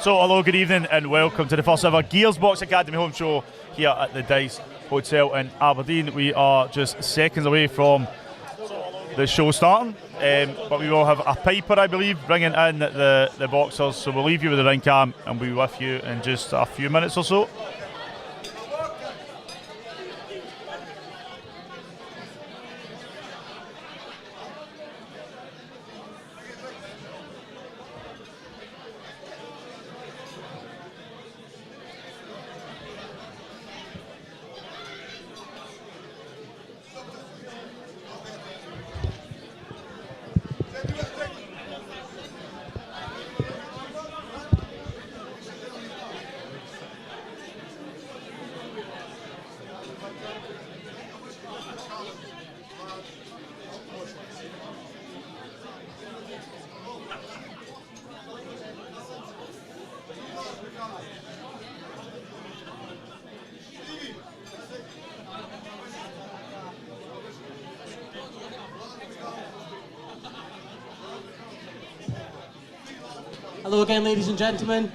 So hello, good evening and welcome to the first ever Gears Box Academy home show here at the Dyce Hotel in Aberdeen. We are just seconds away from the show starting, but we will have a piper, I believe, bringing in the boxers. So we'll leave you with the ring cam and we'll be with you in just a few minutes or so. Hello again, ladies and gentlemen.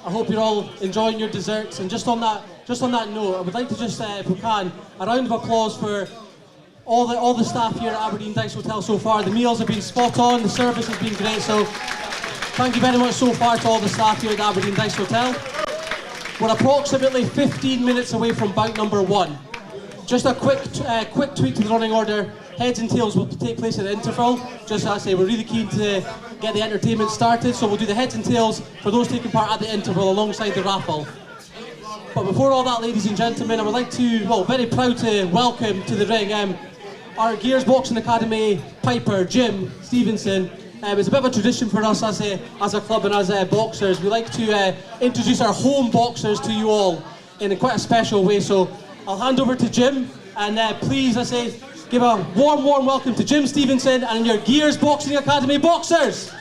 I hope you're all enjoying your desserts. And just on that note, I would like to just, if we can, a round of applause for all the staff here at Aberdeen Dyce Hotel so far. The meals have been spot on, the service has been great. So thank you very much so far to all the staff here at Aberdeen Dyce Hotel. We're approximately 15 minutes away from bout number 1. Just a quick tweak to the running order. Heads and tails will take place at the interval. Just as I say, we're really keen to get the entertainment started, so we'll do the heads and tails for those taking part at the interval alongside the raffle. But before all that, ladies and gentlemen, I would like to, very proud to welcome to the ring our Gears Boxing Academy piper, Jim Stevenson. It's a bit of a tradition for us as a club and as boxers. We like to introduce our home boxers to you all in quite a special way. So I'll hand over to Jim, and please, give a warm welcome to Jim Stevenson and your Gears Boxing Academy boxers.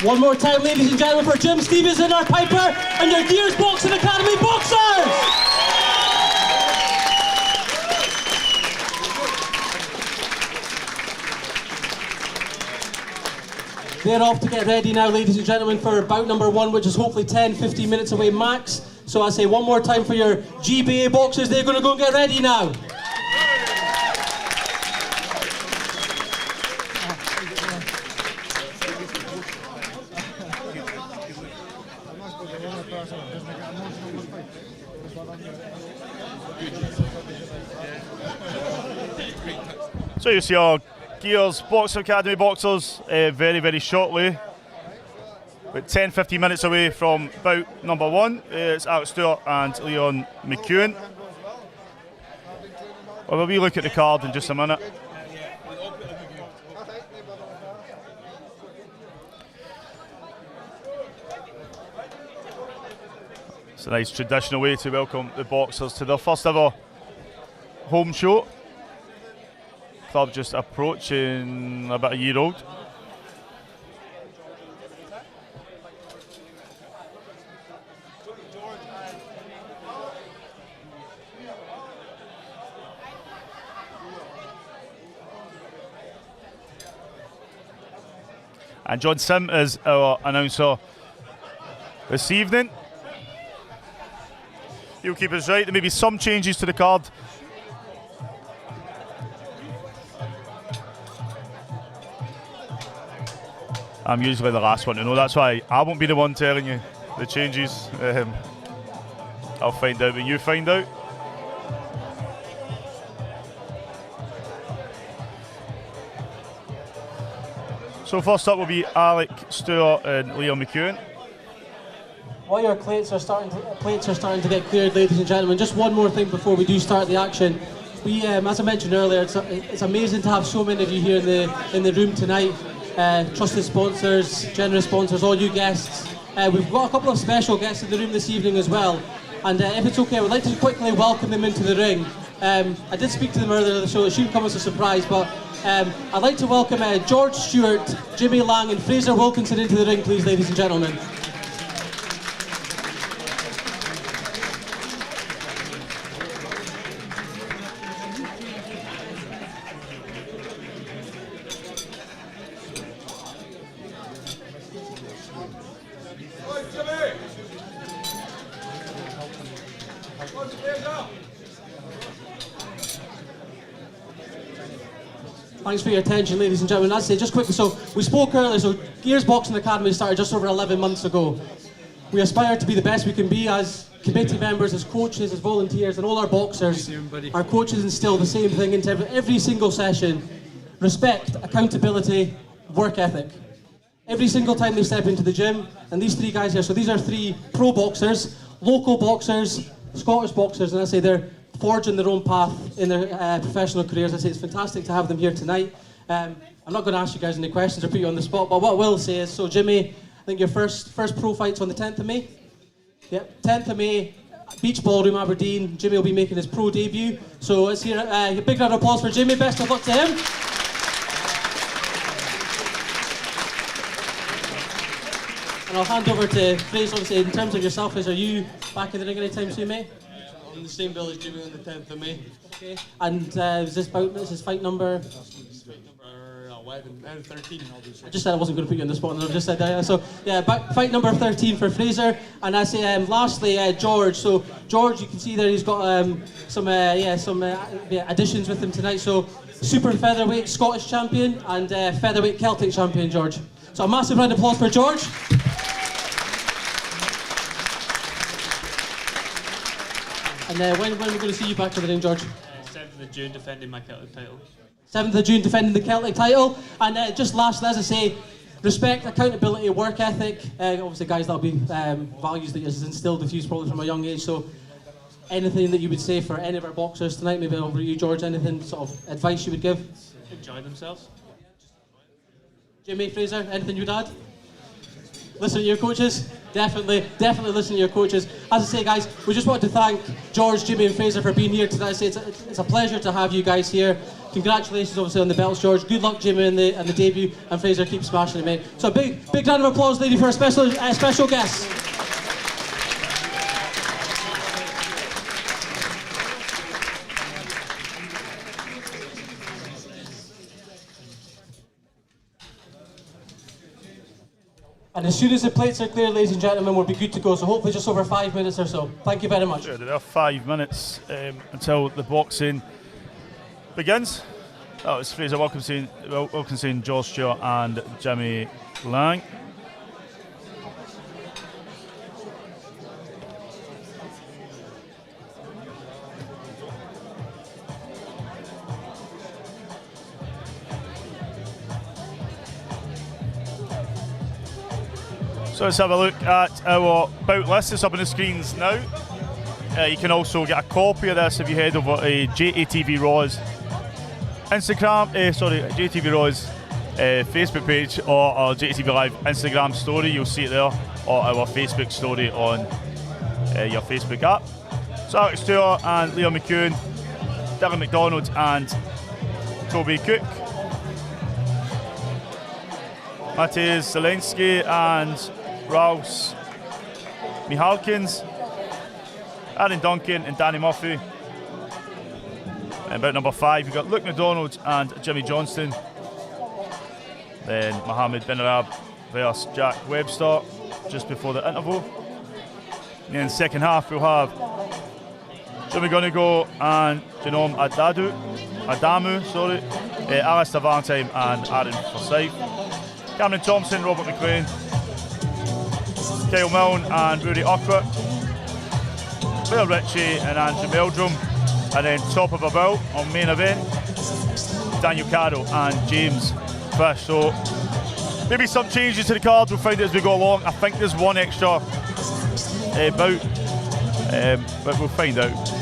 One more time, ladies and gentlemen, for Jim Stevenson, our piper, and your Gears Boxing Academy boxers! They're off to get ready now, ladies and gentlemen, for bout number 1, which is hopefully 10-15 minutes away max. So I say one more time for your GBA boxers, they're going to go and get ready now. So you see our Gears Boxing Academy boxers very, very shortly. About 10-15 minutes away from bout number 1. It's Alex Stewart and Leon McEwen. We'll have a wee look at the card in just a minute. It's a nice traditional way to welcome the boxers to their first ever home show. Club just approaching about a year old. And John Sim is our announcer this evening. He'll keep us right. There may be some changes to the card. I'm usually the last one to know. That's why I won't be the one telling you the changes. I'll find out when you find out. So first up will be Alec Stewart and Liam McEwen. While your plates are starting to get cleared, ladies and gentlemen, just one more thing before we do start the action. We, as I mentioned earlier, it's amazing to have so many of you here in the room tonight. Trusted sponsors, generous sponsors, all you guests. We've got a couple of special guests in the room this evening as well. And if it's okay, I would like to quickly welcome them into the ring. I did speak to them earlier in the show, it shouldn't come as a surprise, but I'd like to welcome George Stewart, Jimmy Lang and Fraser Wilkinson into the ring, please, ladies and gentlemen. Thanks for your attention, ladies and gentlemen. As I say, just quickly, so we spoke earlier, so Gears Boxing Academy started just over 11 months ago. We aspire to be the best we can be as committee members, as coaches, as volunteers, and all our boxers. Our coaches instill the same thing into every single session: respect, accountability, work ethic. Every single time they step into the gym, and these three guys here, so these are three pro boxers, local boxers, Scottish boxers, and I say they're forging their own path in their professional careers. I say it's fantastic to have them here tonight. I'm not going to ask you guys any questions or put you on the spot, but what I will say is, so Jimmy, I think your first pro fight's on the 10th of May? Yep, 10th of May, Beach Ballroom, Aberdeen. Jimmy will be making his pro debut. So let's hear a big round of applause for Jimmy. Best of luck to him. And I'll hand over to Fraser. Obviously, in terms of yourself, are you back in the ring anytime soon, mate? On the same bill as Jimmy on the 10th of May. Okay. And is this fight number? Fight number 11, 13. I just said I wasn't going to put you on the spot, and I just said that. So yeah, fight number 13 for Fraser. And I say lastly, George. So George, you can see there he's got some additions with him tonight. So super featherweight Scottish champion and featherweight Celtic champion, George. So a massive round of applause for George. And when are we going to see you back in the ring, George? 7th of June, defending my Celtic title. 7th of June, defending the Celtic title. And just lastly, as I say, respect, accountability, work ethic. Obviously, guys, that'll be values that you've instilled with you probably from a young age. So anything that you would say for any of our boxers tonight, maybe over you, George, anything sort of advice you would give? Enjoy themselves. Jimmy, Fraser, anything you'd add? Listen to your coaches. Definitely listen to your coaches. As I say, guys, we just wanted to thank George, Jimmy and Fraser for being here today. I say it's a pleasure to have you guys here. Congratulations, obviously, on the belts, George. Good luck, Jimmy, in the debut, and Fraser, keep smashing it, mate. So a big round of applause, lady, for a special guest. And as soon as the plates are clear, ladies and gentlemen, we'll be good to go. So hopefully just over 5 minutes or so. Thank you very much. Sure, there are 5 minutes until the boxing begins. That was Fraser Wilkinson, George Stewart and Jimmy Lang. So let's have a look at our bout list. It's up on the screens now. You can also get a copy of this if you head over to JATV Raw's JATV Raw's Facebook page or our JATV Live Instagram story. You'll see it there, or our Facebook story on your Facebook app. So Alex Stewart and Liam McEwen, Dylan McDonald and Toby Cook, Matthias Zilinski and Rouse Hawkins, Aaron Duncan and Danny Murphy. And about number 5, we've got Luke McDonald and Jimmy Johnston. Then Mohammed Benab versus Jack Webster just before the interval. And then second half we'll have McGonagle and Adamu, Alistair Valentine and Aaron Forsythe. Cameron Thompson, Robert McLean, Kyle Milne and Oert, Richie and Andrew Meldrum, and then top of a bill on main event, Daniel Carroll and James Fish. So maybe some changes to the card, we'll find it as we go along. I think there's one extra bout, but we'll find out.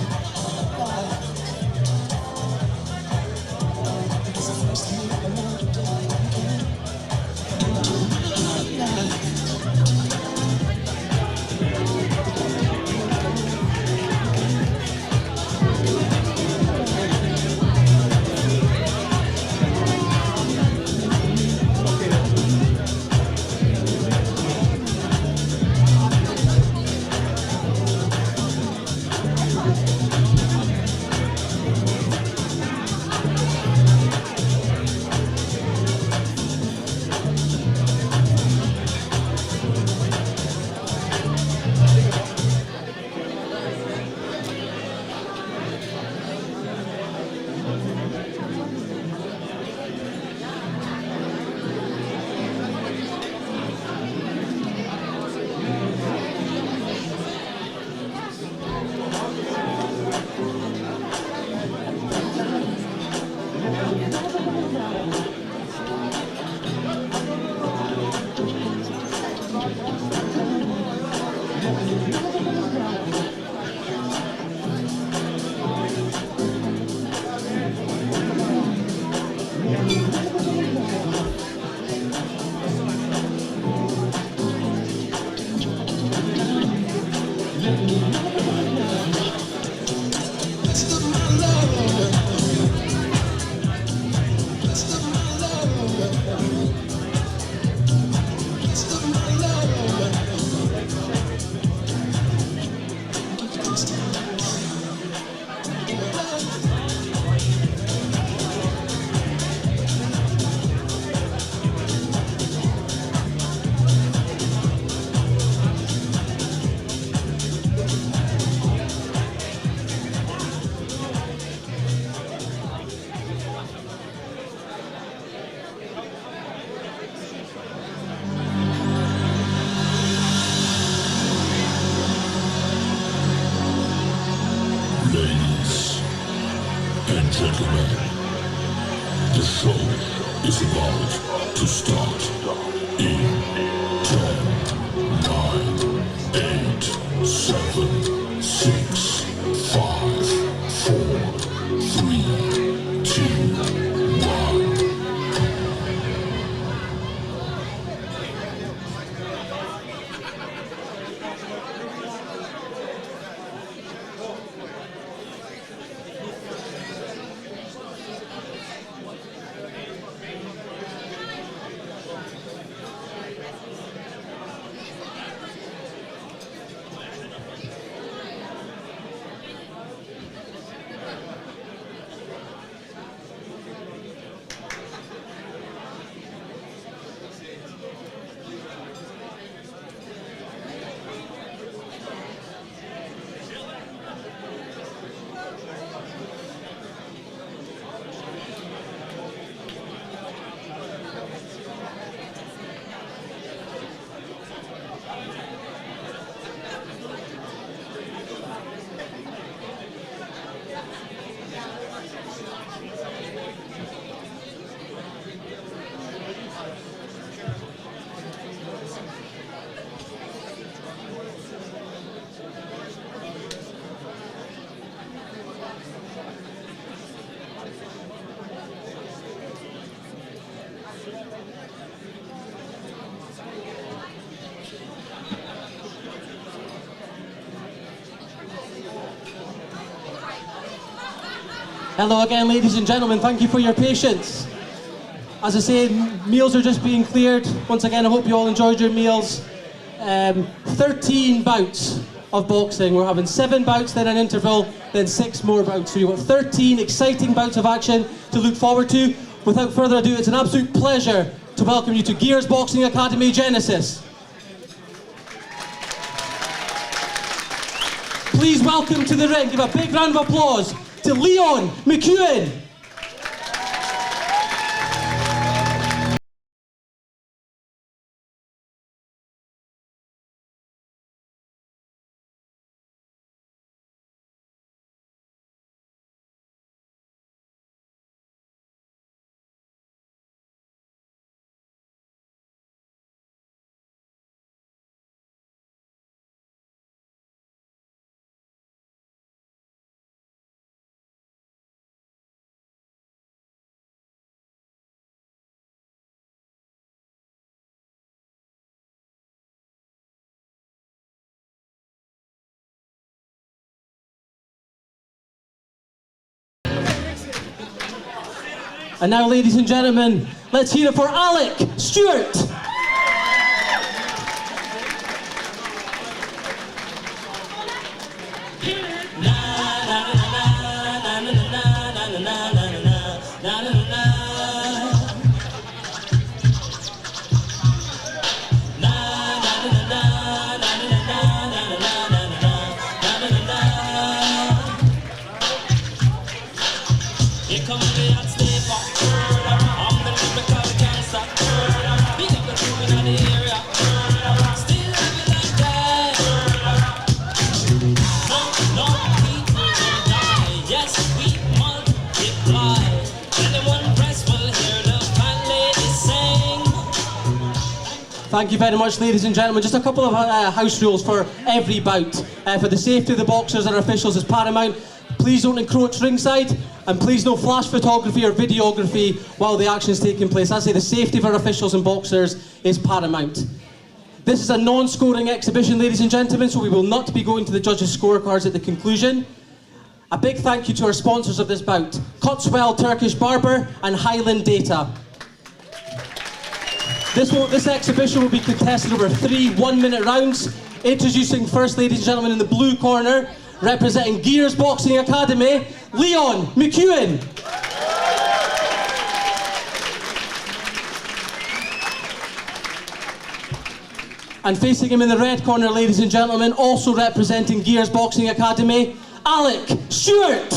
Ladies and gentlemen, the show is about to start in 10, 9, 8, 7, 6, 5, 4, 3, 2, 1. Hello again, ladies and gentlemen. Thank you for your patience. As I say, meals are just being cleared. Once again, I hope you all enjoyed your meals. 13 bouts of boxing. We're having 7 bouts, then an interval, then 6 more bouts. So you've got 13 exciting bouts of action to look forward to. Without further ado, it's an absolute pleasure to welcome you to Gears Boxing Academy Genesis. Please welcome to the ring, give a big round of applause to Leon McEwen. And now, ladies and gentlemen, let's hear it for Alec Stewart. Thank you very much, ladies and gentlemen. Just a couple of house rules for every bout. For the safety of the boxers and officials is paramount. Please don't encroach ringside, and please no flash photography or videography while the action is taking place. As I say, the safety of our officials and boxers is paramount. This is a non-scoring exhibition, ladies and gentlemen, so we will not be going to the judges' scorecards at the conclusion. A big thank you to our sponsors of this bout, Cotswell Turkish Barber and Highland Data. This exhibition will be contested over 3 one-minute rounds. Introducing first, ladies and gentlemen, in the blue corner, representing Gears Boxing Academy, Leon McEwen. And facing him in the red corner, ladies and gentlemen, also representing Gears Boxing Academy, Alec Stewart.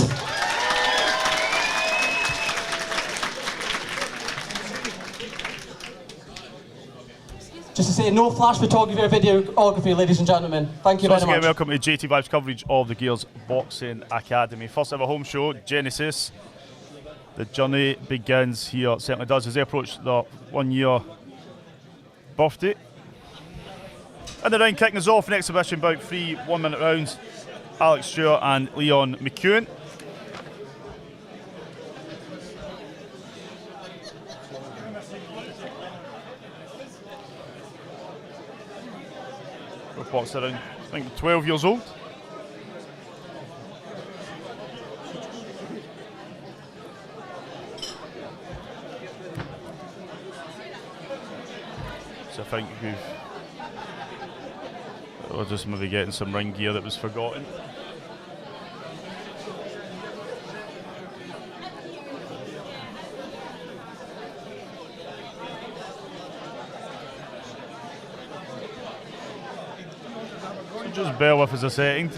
Just to say, no flash photography or videography, ladies and gentlemen. Thank you very much. Welcome to JATV's coverage of the Gears Boxing Academy. First ever home show, Genesis. The journey begins here, it certainly does, as they approach the 1-year birthday. And the round kicking us off, an exhibition about 3 one-minute rounds. Alex Stewart and Leon McEwen. Boxed around, I think, 12 years old. So I think we're just maybe getting some ring gear that was forgotten. Just bear with us a second.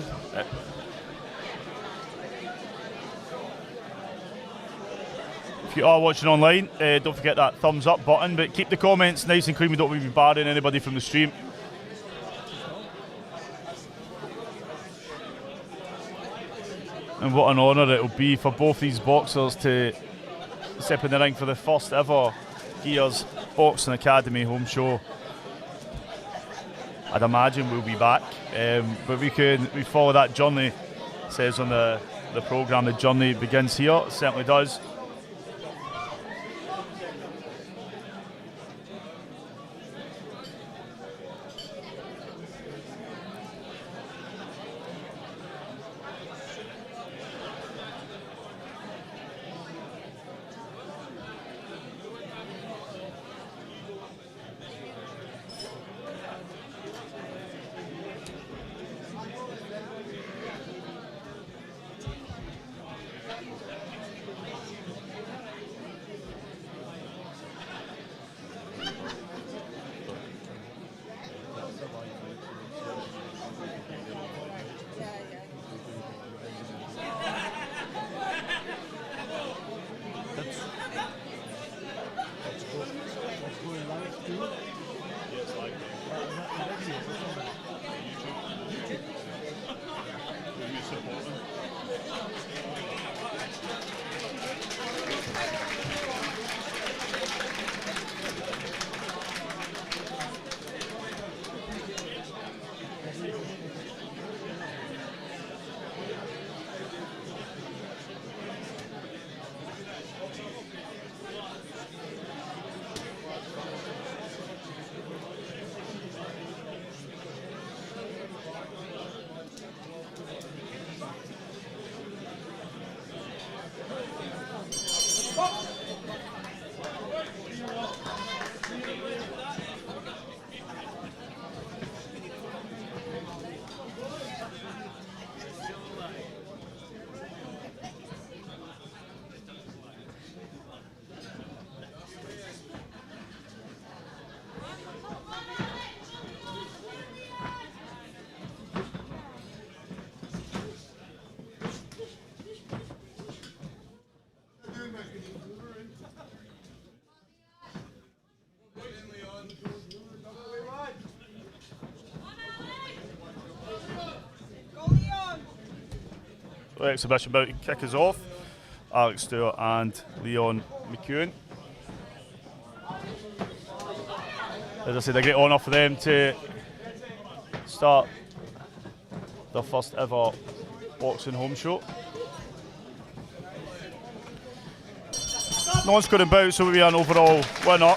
If you are watching online, don't forget that thumbs up button, but keep the comments nice and clean. We don't want to be barring anybody from the stream. And what an honour it will be for both these boxers to step in the ring for the first ever Gears Boxing Academy home show. I'd imagine we'll be back, but we follow that journey. It says on the programme, the journey begins here. It certainly does. exhibition bout to kick us off. Alex Stewart and Leon McEwen. As I said, a great honour for them to start their first ever boxing home show. Non-scoring bout, so we are an overall winner.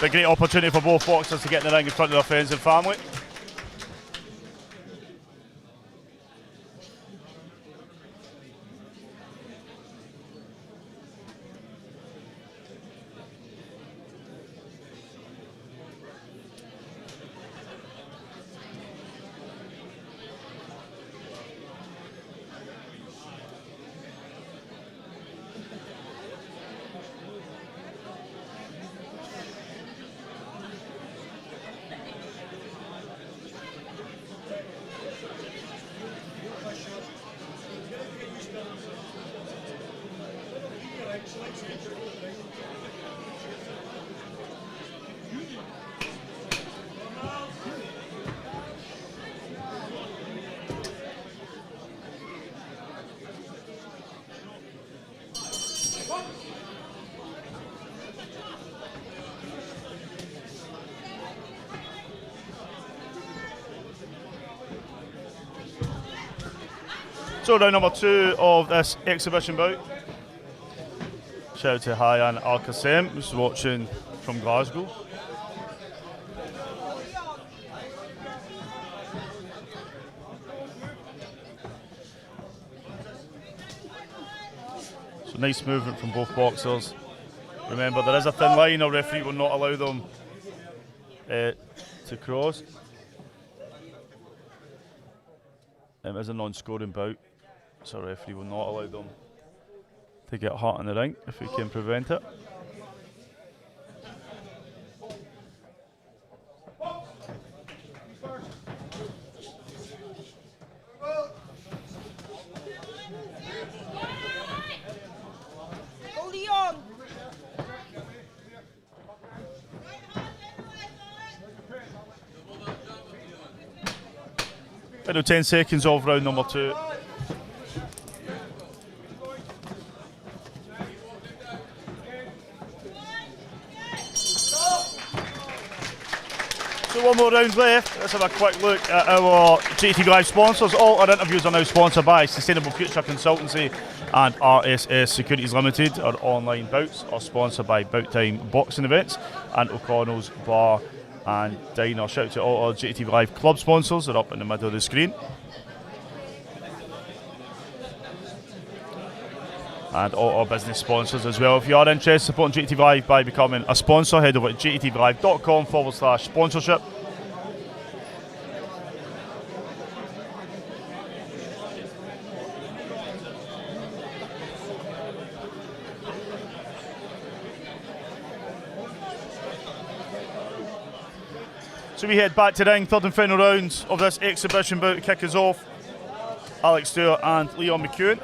A great opportunity for both boxers to get in the ring in front of their friends and family. So round number 2 of this exhibition bout. Shout out to Hayan Al-Qassem, who's watching from Glasgow. So nice movement from both boxers. Remember, there is a thin line, a referee will not allow them to cross. It is a non-scoring bout, so a referee will not allow them to get hurt in the ring if we can prevent it. Final 10 seconds of round number 2. So one more round left. Let's have a quick look at our JATV Live sponsors. All our interviews are now sponsored by Sustainable Future Consultancy and RSS Securities Limited. Our online bouts are sponsored by Bout Time Boxing Events and O'Connell's Bar and Diner. Shout out to all our JATV Live club sponsors. They're up in the middle of the screen. And all our business sponsors as well. If you are interested in supporting JATV Live by becoming a sponsor, head over to jatvlive.com/sponsorship. So we head back to ring, third and final rounds of this exhibition bout to kick us off. Alex Stewart and Leon McEwen.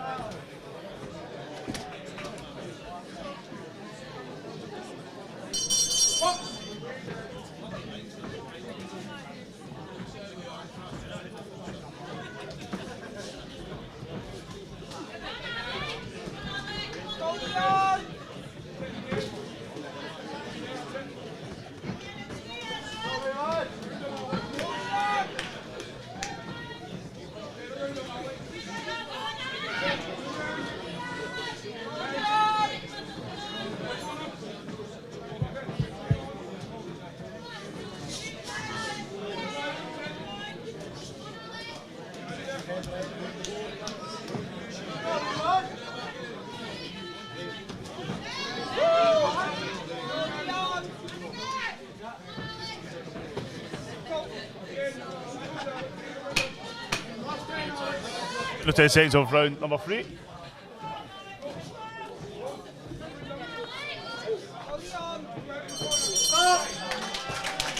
The 10 seconds of round number 3.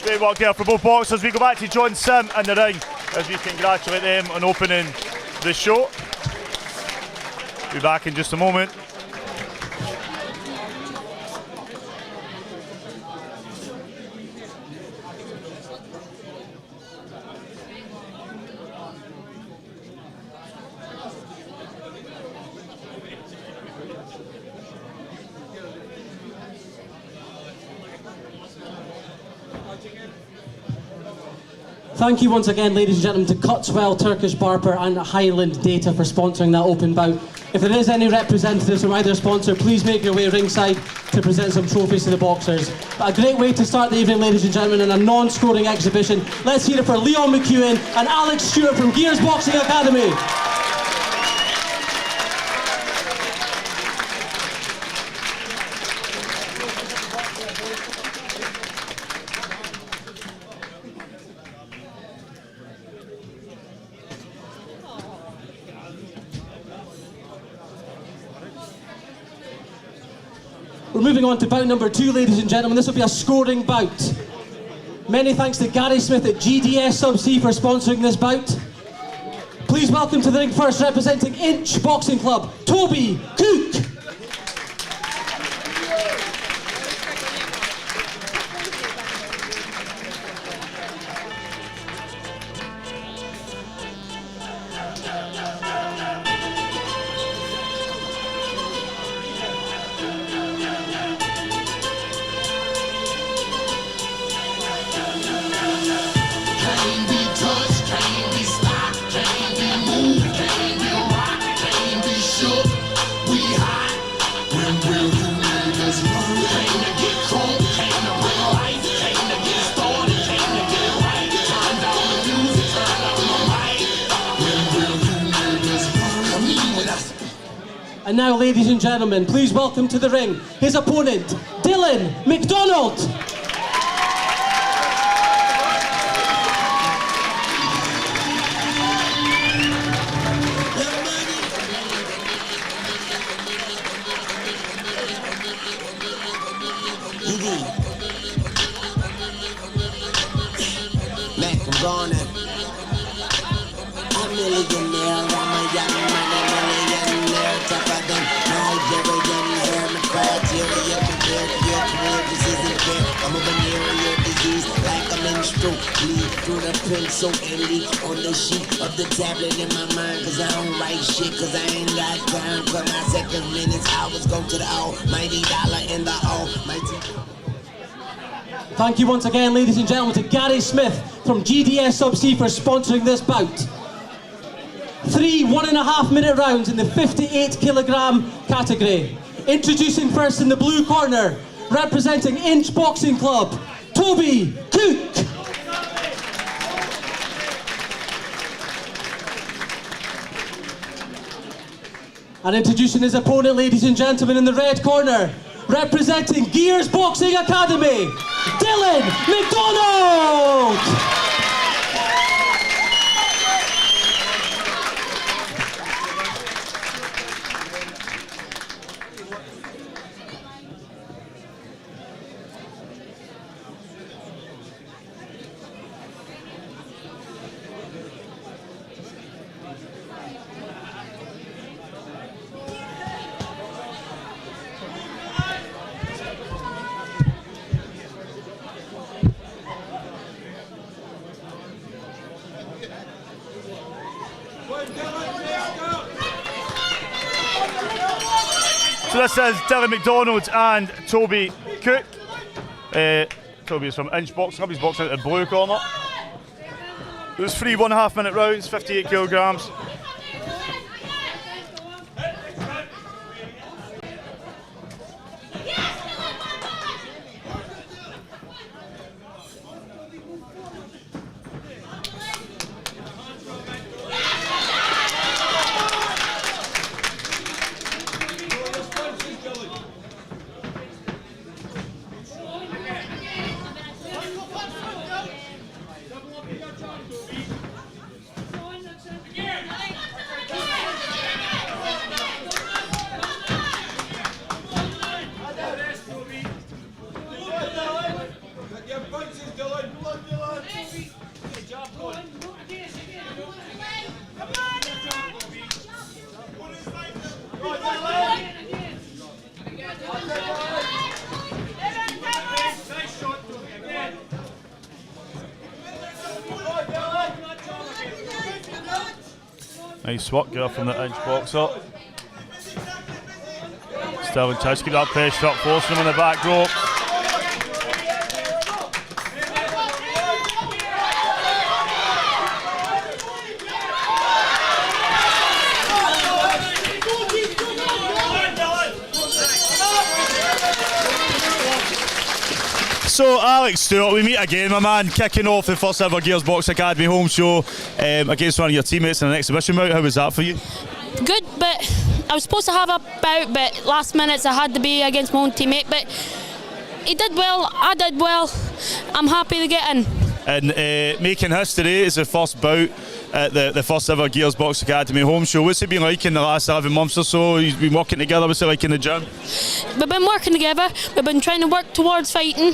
Great work there for both boxers. We go back to John Sim in the ring as we congratulate them on opening the show. Be back in just a moment. Thank you once again, ladies and gentlemen, to Cutswell, Turkish Barber and Highland Data for sponsoring that open bout. If there is any representatives from either sponsor, please make your way ringside to present some trophies to the boxers. But a great way to start the evening, ladies and gentlemen, in a non-scoring exhibition. Let's hear it for Leon McEwen and Alex Stewart from Gears Boxing Academy. We're moving on to bout number 2, ladies and gentlemen. This will be a scoring bout. Many thanks to Gary Smith at GDS Subsea for sponsoring this bout. Please welcome to the ring first, representing Inch Boxing Club, Toby Cook. And now, ladies and gentlemen, please welcome to the ring his opponent, Dylan McDonald. Through the pencil and leak on the sheet of the tablet in my mind, cause I don't write shit, cause I ain't got time. Cut my seconds, minutes, hours, go to the almighty dollar and the almighty. Thank you once again, ladies and gentlemen, to Gary Smith from GDS Subsea for sponsoring this bout. 3 1.5-minute rounds in the 58 kilogram category. Introducing first in the blue corner, representing Inch Boxing Club, Toby Cook. And introducing his opponent, ladies and gentlemen, in the red corner, representing Gears Boxing Academy, Dylan McDonald! So this is Dylan McDonald and Toby Cook. Toby is from Inch Boxing Club, he's boxing at the blue corner. It was 3 1.5-minute rounds, 58 kilograms. Nice work there from the Inch boxer. Still in touch, keep that pressure up, forcing him on the back rope. So Alex Stewart, we meet again, my man, kicking off the first ever Gearsbox Academy home show against one of your teammates in an exhibition bout. How was that for you? Good, but I was supposed to have a bout, but last minutes I had to be against my own teammate. But he did well, I did well. I'm happy to get in. And making history is the first bout at the first ever Gearsbox Academy home show. What's it been like in the last 11 months or so? You've been working together. What's it like in the gym? We've been working together. We've been trying to work towards fighting.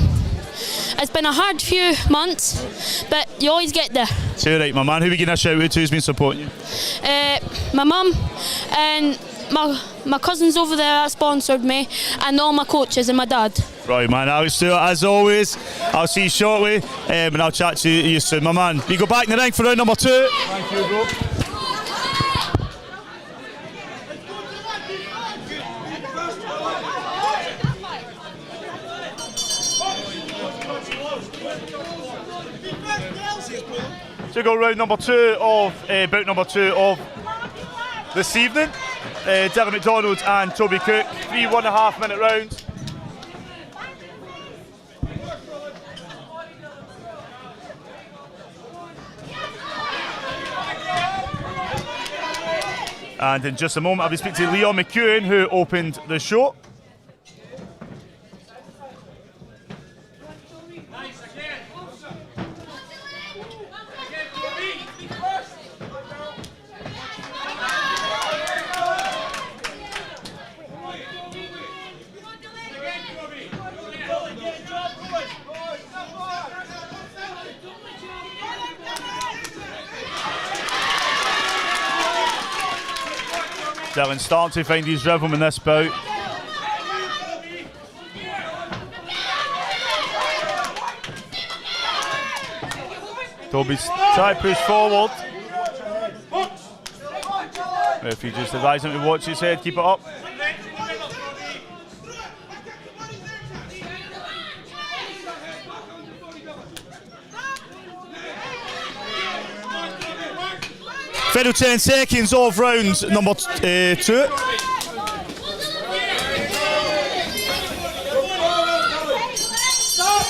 It's been a hard few months, but you always get there. Say right, my man. Who are we going to shout out to who's been supporting you? My mum and my cousins over there that sponsored me, and all my coaches and my dad. Right, man. Alex Stewart, as always, I'll see you shortly, and I'll chat to you soon, my man. We go back in the ring for round number 2. Thank you, bro. So we go round number 2 of bout number 2 of this evening. Dylan McDonald and Toby Cook, 3 1.5 minute rounds. And in just a moment, I'll be speaking to Leon McEwen, who opened the show. Dylan starting to find his rhythm in this bout. Toby's trying to push forward. If you just advise him to watch his head, keep it up. Final 10 seconds of round number 2.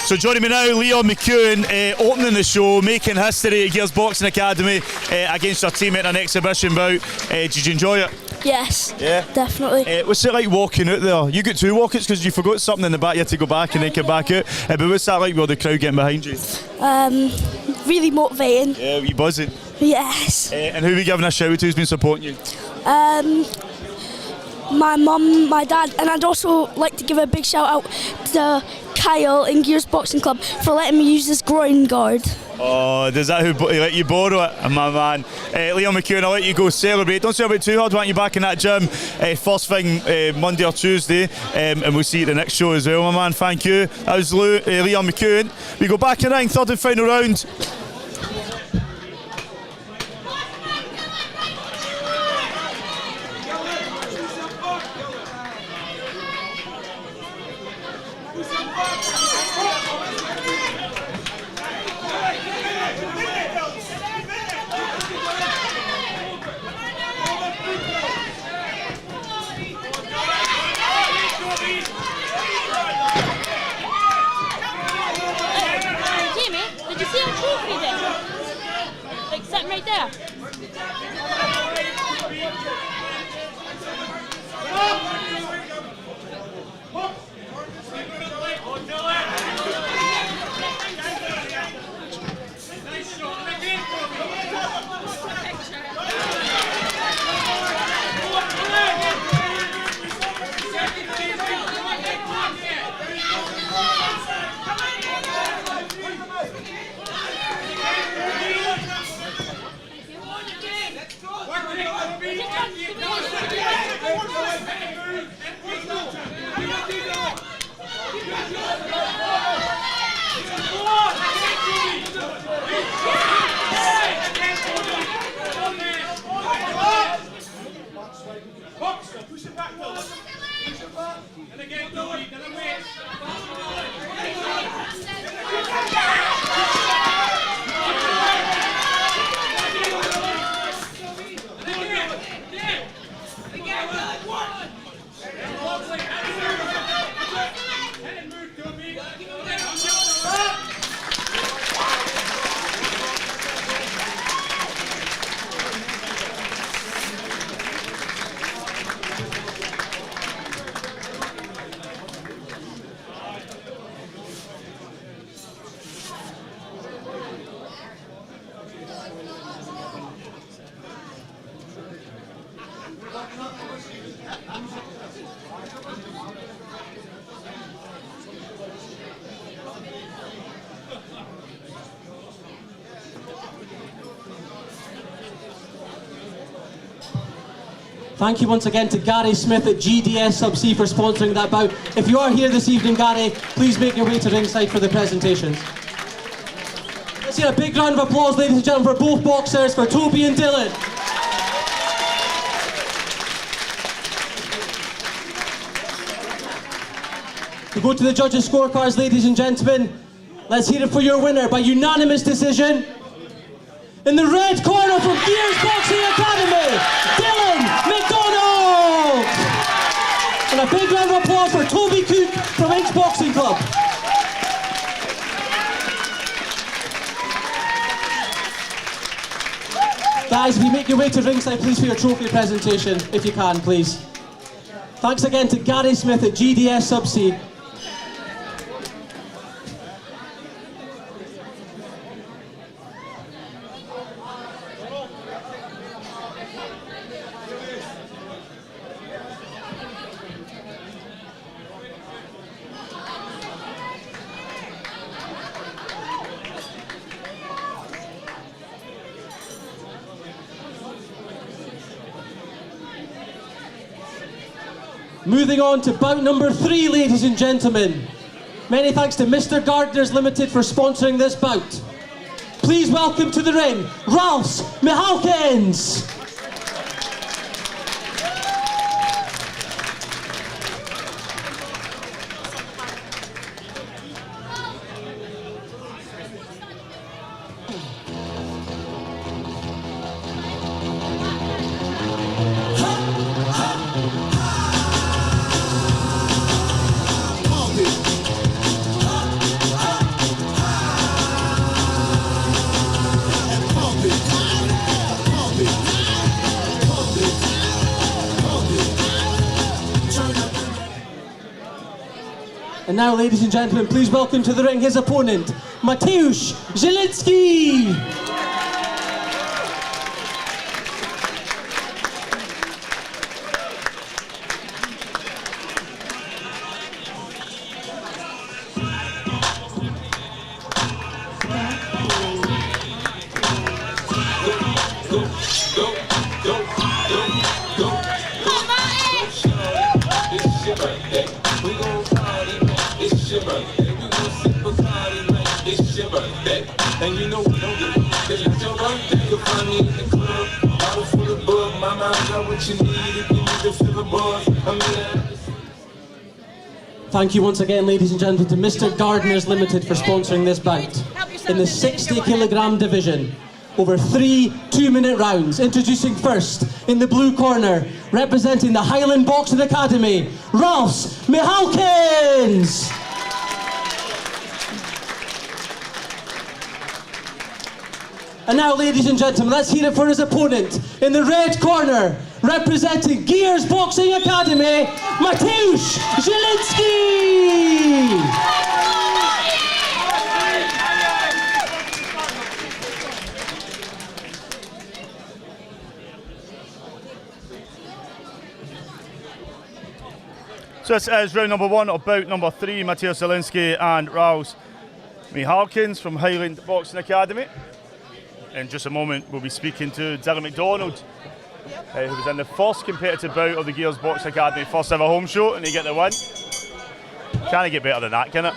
So joining me now, Leon McEwen, opening the show, making history at Gearsboxing Academy against our teammate in an exhibition bout. Did you enjoy it? Yes, yeah, definitely. What's it like walking out there? You got 2 walkouts because you forgot something in the back, you had to go back and then come back out. But what's that like with the crowd getting behind you? Really motivating. Yeah, were you buzzing? Yes. And who are we giving a shout out to who's been supporting you? My mum, my dad, and I'd also like to give a big shout out to Kyle in Gears Boxing Club for letting me use this groin guard. Oh, does that who let you borrow it? My man. Leon McEwen, I'll let you go celebrate. Don't celebrate too hard, I want you back in that gym first thing Monday or Tuesday, and we'll see you at the next show as well, my man. Thank you. That was Leon McEwen. We go back in ring, 3rd and final round. Right there. Thank you once again to Gary Smith at GDS Subsea for sponsoring that bout. If you are here this evening, Gary, please make your way to ringside for the presentations. Let's hear a big round of applause, ladies and gentlemen, for both boxers, for Toby and Dylan. We go to the judges' scorecards, ladies and gentlemen. Let's hear it for your winner by unanimous decision. In the red corner from Gears Boxing Academy, Dylan McDonald! And a big round of applause for Toby Cook from Inch Boxing Club. Guys, if you make your way to ringside, please, for your trophy presentation, if you can, please. Thanks again to Gary Smith at GDS Subsea. Moving on to bout number 3, ladies and gentlemen. Many thanks to Mr. Gardeners Limited for sponsoring this bout. Please welcome to the ring, Ralphs Hawkins. And now, ladies and gentlemen, please welcome to the ring his opponent, Mateusz Zilinski. And you know we don't get it. It's your birthday, you'll find me in the club. Bottle full of bug, my mind got what you need if you need to feel the buzz. Thank you once again, ladies and gentlemen, to Mr. Gardeners Limited for sponsoring this bout. In the 60 kilogram division, over 3 2-minute rounds. Introducing first, in the blue corner, representing the Highland Boxing Academy, Ralphs Hawkins. And now, ladies and gentlemen, let's hear it for his opponent. In the red corner, representing Gears Boxing Academy, Mateusz Zilinski! So this is round number 1 of bout number 3, Mateusz Zilinski and Ralphs Hawkins from Highland Boxing Academy. In just a moment, we'll be speaking to Dylan McDonald, who was in the first competitive bout of the Gears Boxing Academy first ever home show, and he get the win. Can't it get better than that, can it?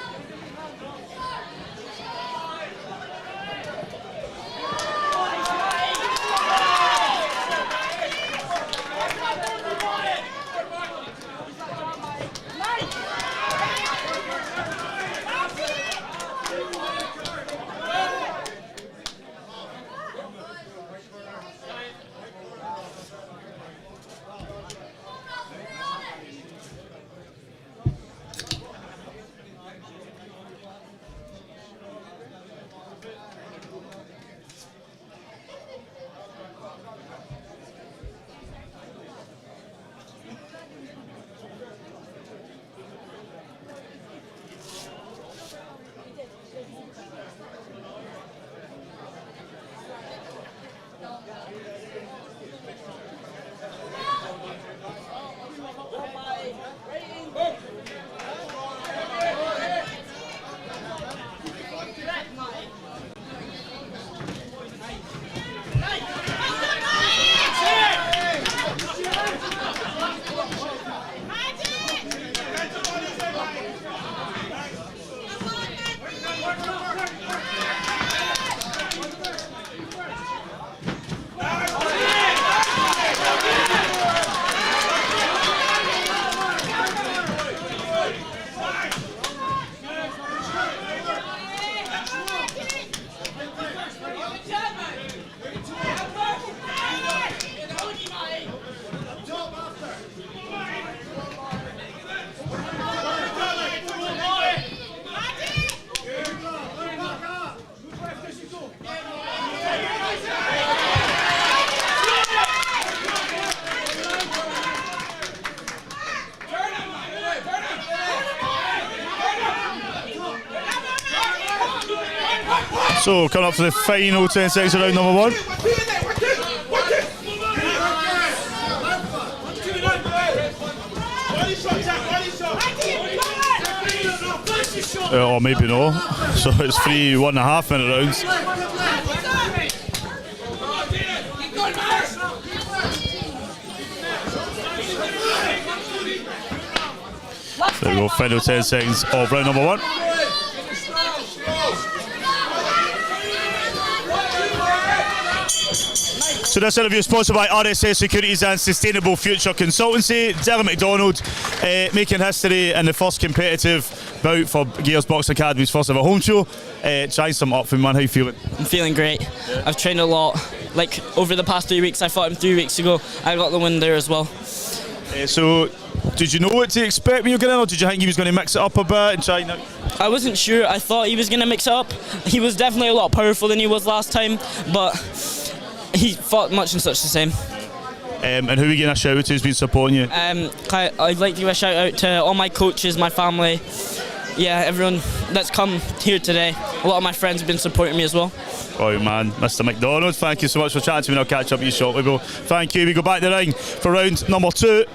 So coming up to the final 10 seconds of round number 1. Or maybe no. So it's 3 1.5 minute rounds. So there we go, final 10 seconds of round number 1. So this interview is sponsored by RSS Securities and Sustainable Future Consultancy. Dylan McDonald making history in the first competitive bout for Gearsbox Academy's first ever home show. Trying some up for me, man. How you feeling? I'm feeling great. Yeah. I've trained a lot. Like over the past 3 weeks, I fought him 3 weeks ago. I got the win there as well. So did you know what to expect when you got in, or did you think he was going to mix it up a bit and try? I wasn't sure. I thought he was going to mix it up. He was definitely a lot powerful than he was last time, but he fought much and such the same. And who are you getting a shout out to who's been supporting you? I'd like to give a shout out to all my coaches, my family, everyone that's come here today. A lot of my friends have been supporting me as well. Oh man, Mr. McDonald, thank you so much for chatting to me, and I'll catch up with you shortly, bro. Thank you. We go back to the ring for round number 2.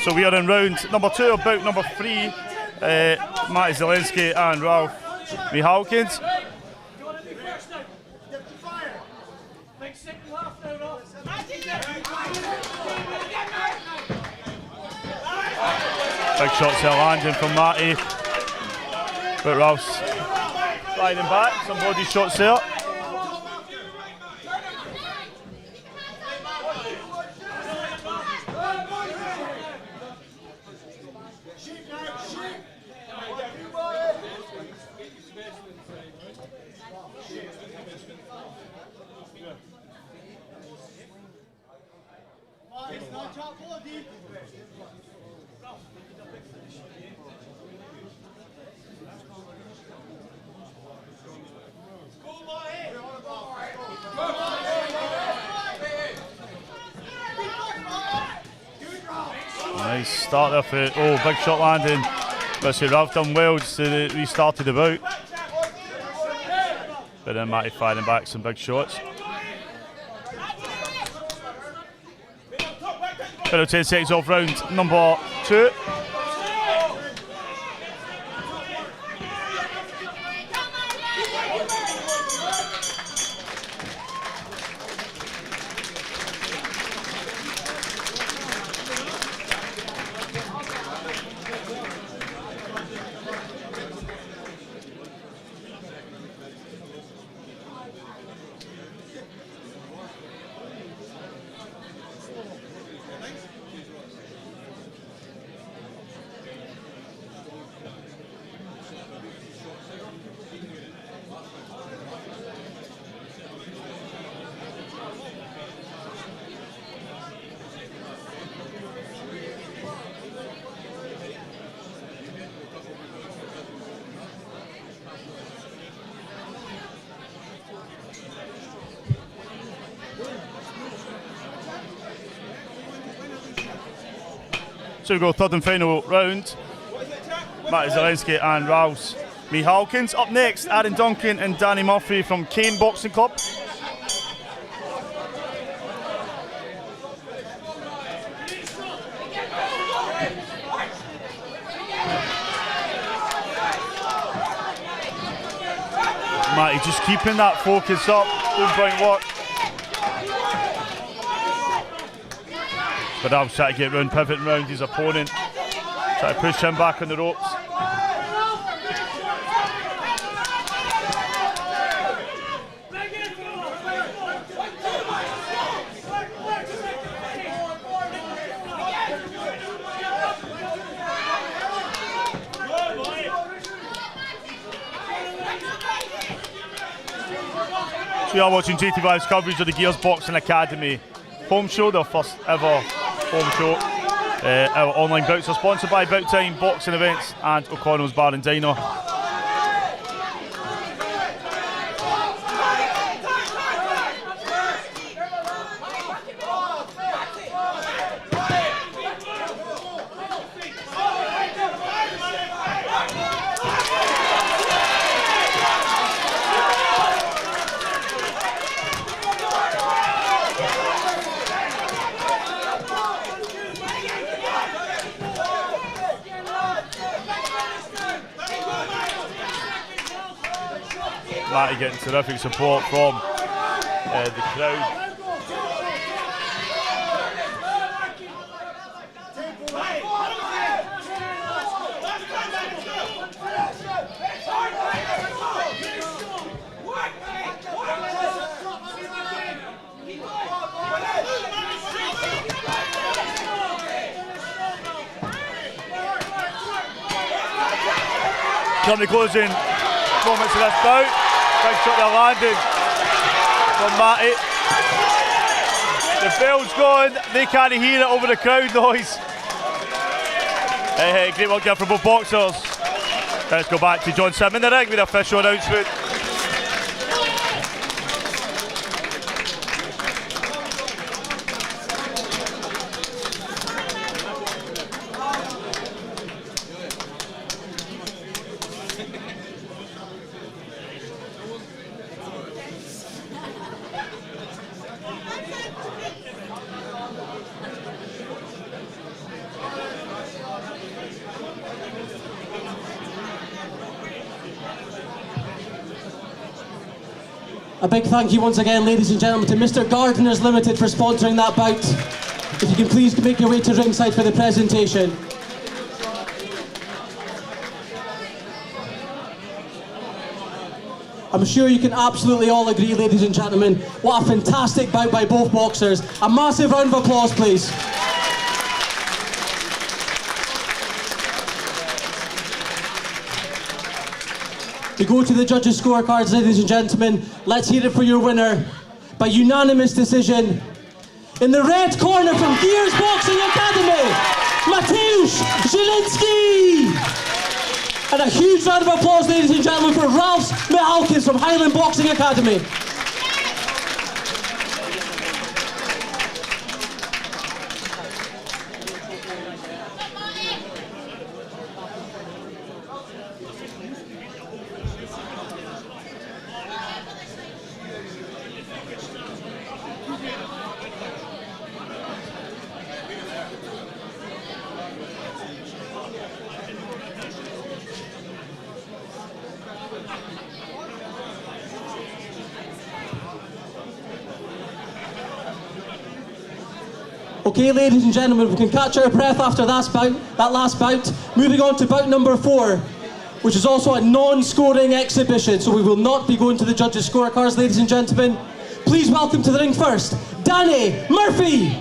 So we are in round number 2 of bout number 3. Matty Zilinski and Ralph Hawkins. Big shots there landing from Matty, but Ralph's sliding back. Some body shots there. Nice start there for, big shot landing. But so Ralph done well just to restarted the bout. But then Matty firing back some big shots. Final 10 seconds off round number 2. So we go third and final round. Matty Zilinski and Ralph Hawkins. Up next, Aaron Duncan and Danny Murphy from Kane Boxing Club. Matty just keeping that focus up, doing point work. Benab trying to get round, pivoting round his opponent, trying to push him back on the ropes. So we are watching JATV's coverage of the Gears Boxing Academy home show, their first ever home show. Our online bouts are sponsored by Bout Time Boxing Events and O'Connell's Bar and Diner. Matty getting terrific support from the crowd. Currently closing moments of this bout. Big shot there landed from Matty. The bell's gone, they can't hear it over the crowd noise. Hey, great work there from both boxers. Let's go back to Johnston in the ring with the official announcement. A big thank you once again, ladies and gentlemen, to Mr. Gardeners Limited for sponsoring that bout. If you can please make your way to ringside for the presentation. I'm sure you can absolutely all agree, ladies and gentlemen, what a fantastic bout by both boxers. A massive round of applause, please. We go to the judges' scorecards, ladies and gentlemen. Let's hear it for your winner by unanimous decision. In the red corner from Gears Boxing Academy, Zilinski. And a huge round of applause, ladies and gentlemen, for Hawkins from Highland Boxing Academy. Okay, ladies and gentlemen, we can catch our breath after that last bout. Moving on to bout number 4, which is also a non-scoring exhibition, so we will not be going to the judges' scorecards, ladies and gentlemen. Please welcome to the ring first, Danny Murphy.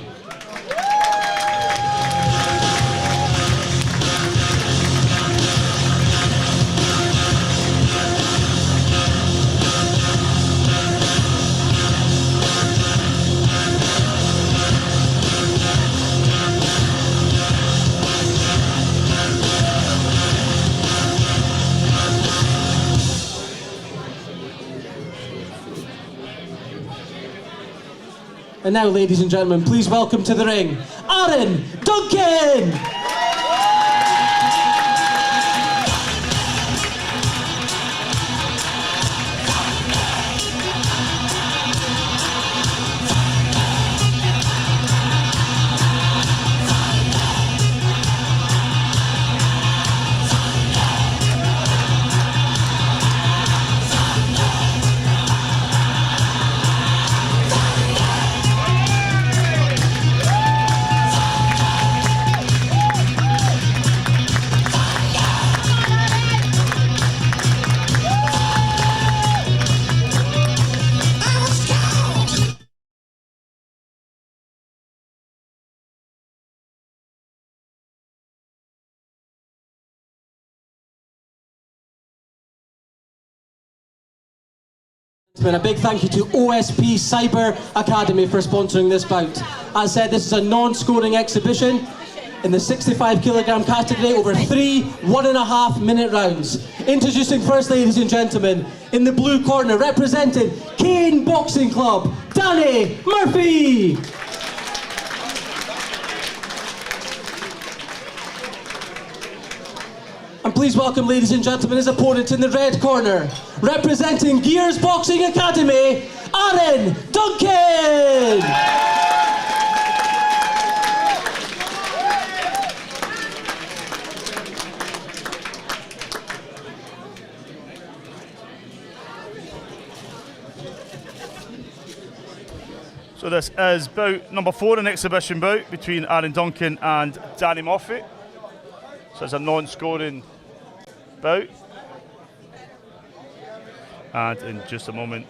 And now, ladies and gentlemen, please welcome to the ring, Aaron Duncan! gentlemen, a big thank you to OSP Cyber Academy for sponsoring this bout. As said, this is a non-scoring exhibition in the 65 kilogram category over 3 1.5 minute rounds. Introducing first, ladies and gentlemen, in the blue corner, representing Kane Boxing Club, Danny Murphy. And please welcome, ladies and gentlemen, his opponent in the red corner, representing Gears Boxing Academy, Aaron Duncan! So this is bout number 4, an exhibition bout between Aaron Duncan and Danny Murphy. So it's a non-scoring bout. And in just a moment,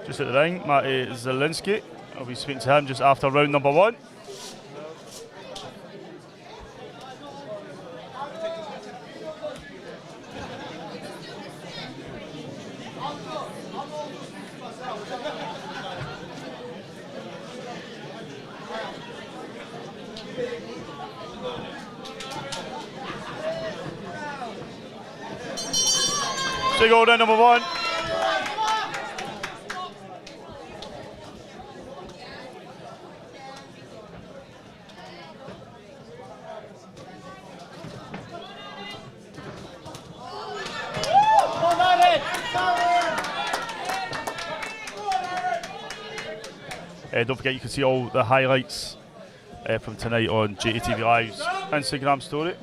just at the ring, Matty Zilinski. I'll be speaking to him just after round number 1. So go down number 1. Don't forget you can see all the highlights from tonight on JATV Live's Instagram story.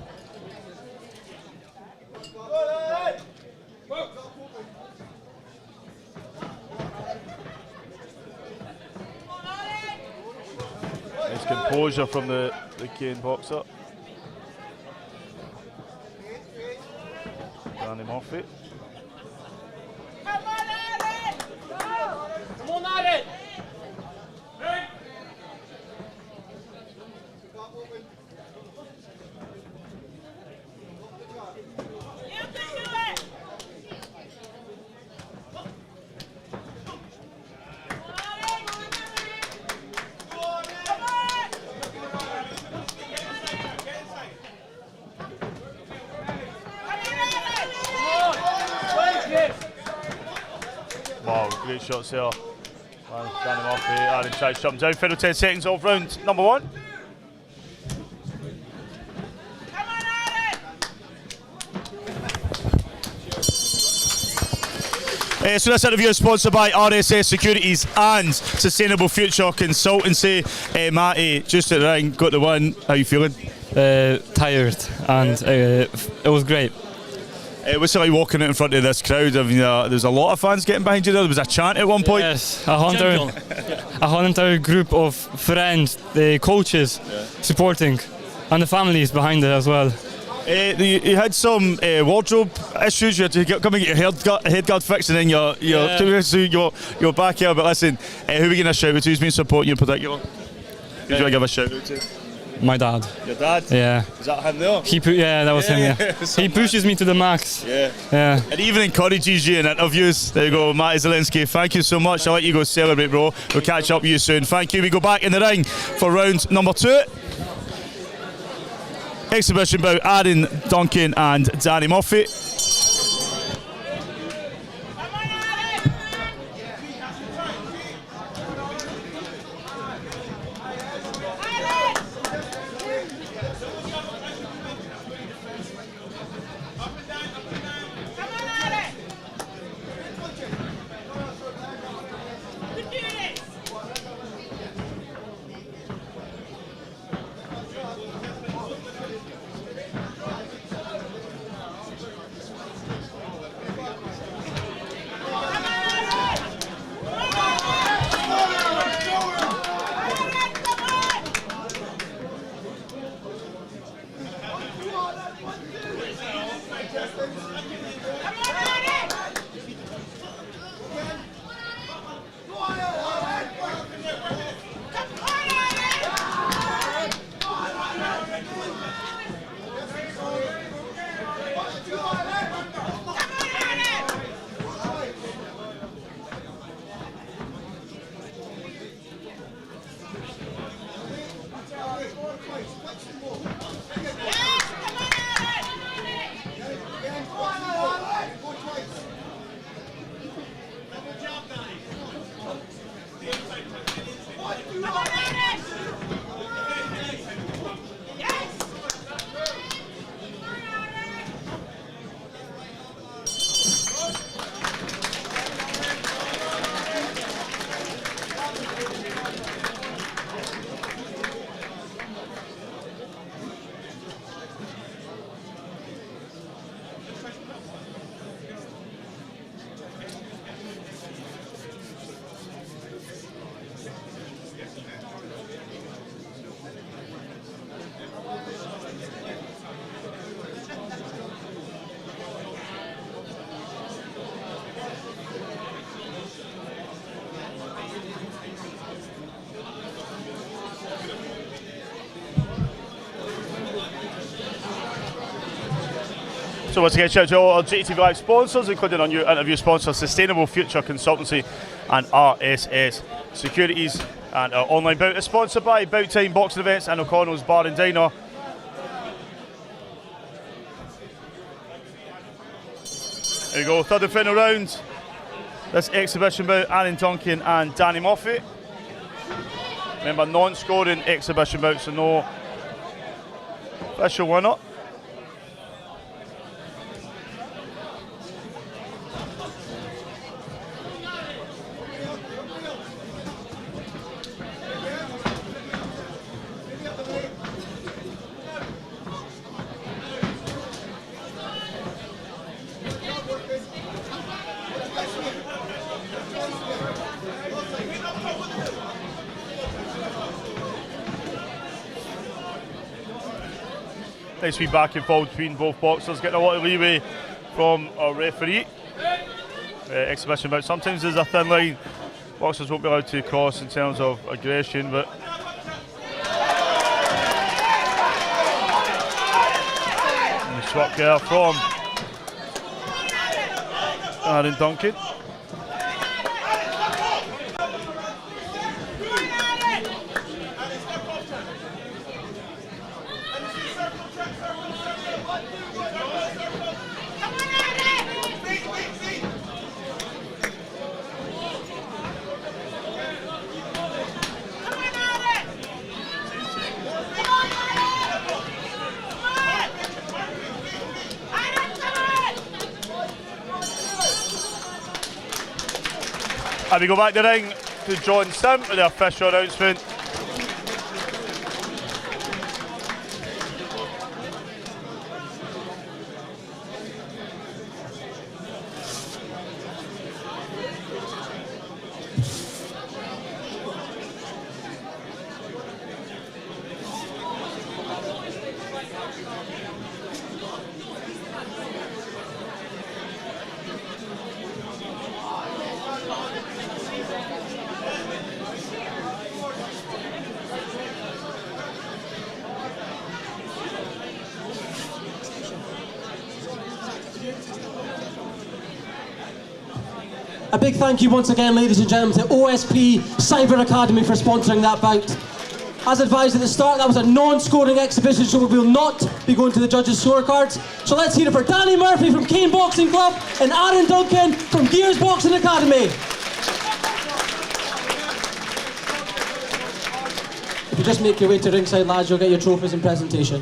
Nice composure from the Kane boxer. Danny Murphy. Come on, Aaron! Wow, great shots there. Danny Murphy, Aaron tries to jump down. Final 10 seconds of round number 1. So this interview is sponsored by RSS Securities and Sustainable Future Consultancy. Matty, just at the ring, got the win. How you feeling? Tired, and it was great. What's it like walking out in front of this crowd? I mean, there's a lot of fans getting behind you there. There was a chant at one point. Yes, a whole entire group of friends, the coaches supporting, and the families behind it as well. You had some wardrobe issues. You had to come and get your head guard fixed, and then you're back here. But listen, who are we going to shout out to? Who's been supporting you in particular? Who do you want to give a shout out to? My dad. Your dad? Yeah. Is that him there? That was him, yeah. He pushes me to the max. Yeah. And even encourages you in interviews. There you go, Matty Zilinski. Thank you so much. I'll let you go celebrate, bro. We'll catch up with you soon. Thank you. We go back in the ring for round number 2. Exhibition bout Aaron Duncan and Danny Murphy. So once again, shout out to all our JATV Live sponsors, including our new interview sponsor, Sustainable Future Consultancy and RSS Securities. And our online bout is sponsored by Bout Time Boxing Events and O'Connell's Bar and Diner. There we go, third and final round. This exhibition bout, Aaron Duncan and Danny Moffat. Remember, non-scoring exhibition bout, so no official winner. Nice wee back and forth between both boxers, getting a lot of leeway from our referee. Exhibition bout, sometimes there's a thin line boxers won't be allowed to cross in terms of aggression, but nice swap there from Aaron Duncan. And we go back to the ring to Johnston with the official announcement. A big thank you once again, ladies and gentlemen, to OSP Cyber Academy for sponsoring that bout. As advised at the start, that was a non-scoring exhibition, so we will not be going to the judges' scorecards. So let's hear it for Danny Murphy from Kane Boxing Club and Aaron Duncan from Gears Boxing Academy. If you just make your way to ringside, lads, you'll get your trophies and presentation.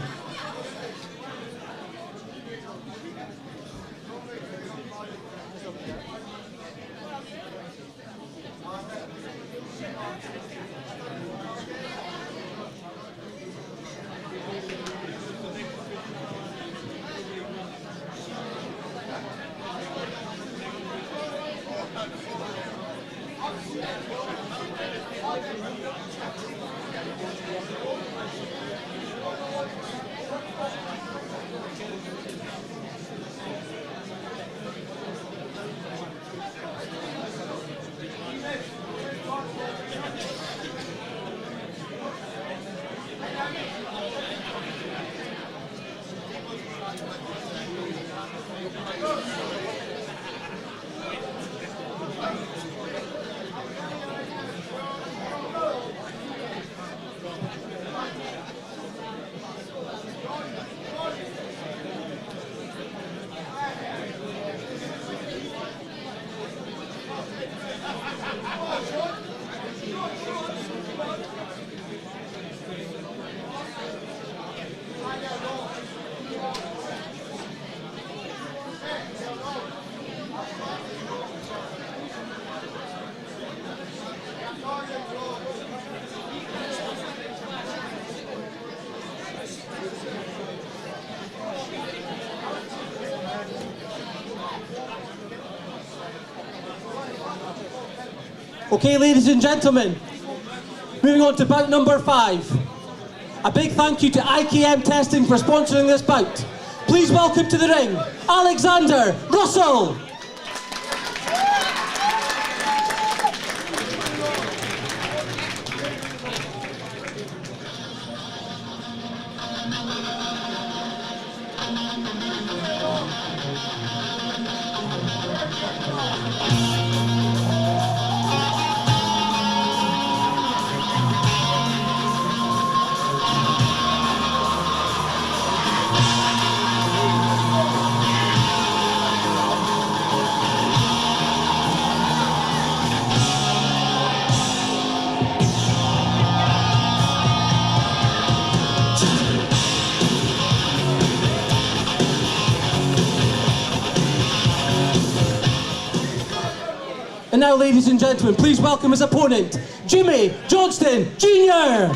Okay, ladies and gentlemen, moving on to bout number 5. A big thank you to IKM Testing for sponsoring this bout. Please welcome to the ring, Alexander Russell. And now, ladies and gentlemen, please welcome his opponent, Jimmy Johnston Jr.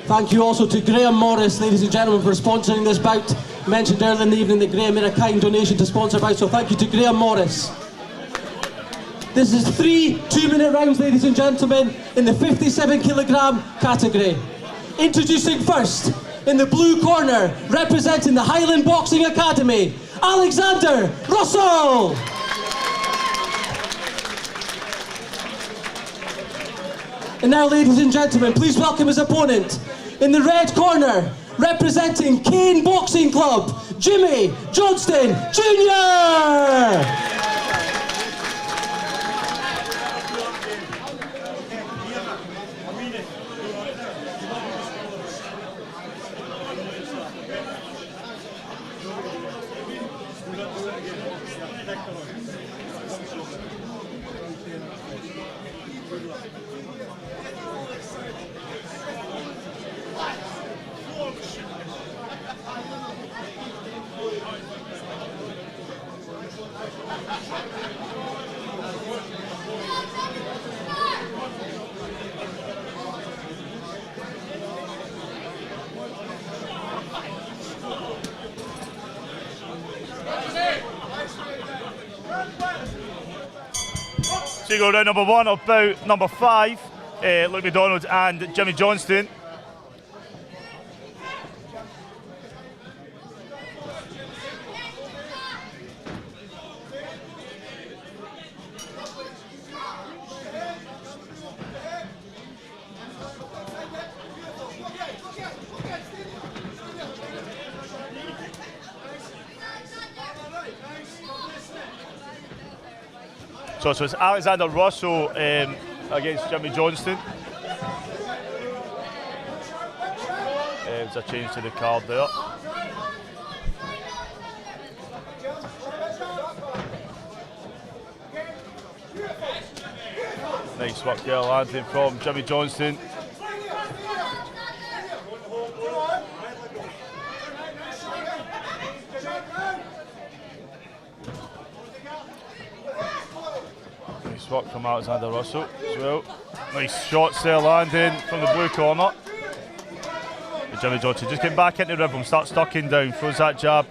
Thank you also to Graham Morris, ladies and gentlemen, for sponsoring this bout. Mentioned earlier in the evening that Graham made a kind donation to sponsor bout, so thank you to Graham Morris. This is 3 2-minute rounds, ladies and gentlemen, in the 57 kilogram category. Introducing first, in the blue corner, representing the Highland Boxing Academy, Alexander Russell. And now, ladies and gentlemen, please welcome his opponent. In the red corner, representing Kane Boxing Club, Jimmy Johnston Jr. So you go round number 1 of bout number 5, McDonald and Jimmy Johnston. So it's Alexander Russell against Jimmy Johnston. There's a change to the card there. Nice work there, landing from Jimmy Johnston. Work from Alexander Russell as well. Nice shots there landing from the blue corner. But Jimmy Johnston just getting back into the rhythm, starts ducking down, throws that jab.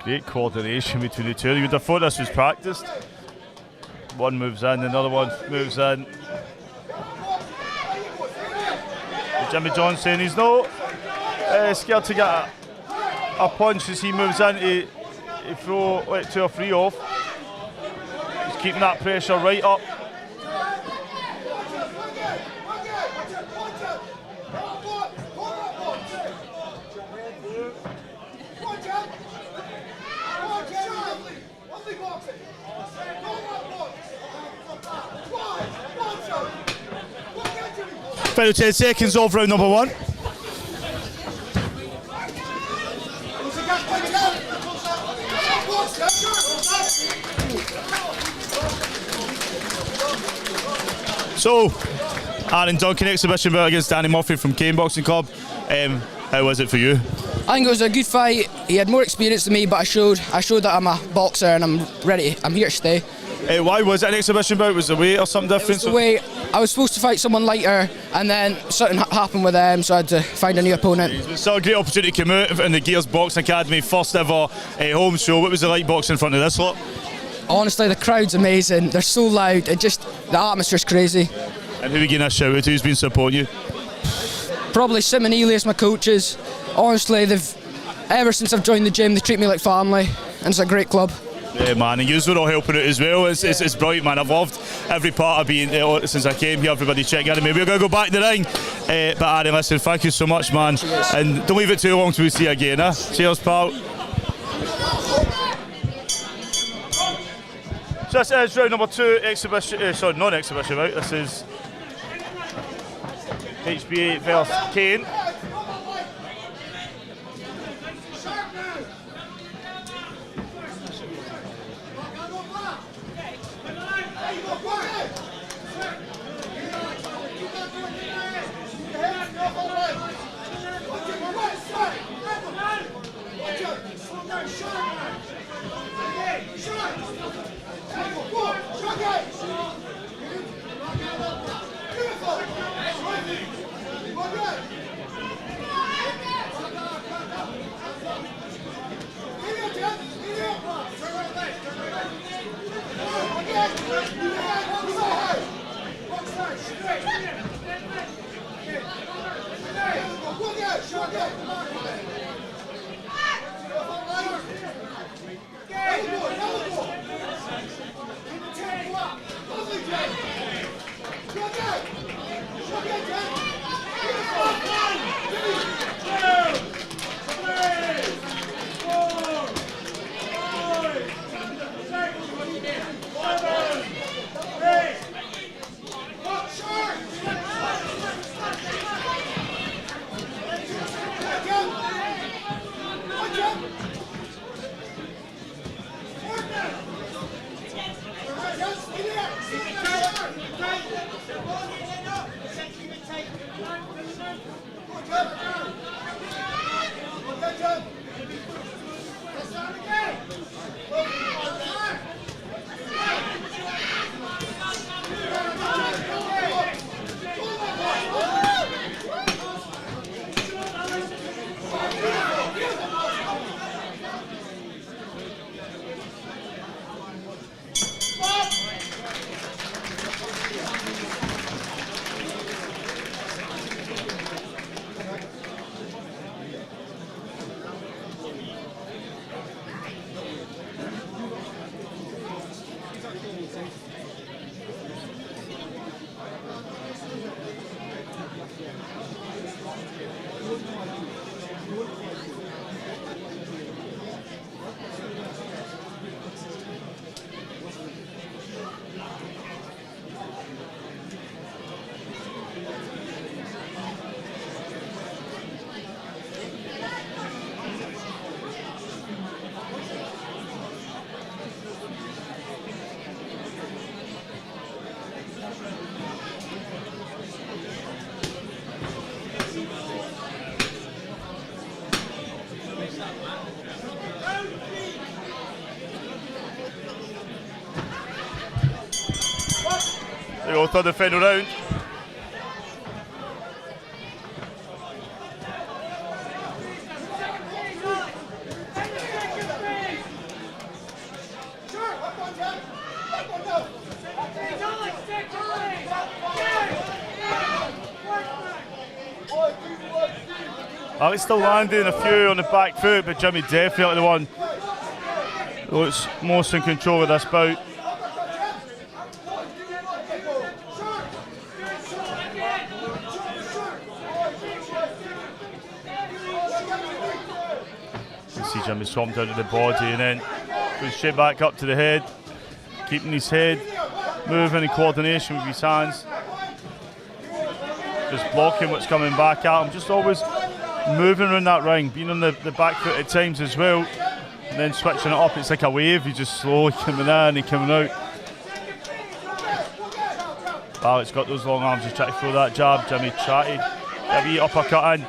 Great coordination between the two. You would have thought this was practiced. One moves in, another one moves in. But Jimmy Johnston, he's not scared to get a punch as he moves in to throw 2 or 3 off. He's keeping that pressure right up. Final 10 seconds of round number 1. So, Aaron Duncan exhibition bout against Danny Murphy from Kane Boxing Club. How was it for you? I think it was a good fight. he had more experience than me, but I showed that I'm a boxer and I'm ready. I'm here to stay. Why was it an exhibition bout? Was the weight or something different? It was the weight. I was supposed to fight someone lighter, and then something happened with them, so I had to find a new opponent. It's a great opportunity to come out in the Gears Boxing Academy, first ever home show. What was it like boxing in front of this lot? Honestly, the crowd's amazing. They're so loud. The atmosphere's crazy. And who are you getting a shout out to? Who's been supporting you? Probably Sim and Elias, my coaches. Honestly, ever since I've joined the gym, they treat me like family, and it's a great club. Yeah, man, and you were all helping out as well. It's brilliant, man. I've loved every part of being since I came here. Everybody check out me. We're going to go back to the ring. But Aaron, listen, thank you so much, man. Cheers. And don't leave it too long till we see you again. Cheers, pal. So this is round number 2 exhibition. Non-exhibition, right? This is HBA versus Kane. There we go, third and final round. Alex still landing a few on the back foot, but Jimmy definitely the one who's most in control of this bout. You see Jimmy swamped out of the body and then goes straight back up to the head, keeping his head moving in coordination with his hands. Just blocking what's coming back at him, just always moving around that ring, being on the back foot at times as well, and then switching it up. It's like a wave, he's just slowly coming in and coming out. Alex got those long arms, he's trying to throw that jab. Jimmy trying to get a wee uppercut in.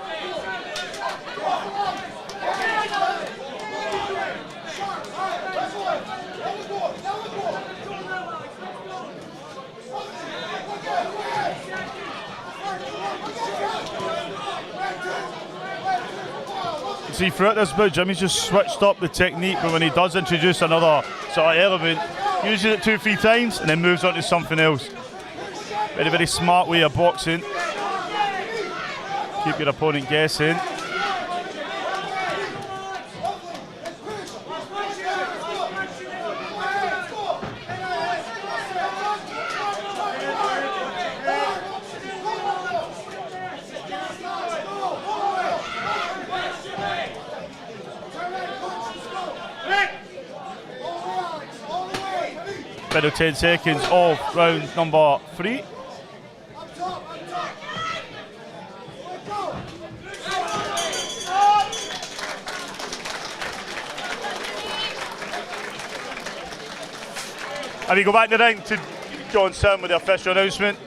see throughout this bout, Jimmy's just switched up the technique, but when he does introduce another sort of element, uses it 2-3 times and then moves on to something else. Very, very smart way of boxing. Keep your opponent guessing. Final 10 seconds of round number 3. And we go back to the ring to Johnston with the official announcement.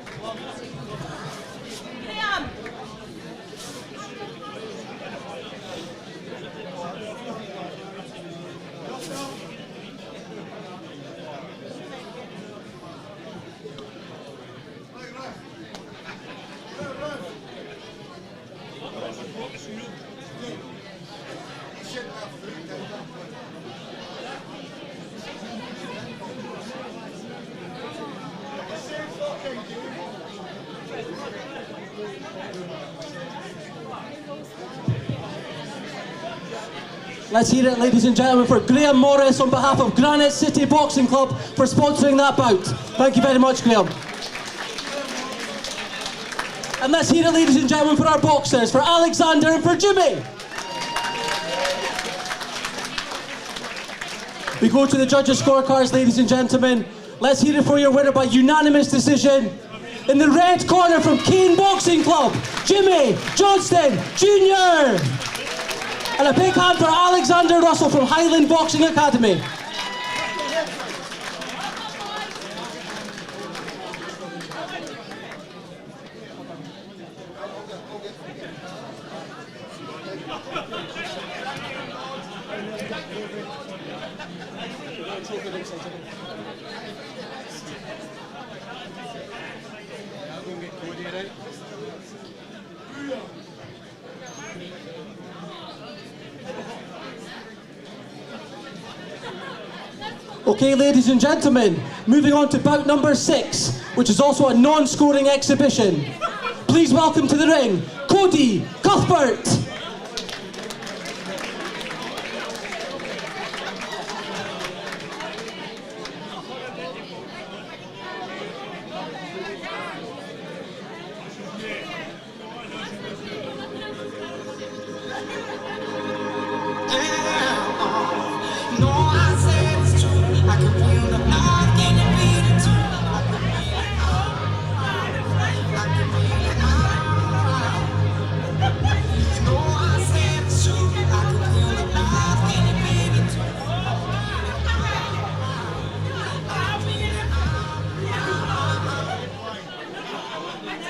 Let's hear it, ladies and gentlemen, for Graham Morris on behalf of Granite City Boxing Club for sponsoring that bout. Thank you very much, Graham. And let's hear it, ladies and gentlemen, for our boxers, for Alexander and for Jimmy. We go to the judges' scorecards, ladies and gentlemen. Let's hear it for your winner by unanimous decision. In the red corner from Kane Boxing Club, Jimmy Johnston Jr. And a big hand for Alexander Russell from Highland Boxing Academy. Okay, ladies and gentlemen, moving on to bout number 6, which is also a non-scoring exhibition. Please welcome to the ring, Cody Cuthbert.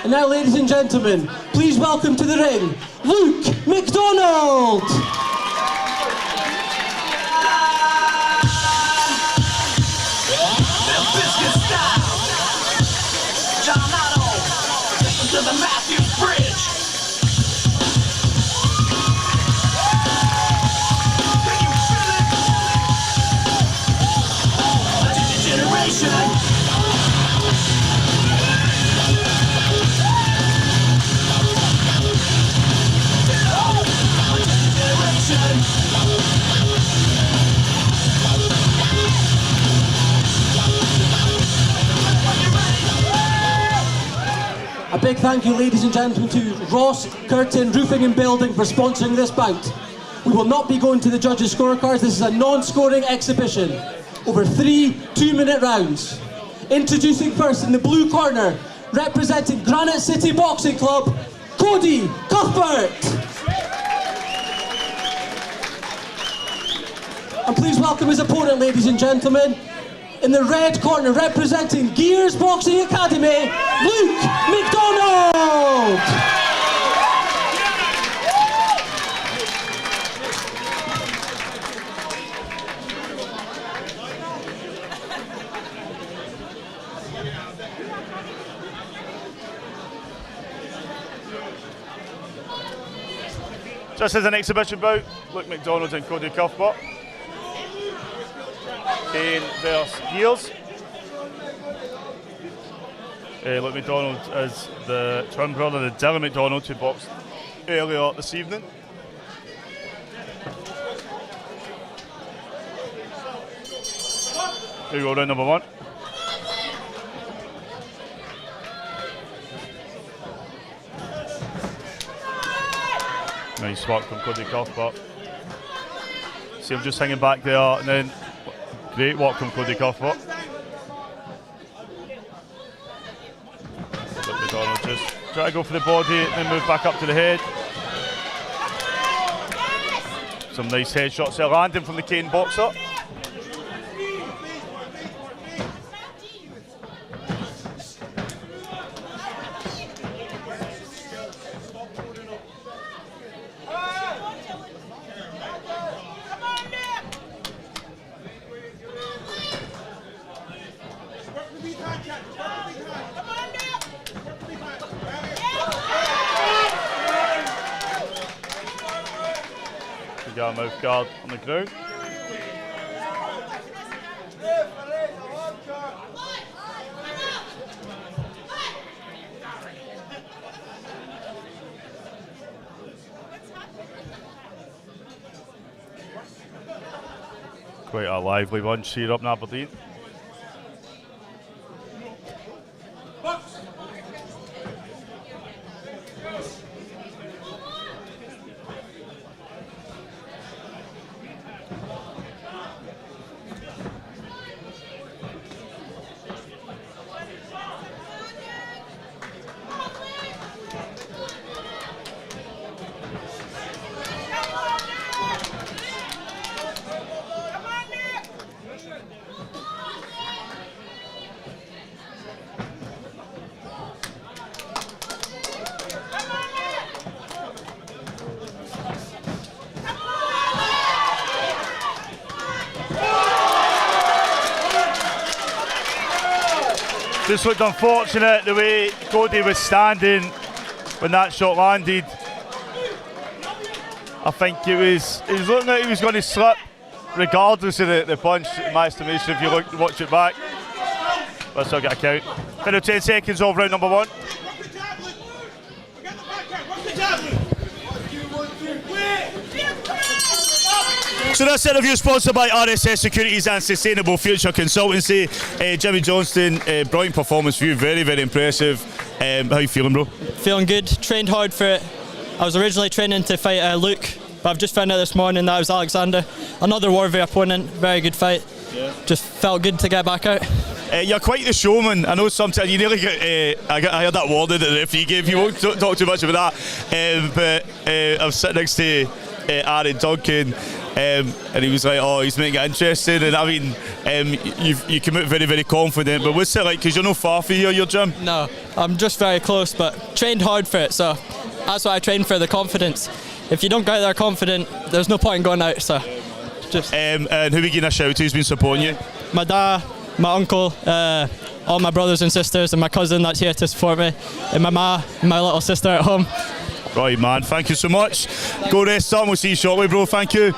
And now, ladies and gentlemen, please welcome to the ring, Luke McDonald. A big thank you, ladies and gentlemen, to Ross Curtin Roofing and Building for sponsoring this bout. We will not be going to the judges' scorecards. This is a non-scoring exhibition over 3 2-minute rounds. Introducing first in the blue corner, representing Granite City Boxing Club, Cody Cuthbert. And please welcome his opponent, ladies and gentlemen. In the red corner, representing Gears Boxing Academy, Luke McDonald. Just as an exhibition bout, Luke McDonald and Cody Cuthbert. Kane versus Gears. Luke McDonald is the twin brother of Dylan McDonald, who boxed earlier this evening. Here we go, round number 1. Nice work from Cody Cuthbert. See him just hanging back there, and then great work from Cody Cuthbert. McDonald just try to go for the body and then move back up to the head. Some nice headshots there landing from the Kane boxer. Got a mouth guard on the ground. Quite a lively bunch here up in Aberdeen. Just looked unfortunate the way Cody was standing when that shot landed. I think he was looking like he was going to slip regardless of the punch, in my estimation, if you watch it back. But I still get a count. Final 10 seconds of round number 1. So this interview is sponsored by RSS Securities and Sustainable Future Consultancy. Jimmy Johnston, brilliant performance for you, very, very impressive. How you feeling, bro? Feeling good, trained hard for it. I was originally training to fight Luke, but I've just found out this morning that it was Alexander. Another Warrior opponent, very good fight. Yeah. Just felt good to get back out. You're quite the showman. I know sometimes you nearly get. I heard that warning that the referee gave. You won't talk too much about that. But I was sitting next to Aaron Duncan, and he was like, "Oh, he's making it interesting." And I mean, you come out very, very confident. But what's it like? Because you're not far from here, your gym. No, I'm just very close, but trained hard for it. So that's what I trained for, the confidence. If you don't go out there confident, there's no point in going out. So just. And who are we giving a shout to who's been supporting you? My dad, my uncle, all my brothers and sisters, and my cousin that's here to support me, and my ma, and my little sister at home. Right, man, thank you so much. Go rest up, we'll see you shortly, bro. Thank you.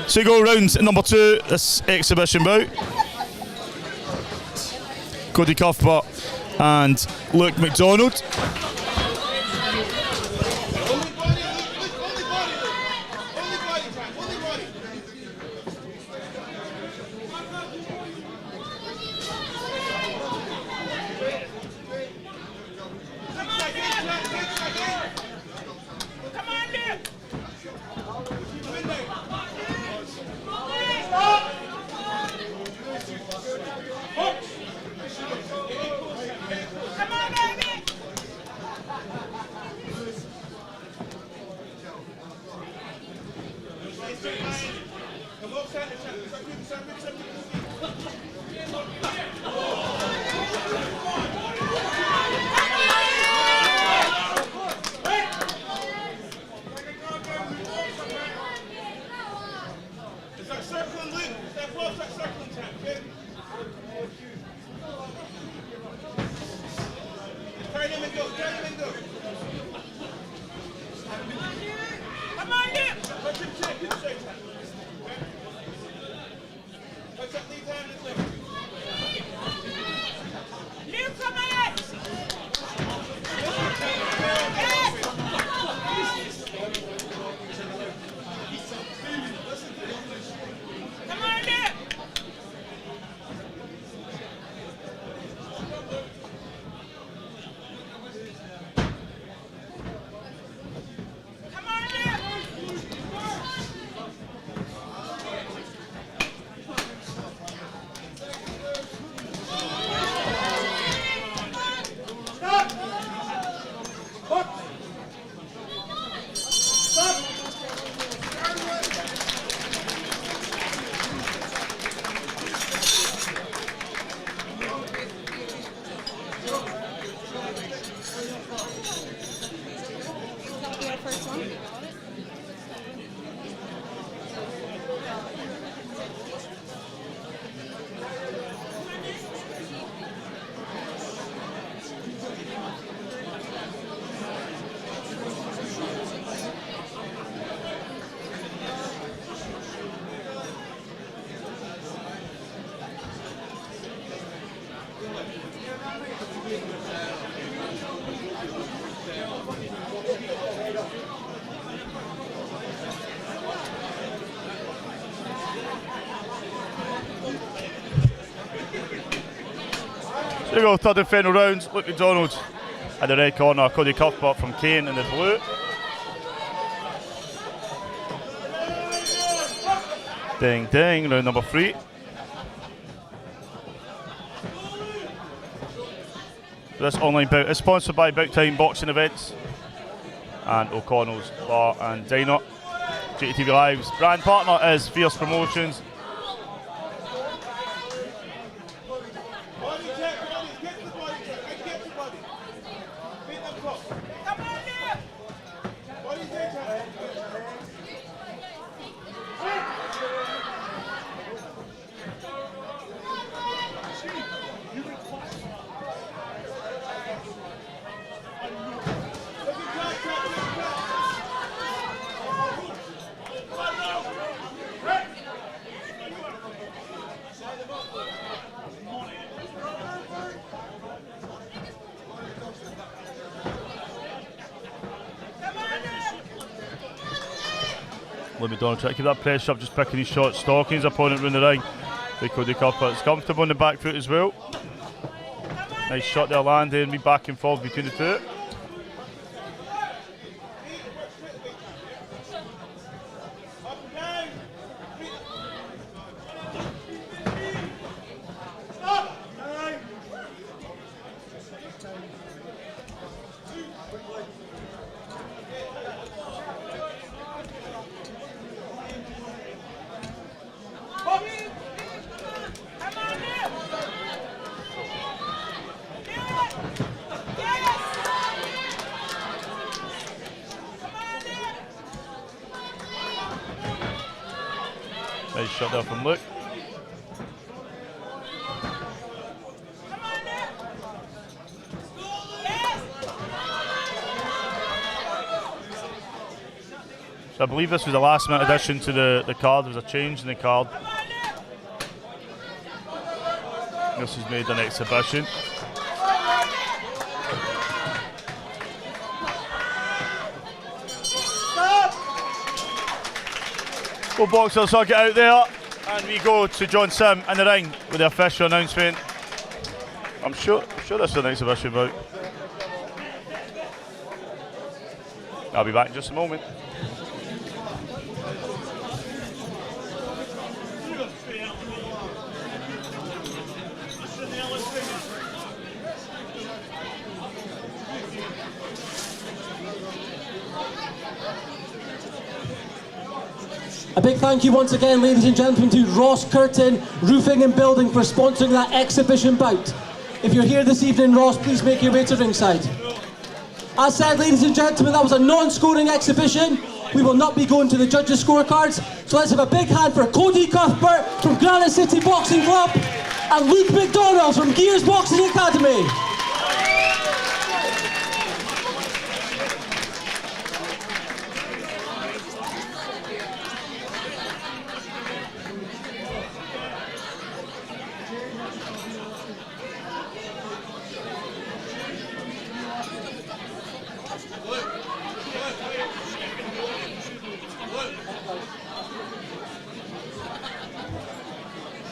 So we go round number 2, this exhibition bout. Cody Cuthbert and Luke McDonald. Turn him and go. There we go, third and final round. Luke McDonald in the red corner, Cody Cuthbert from Kane in the blue. Ding ding, round number 3. This online bout is sponsored by Bout Time Boxing Events and O'Connell's Bar and Diner. JATV Live's brand partner is Fierce Promotions. McDonald trying to keep that pressure up, just picking his shots, stalking his opponent round the ring. Cody Cuthbert is comfortable on the back foot as well. Nice shot there landing, be back and forth between the two. Nice shot there from Luke. So I believe this was the last minute addition to the card. There was a change in the card. This was made an exhibition. Both boxers will get out there and we go to John Sim in the ring with the official announcement. I'm sure this is an exhibition bout. I'll be back in just a moment. A big thank you once again, ladies and gentlemen, to Ross Curtin Roofing and Building for sponsoring that exhibition bout. If you're here this evening, Ross, please make your way to ringside. As said, ladies and gentlemen, that was a non-scoring exhibition. We will not be going to the judges' scorecards. So let's have a big hand for Cody Cuthbert from Granite City Boxing Club and Luke McDonald from Gears Boxing Academy.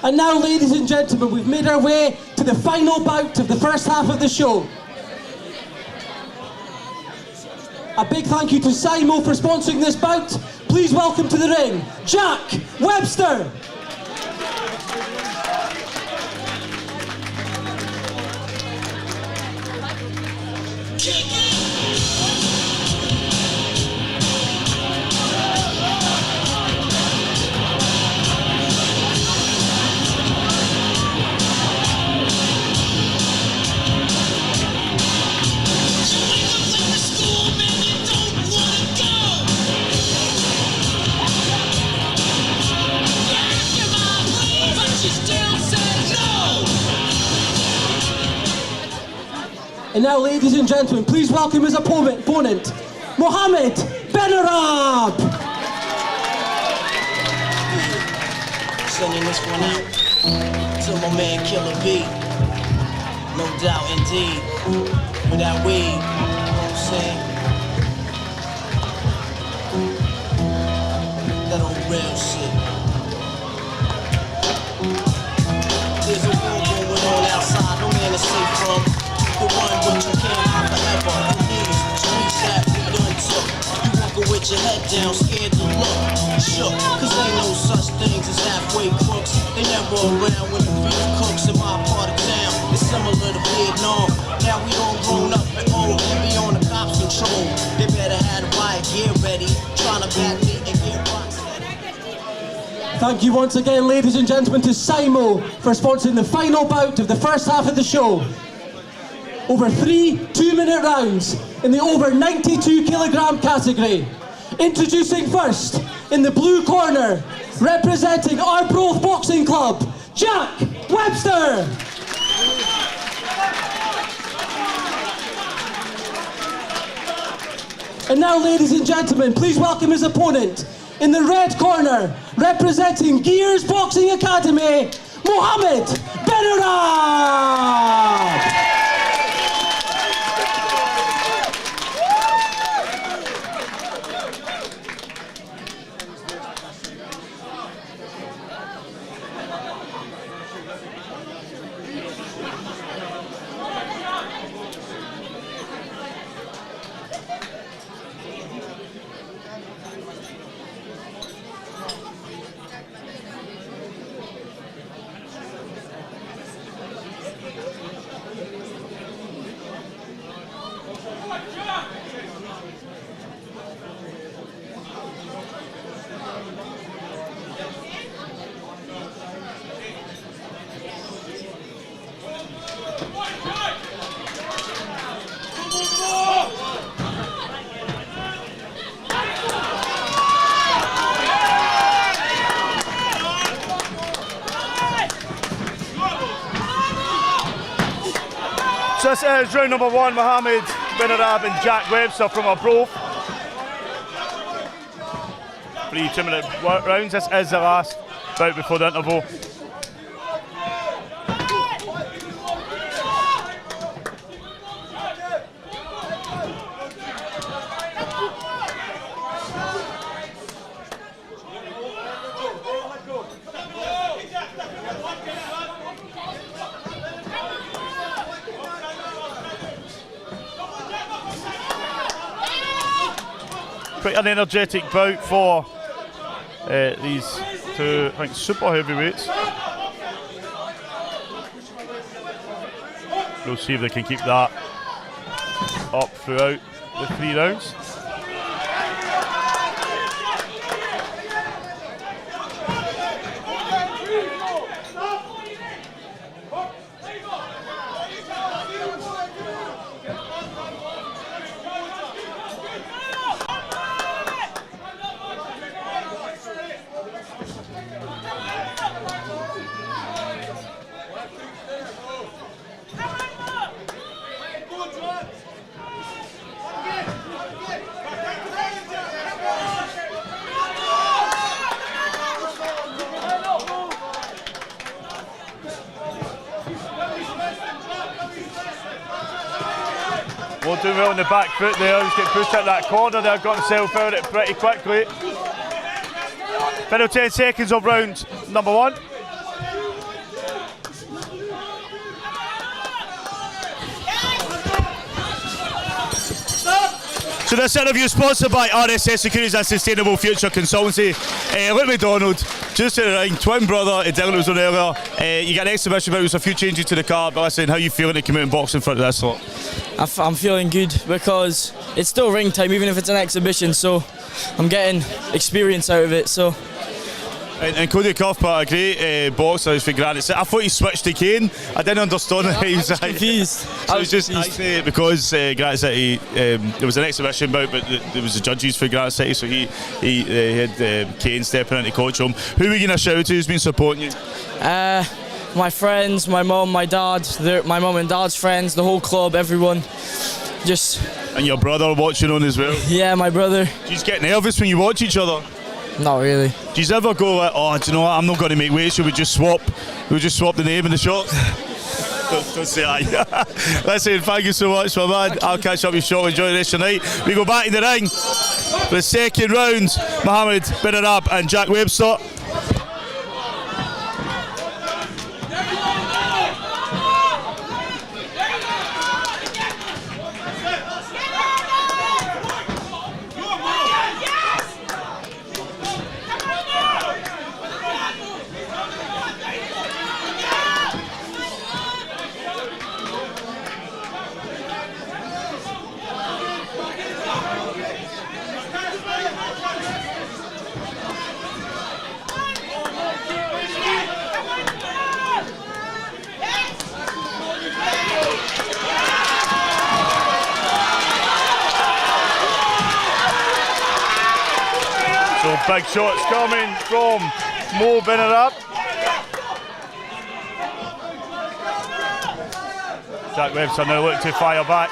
And now, ladies and gentlemen, we've made our way to the final bout of the first half of the show. A big thank you to Simo for sponsoring this bout. Please welcome to the ring, Jack Webster. And now, ladies and gentlemen, please welcome his opponent, Mohammed Benab. Sending this one out to my man Killer B. No doubt indeed. Without weed, you know what I'm saying? That old real shit. There's a war going on outside, no man is safe from. The one but you can't have forever. Please, streets that we done took. You walking with your head down, scared to look. Shook, cause ain't no such things as halfway crooks. They never around when the beef cooks in my part of town. It's similar to Vietnam. Now we all grown up and old and be on the cops control. They better have the riot gear ready. Trying to bat me and get rocks. Thank you once again, ladies and gentlemen, to Simo for sponsoring the final bout of the first half of the show. Over 3 2-minute rounds in the over 92 kilogram category. Introducing first, in the blue corner, representing Arbroath Boxing Club, Jack Webster. And now, ladies and gentlemen, please welcome his opponent, in the red corner, representing Gears Boxing Academy, Mohammed Benab. So this is round number 1, Mohammed Benab and Jack Webster from Arbroath. 3 2-minute rounds. This is the last bout before the interval. Quite an energetic bout for these two, I think, super heavyweights. We'll see if they can keep that up throughout the 3 rounds. Won't do well on the back foot there. He's getting pushed out that corner there, got himself out it pretty quickly. Final 10 seconds of round number 1. So this interview is sponsored by RSS Securities and Sustainable Future Consultancy. Luke McDonald, just to the ring, twin brother, Dylan was on earlier. You got an exhibition, but there was a few changes to the card. But listen, how you feeling to come out and box in front of this lot? I'm feeling good because it's still ring time, even if it's an exhibition. So I'm getting experience out of it. So. And Cody Cuthbert, a great boxer for Granite City. I thought he switched to Kane. I didn't understand how he was confused. So it's just actually because Granite City, there was an exhibition bout, but there was the judges for Granite City, so he had Kane stepping in to coach him. Who are you going to shout to who's been supporting you? My friends, my mum, my dad, my mum and dad's friends, the whole club, everyone. And your brother watching on as well? Yeah, my brother. Do you just get nervous when you watch each other? Not really. Do you ever go like, oh, do you know what, I'm not going to make weight, so we just swap the name in the shop? don't say aye. Listen, thank you so much, my man. I'll catch up with you shortly. Enjoy the rest of the night. We go back in the ring for the second round. Mohammed Benab and Jack Webster. So big shots coming from Benab. Jack Webster now looking to fire back.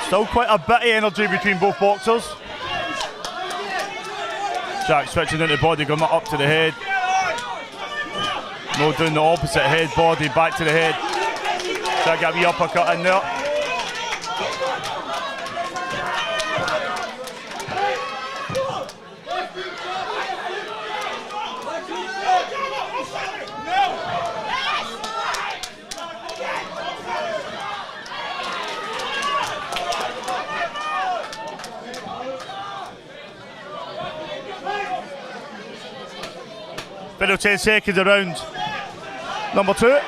Still quite a bit of energy between both boxers. Jack switching into body, going up to the head. No, doing the opposite, head, body, back to the head. Jack got a wee uppercut in there. Final 10 seconds around number 2.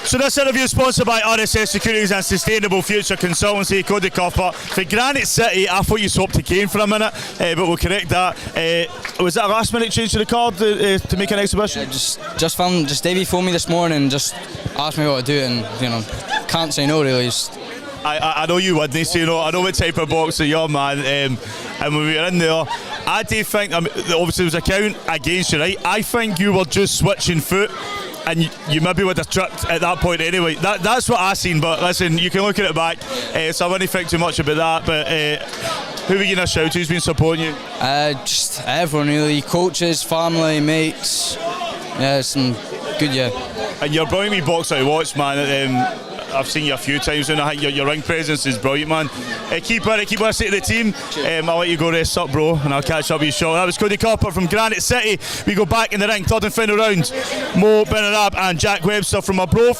So this interview is sponsored by RSS Securities and Sustainable Future Consultancy. Cody Cuthbert. For Granite City, I thought you swapped to Kane for a minute, but we'll correct that. Was that a last minute change to the card to make an exhibition? Just Davey phoned me this morning and just asked me what to do, and can't say no really. I know you wouldn't, so I know what type of boxer you're, man. And when we were in there, I do think, obviously there was a count against you, right? I think you were just switching foot, and you maybe would have tripped at that point anyway. That's what I seen, but listen, you can look at it back, so I wouldn't think too much about that. But who are you going to shout to? Who's been supporting you? Just everyone really, coaches, family, mates. Yeah, some good, yeah. And you're a brilliant wee boxer to watch, man. I've seen you a few times, and I think your ring presence is brilliant, man. Keep listening to the team. I'll let you go rest up, bro, and I'll catch up with you shortly. That was Cody Cuthbert from Granite City. We go back in the ring, third and final round. Benab and Jack Webster from Aberdeen.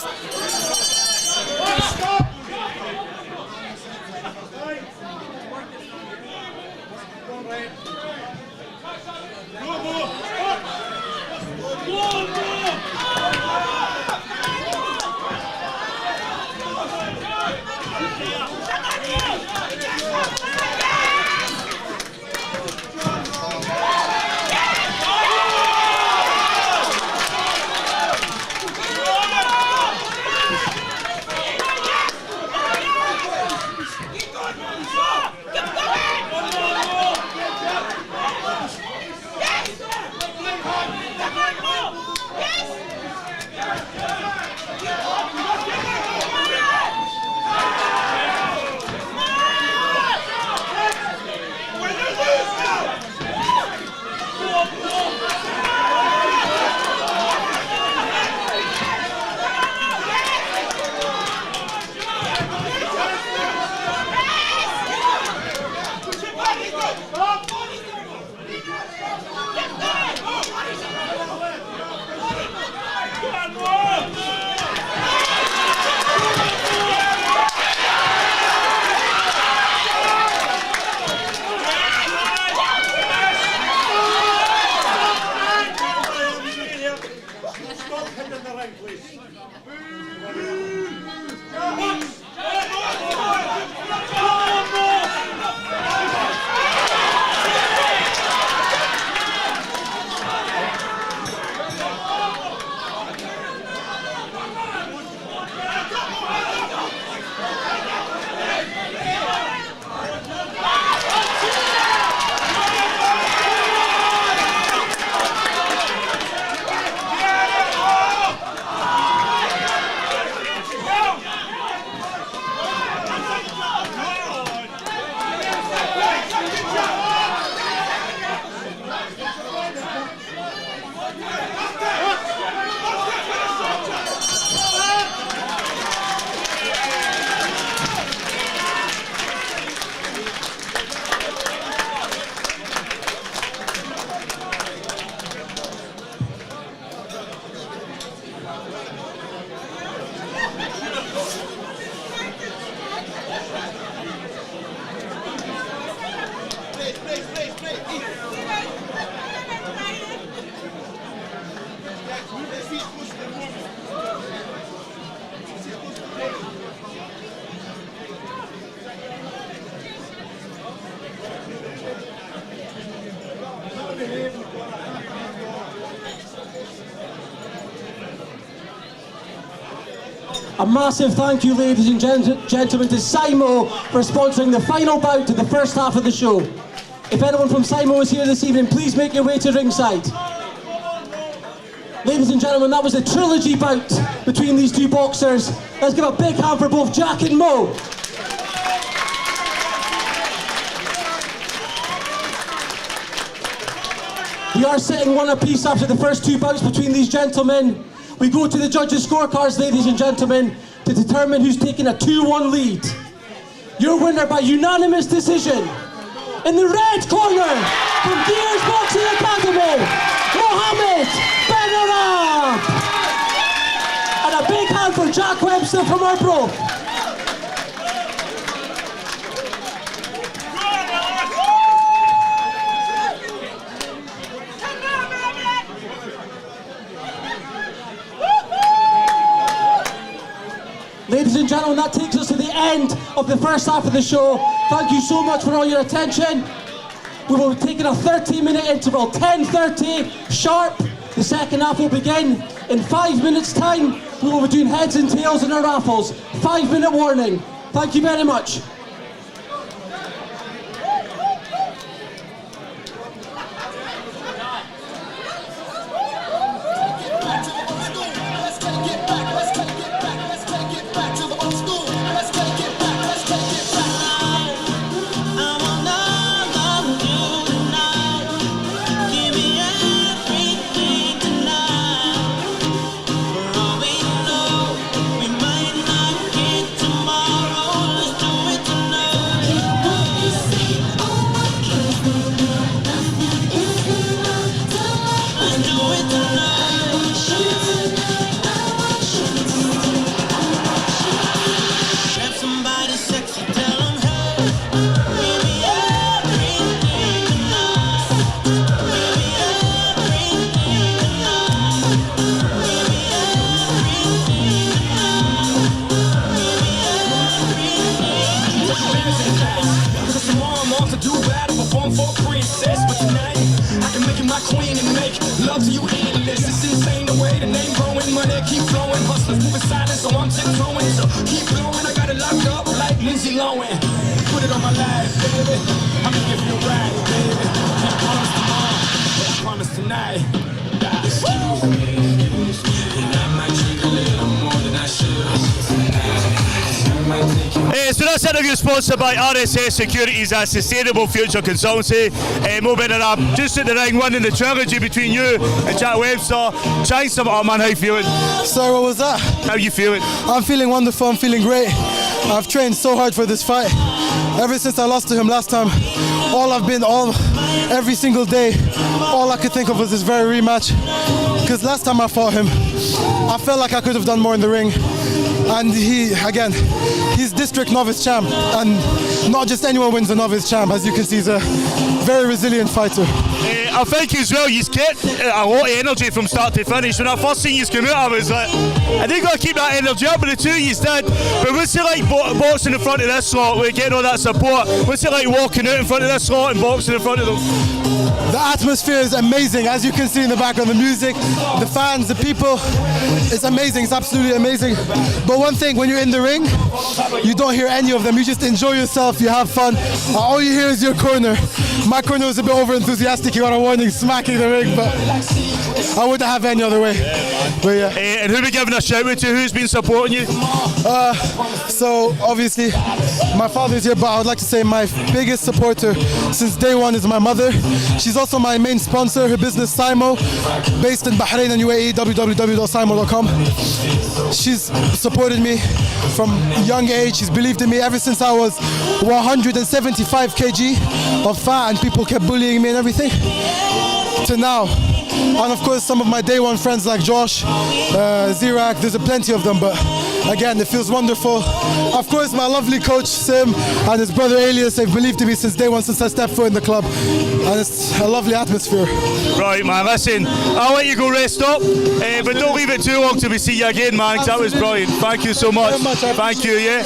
A massive thank you, ladies and gentlemen, to Simo for sponsoring the final bout to the first half of the show. If anyone from Simo is here this evening, please make your way to ringside. Ladies and gentlemen, that was a trilogy bout between these two boxers. Let's give a big hand for both Jack and Mo. We are sitting one apiece after the first two bouts between these gentlemen. We go to the judges' scorecards, ladies and gentlemen, to determine who's taking a 2-1 lead. Your winner by unanimous decision, in the red corner, from Gears Boxing Academy, Mohammed Benab. And a big hand for Jack Webster from Arbroath. Ladies and gentlemen, that takes us to the end of the first half of the show. Thank you so much for all your attention. We will be taking a 13-minute interval, 10:30 sharp. The second half will begin in 5 minutes' time. We will be doing heads and tails in our raffles. 5-minute warning. Thank you very much. So this interview sponsored by RSS Securities and Sustainable Future Consultancy. Mo Benab, just at the ring, winning the trilogy between you and Jack Webster. Johnston, oh man, how you feeling? Sorry, what was that? How you feeling? I'm feeling wonderful, I'm feeling great. I've trained so hard for this fight. Ever since I lost to him last time, every single day, all I could think of was this very rematch. Because last time I fought him, I felt like I could have done more in the ring. And he's district novice champ, and not just anyone wins a novice champ. As you can see, he's a very resilient fighter. I think as well, you've kept a lot of energy from start to finish. When I first seen you come out, I was like, I think I've got to keep that energy up, but the two of you did. But what's it like boxing in front of this lot, with getting all that support? What's it like walking out in front of this lot and boxing in front of them? The atmosphere is amazing, as you can see in the background, the music, the fans, the people. It's amazing, it's absolutely amazing. But one thing, when you're in the ring, you don't hear any of them. You just enjoy yourself, you have fun. All you hear is your corner. My corner was a bit over-enthusiastic, he got a warning smacking the ring, but I wouldn't have any other way. But yeah. And who are we giving a shout out to? Who's been supporting you? So obviously my father's here, but I would like to say my biggest supporter since day one is my mother. She's also my main sponsor, her business Simo, based in Bahrain and UAE, www.simo.com. She's supported me from a young age. She's believed in me ever since I was 175 kg of fat and people kept bullying me and everything, to now. And of course some of my day one friends like Josh, Zirak, there's plenty of them, but again it feels wonderful. Of course my lovely coach Sim and his brother Elias, they've believed in me since day one, since I stepped foot in the club, and it's a lovely atmosphere. Right man, listen, I'll let you go rest up, but don't leave it too long till we see you again man, because that was brilliant. Thank you so much. Thank you, yeah.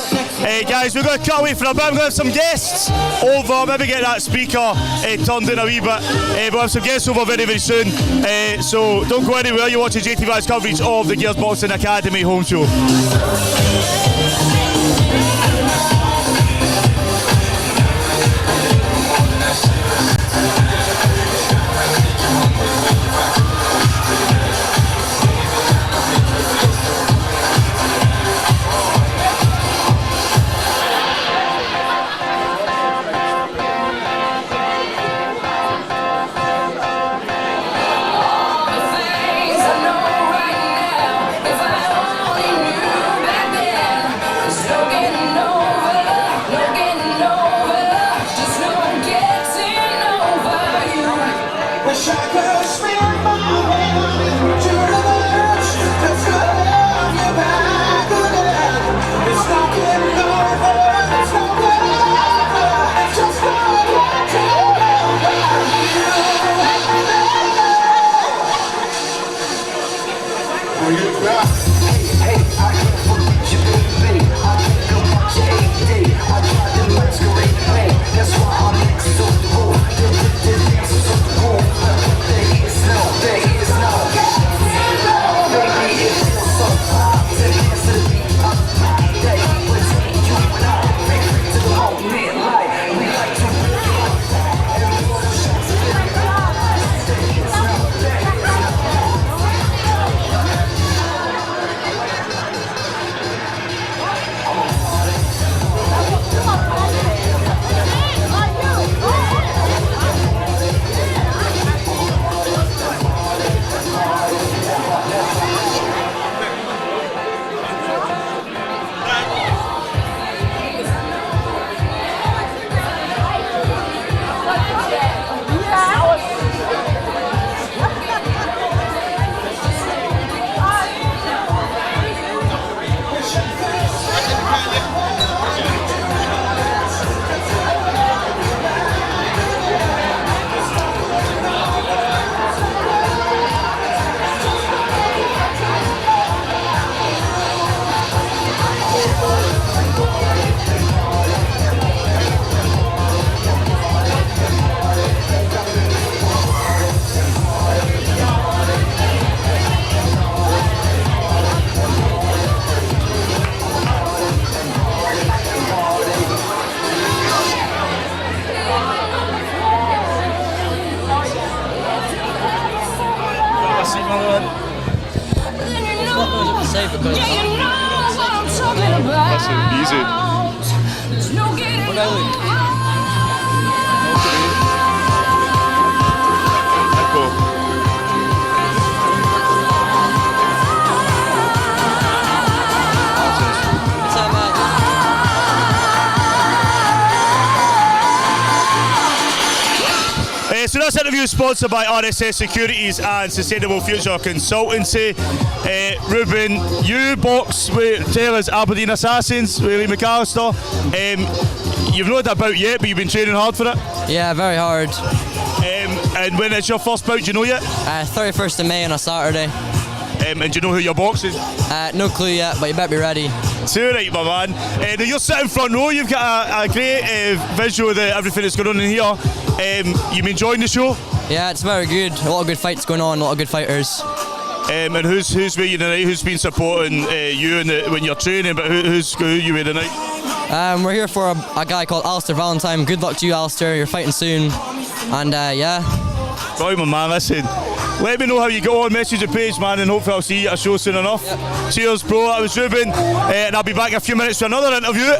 Guys, we're going to cut away for a bit. We're going to have some guests over, maybe get that speaker turned in a wee bit. We'll have some guests over very, very soon. So don't go anywhere, you're watching JATV's coverage of the Gears Boxing Academy home show. Easy. What do I look? So this interview is sponsored by RSS Securities and Sustainable Future Consultancy. Ruben, you box with Taylor's Aberdeen Assassins with Lee McAllister. You've not had a bout yet, but you've been training hard for it. Yeah, very hard. And when it's your first bout, do you know yet? 31st of May on a Saturday. And do you know who you're boxing? No clue yet, but you better be ready. Too right, my man. Now you're sitting front row. You've got a great visual of everything that's going on in here. You been enjoying the show? Yeah, it's very good. A lot of good fights going on, a lot of good fighters. And who's with you tonight? Who's been supporting you when you're training? But who you with tonight? We're here for a guy called Alistair Valentine. Good luck to you, Alistair. You're fighting soon. And yeah. Right, my man, listen. Let me know how you go on, message the page, man, and hopefully I'll see you at a show soon enough. Yep. Cheers, bro. That was Ruben. And I'll be back in a few minutes for another interview.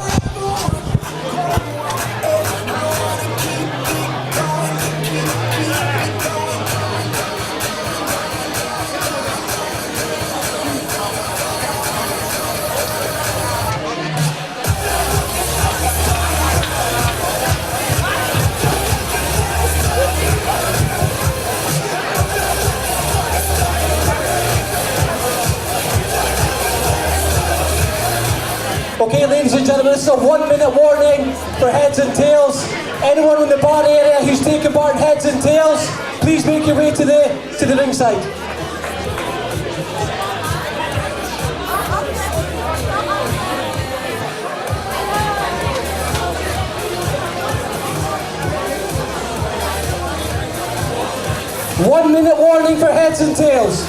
Okay, ladies and gentlemen, this is a 1 minute warning for heads and tails. Anyone in the bar area who's taking part in heads and tails, please make your way to the ringside. One minute warning for heads and tails.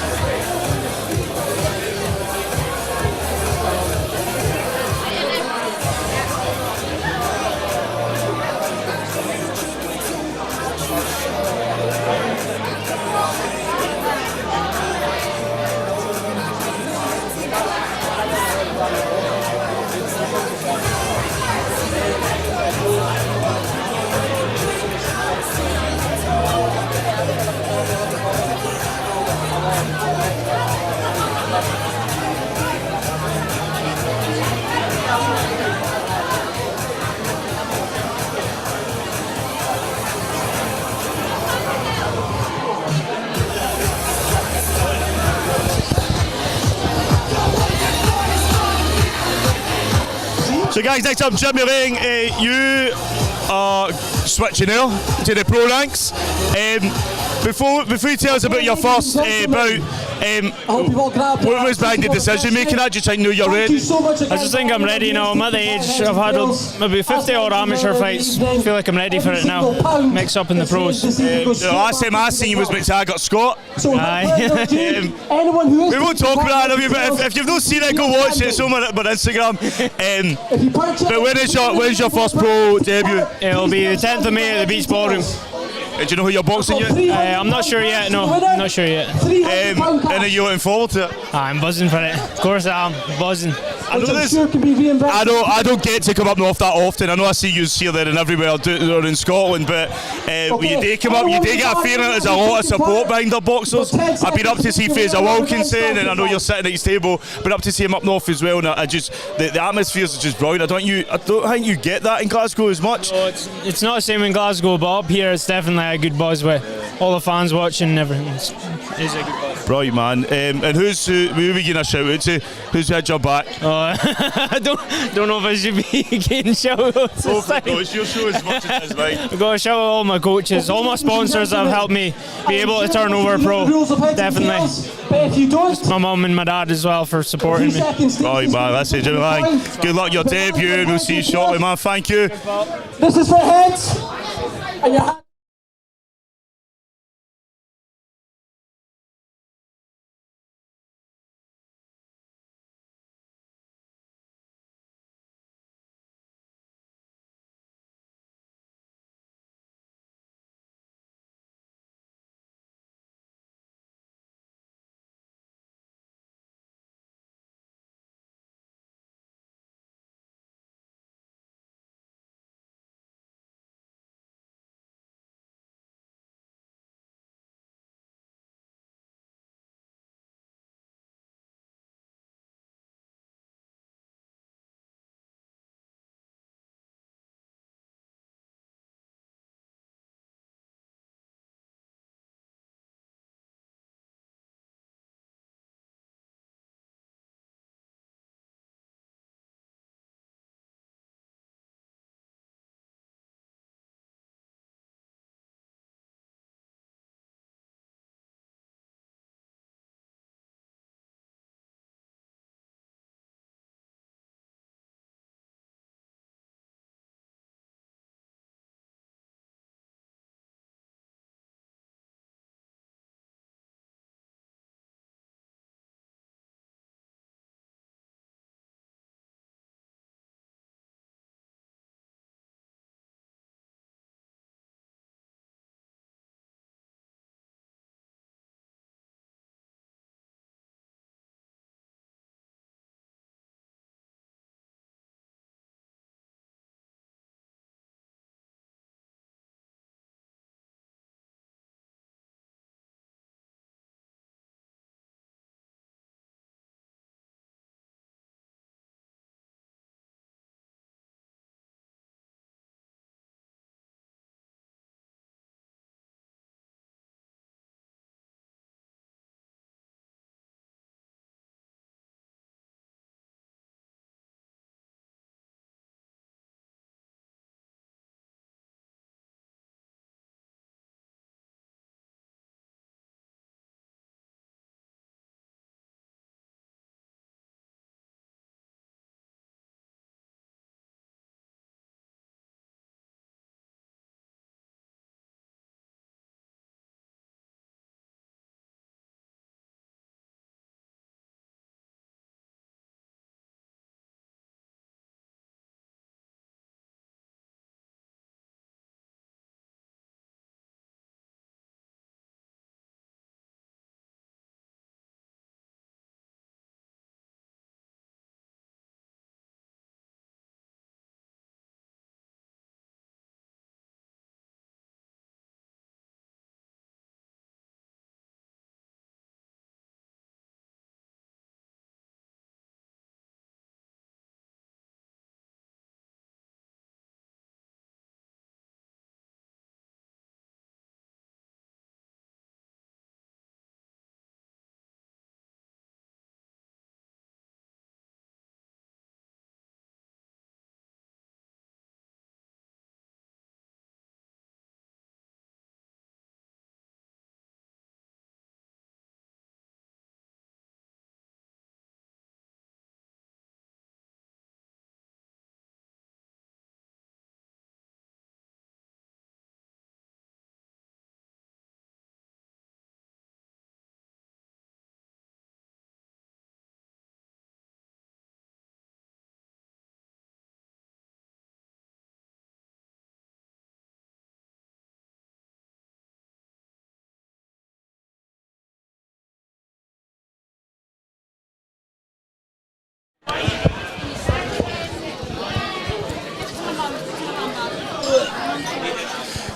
So guys, next up, Jimmy Ring, you are switching now to the pro ranks. Before you tell us about your first bout, what was behind the decision making? I just know you're ready. I just think I'm ready now. I'm at the age, I've had maybe 50 odd amateur fights. I feel like I'm ready for it now. Mix up in the pros. The last time I seen you was McTaggart Scott. Aye. We won't talk about that, but if you've not seen it, go watch it. It's on my Instagram. But when's your first pro debut? It'll be the 10th of May at the Beach Ballroom. Do you know who you're boxing yet? I'm not sure yet, no. I'm not sure yet. And are you looking forward to it? I'm buzzing for it. Of course I am. Buzzing. I know this. I don't get to come up north that often. I know I see you here, there, and everywhere or in Scotland, but when you do come up, you do get a feeling there's a lot of support behind our boxers. I've been up to see Fraser Wilkinson, and I know you're sitting at his table, but up to see him up north as well. And I just the atmosphere is just brilliant. I don't think you get that in Glasgow as much. Oh, it's not the same in Glasgow, but up here it's definitely a good buzz with all the fans watching and everything. It's a good buzz. Brilliant, man. And who are we going to shout out to? Who's had your back? I don't know if I should be getting shout outs. It's your show as much as mine. I've got to shout out all my coaches, all my sponsors that have helped me be able to turn over pro. Definitely. Just my mum and my dad as well for supporting me. Right, man, that's it, Jimmy. Good luck your debut, and we'll see you shortly, man. Thank you. This is for heads. And your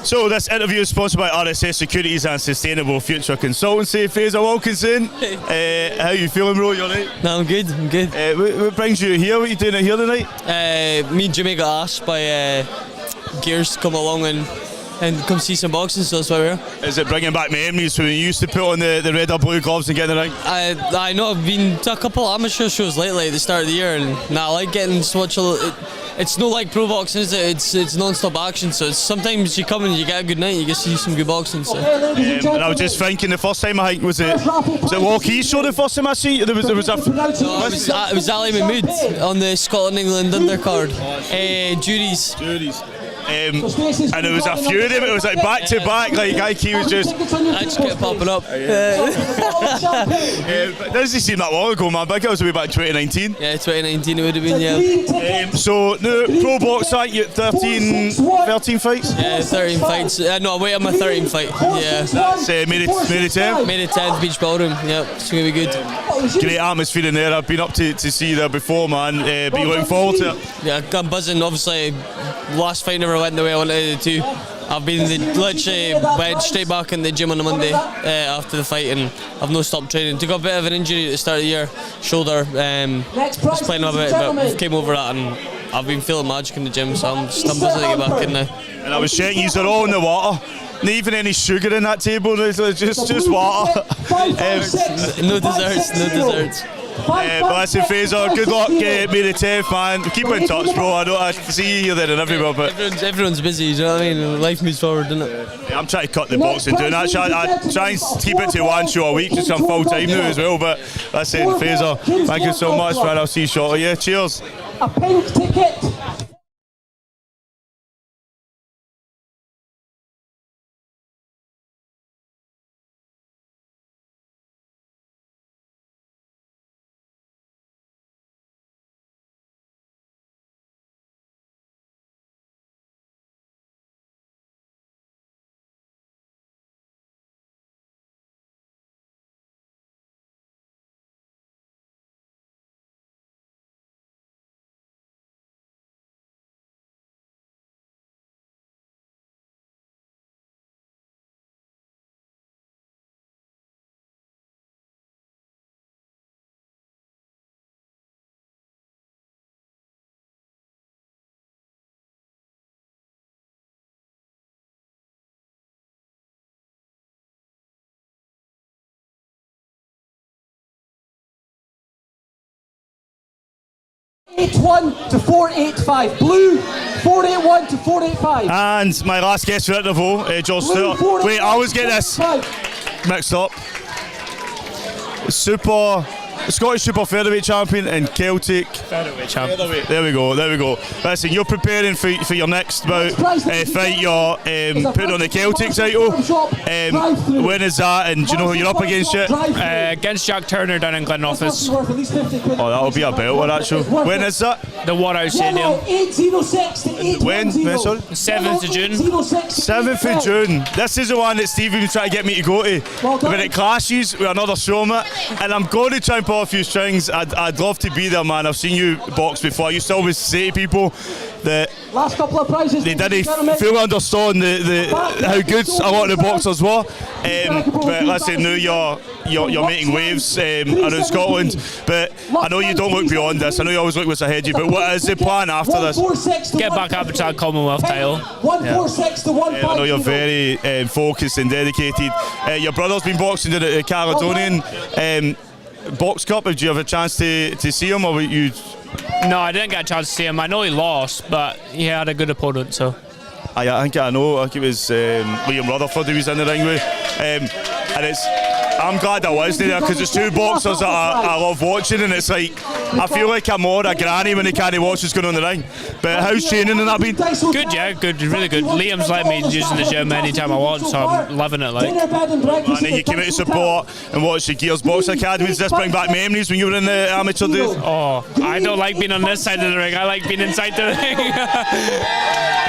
So this interview is sponsored by RSS Securities and Sustainable Future Consultancy. Fraser Wilkinson, how you feeling, bro? You alright? No, I'm good. What brings you here? What are you doing here tonight? Me and Jimmy got asked by Gears to come along and come see some boxing, so that's why we're here. Is it bringing back memories when you used to put on the red or blue gloves and get in the ring? I know, I've been to a couple of amateur shows lately at the start of the year, and I like getting so much. It's not like pro boxing, is it? It's non-stop action, so sometimes you come and you get a good night, you get to see some good boxing. So. And I was just thinking, the first time I think was it Walkie show the first time I see it? There was a. No, it was Ali Mahmood on the Scotland-England undercard. Juries. And there was a few of them. It was like back to back. Like he was just. I just kept popping up. It doesn't seem that long ago, man. I think it was way back 2019. Yeah, 2019 it would have been. Yeah. So the pro boxer, you 13 fights. Yeah, 13 fights. No, I'm waiting on my 13th fight. Yeah. That's May the 10th. May the 10th, Beach Meldrum. Yeah, it's gonna be good. Great atmosphere in there. I've been up to see you there before, man. But you looking forward to it? Yeah, I'm buzzing. Obviously, last fight never went the way I wanted it to. I've been literally went straight back in the gym on the Monday after the fight, and I've not stopped training. Took a bit of an injury at the start of the year, shoulder. Was playing a bit, but came over that, and I've been feeling magic in the gym, so I'm buzzing to get back in now. And I was checking, you're all in the water. Not even any sugar in that table, it's just water. No desserts. But listen, Fraser, good luck, May the 10th, man. Keep in touch, bro. I know I see you here, there and everywhere, but everyone's busy, do you know what I mean? Life moves forward, doesn't it? Yeah, I'm trying to cut the boxing down. I try and keep it to one show a week, just I'm full time now as well. But listen, Fraser, thank you so much, man. I'll see you shortly. Yeah, cheers. A pink ticket. $8-1 to $485. Blue, $481 to $485. And my last guest for the interval, Johnston. Wait, I always get this mixed up. Scottish Super Featherweight Champion and Celtic Featherweight Champion. There we go. Listen, you're preparing for your next bout fight. You're putting on the Celtic title. When is that? And do you know who you're up against yet? Against Jack Turner down in Glen Office. Oh, that'll be a belter, actually. When is that? The Warhouse Stadium. When? Sorry? 7th of June. 7th of June. This is the one that Steve was trying to get me to go to. But it clashes with another summit, and I'm going to try and pull a few strings. I'd love to be there, man. I've seen you box before. I used to always say to people that last couple of prizes, they didn't fully understand how good a lot of the boxers were. But listen, now you're making waves around Scotland. But I know you don't look beyond this. I know you always look what's ahead of you. But what is the plan after this? Get back up to that Commonwealth title. 146 to 152. I know you're very focused and dedicated. Your brother's been boxing in the Caledonian Box Cup. Did you have a chance to see him, or were you? No, I didn't get a chance to see him. I know he lost, but he had a good opponent, so. I think it was Liam Rutherford he was in the ring with. And I'm glad I was there because it's two boxers that I love watching, and it's like I feel like I'm more a granny when I can't watch what's going on in the ring. But how's training and that been? Good, yeah, good, really good. Liam's let me use in the gym anytime I want, so I'm loving it. Like. And then you came out to support and watch the Gears Box Academy. Does this bring back memories when you were in the amateur days? Oh, I don't like being on this side of the ring. I like being inside the ring.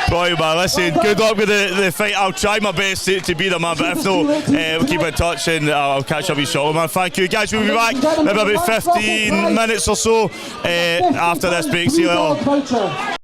Right, man, listen, good luck with the fight. I'll try my best to be there, man, but if not, we'll keep in touch and I'll catch up with you shortly, man. Thank you, guys. We'll be back maybe about 15 minutes or so after this break. See you later.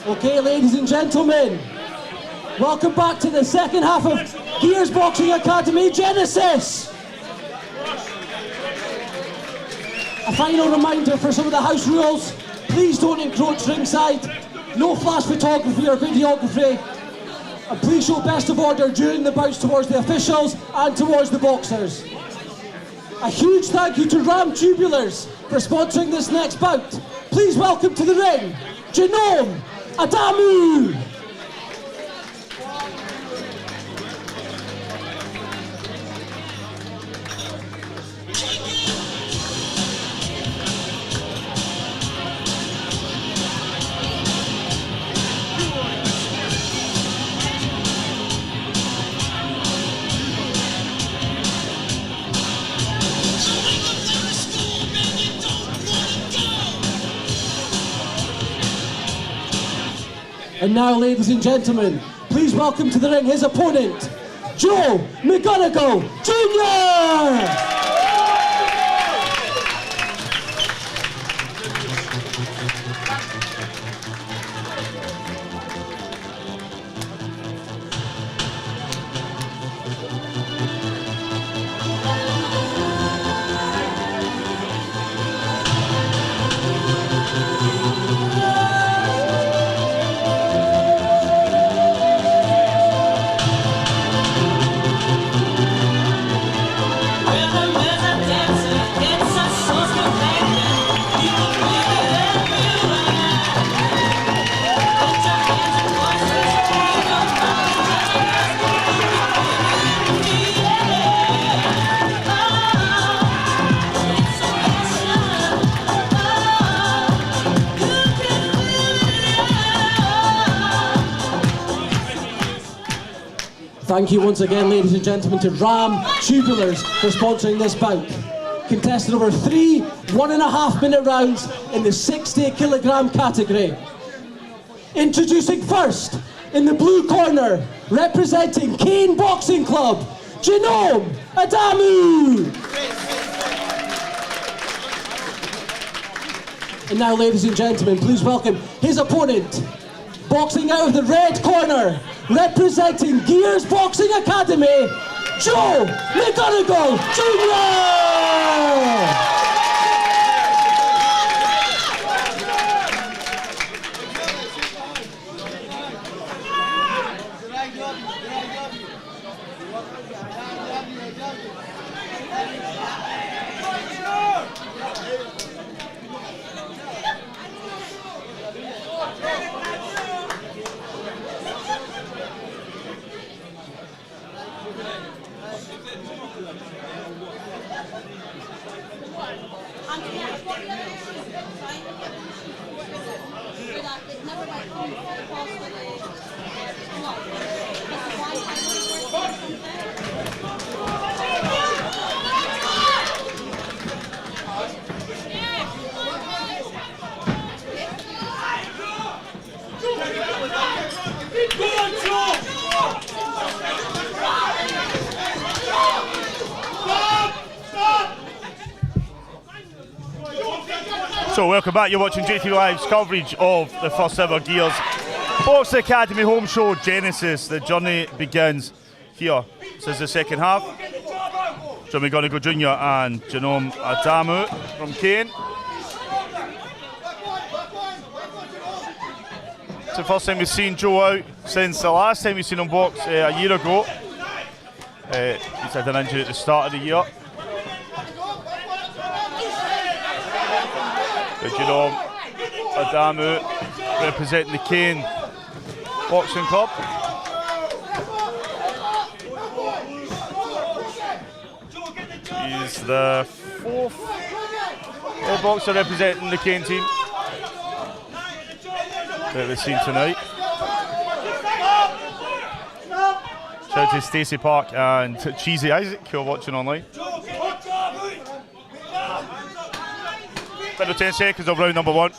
Okay, ladies and gentlemen, welcome back to the second half of Gears Boxing Academy Genesis. A final reminder for some of the house rules: please don't encroach ringside, no flash photography or videography, and please show best of order during the bouts towards the officials and towards the boxers. A huge thank you to Ram Tubulars for sponsoring this next bout. Please welcome to the ring, Genome Adamu. And now, ladies and gentlemen, please welcome to the ring his opponent, Joe McGonagle Jr. Thank you once again, ladies and gentlemen, to Ram Tubulars for sponsoring this bout. Contested over 3 1.5-minute rounds in the 60 kilogram category. Introducing first, in the blue corner, representing Kane Boxing Club, Genome Adamu. And now, ladies and gentlemen, please welcome his opponent, boxing out of the red corner, representing Gears Boxing Academy, Joe McGonagle Jr. So welcome back, you're watching JATV Live's coverage of the first ever Gears Boxing Academy home show Genesis. The journey begins here since the second half. So McGonagle Jr. and Adamu from Kane. It's the first time we've seen Joe out since the last time we've seen him box a year ago. He's had an injury at the start of the year. But Adamu representing the Kane Boxing Club. He's the fourth boxer representing the Kane team that we've seen tonight. Shout out to Stacey Park and Cheesy Isaac who are watching online. Final 10 seconds of round number 1.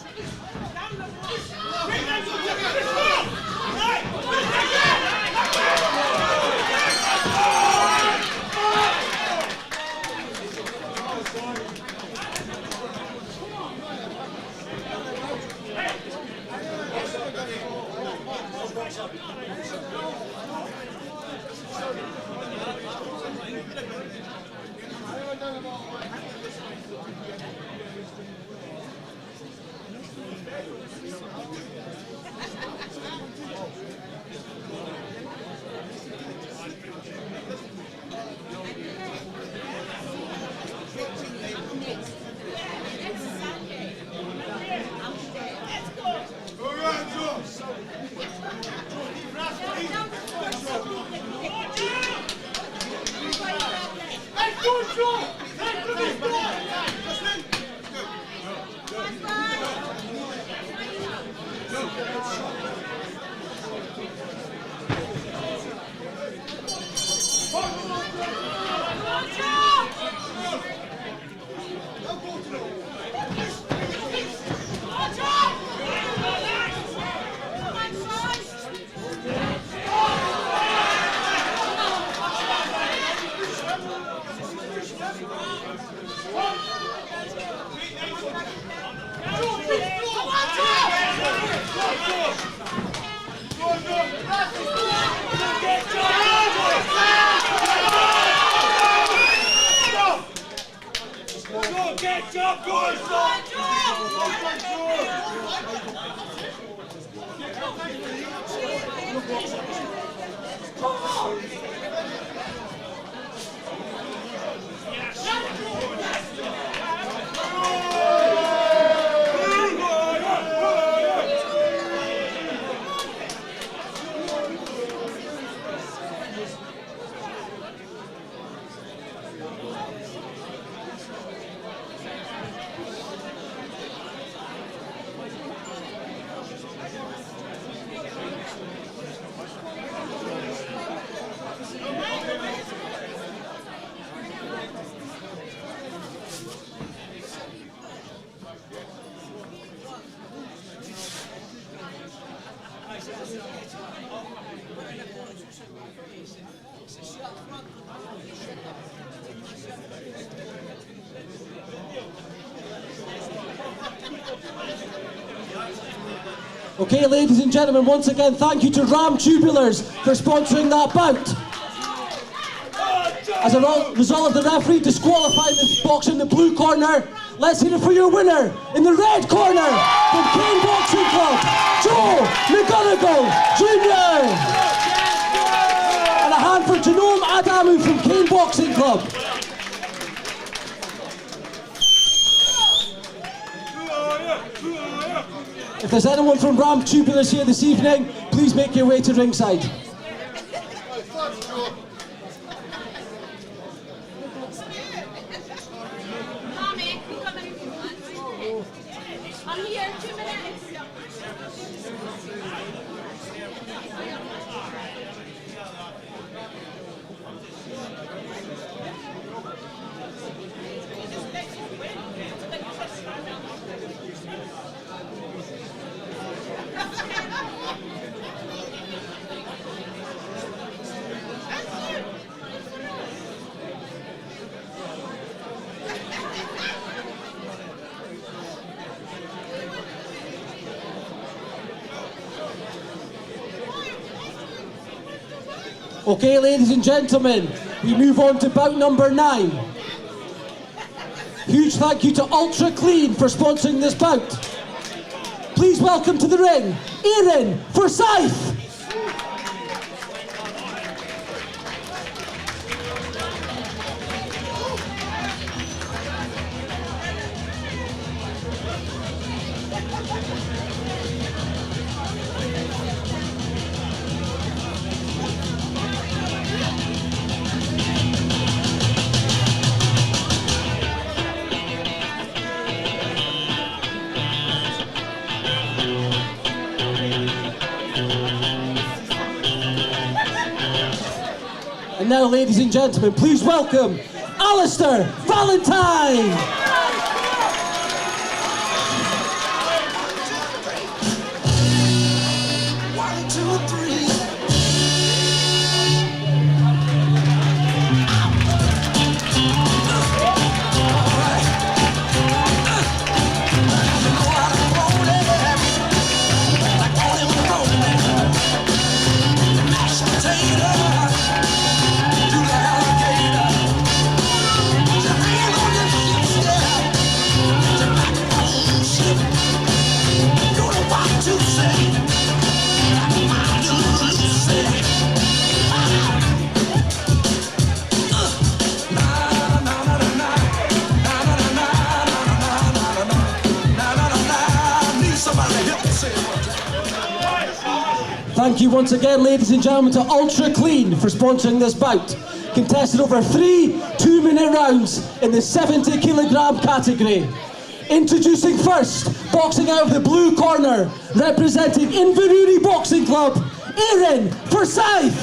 Okay, ladies and gentlemen, once again, thank you to Ram Tubulars for sponsoring that bout. As a result of the referee disqualifying the boxer in the blue corner, let's hear it for your winner in the red corner from Kane Boxing Club, Joe McGonagle Jr. And a hand for Adamu from Kane Boxing Club. If there's anyone from Ram Tubulars here this evening, please make your way to ringside. Okay, ladies and gentlemen, we move on to bout number 9. Huge thank you to Ultra Clean for sponsoring this bout. Please welcome to the ring, Forsythe. And now, ladies and gentlemen, please welcome Valentine. Thank you once again, ladies and gentlemen, to Ultra Clean for sponsoring this bout. Contested over 3 2-minute rounds in the 70 kilogram category. Introducing first, boxing out of the blue corner, representing Inverurie Boxing Club, Forsythe.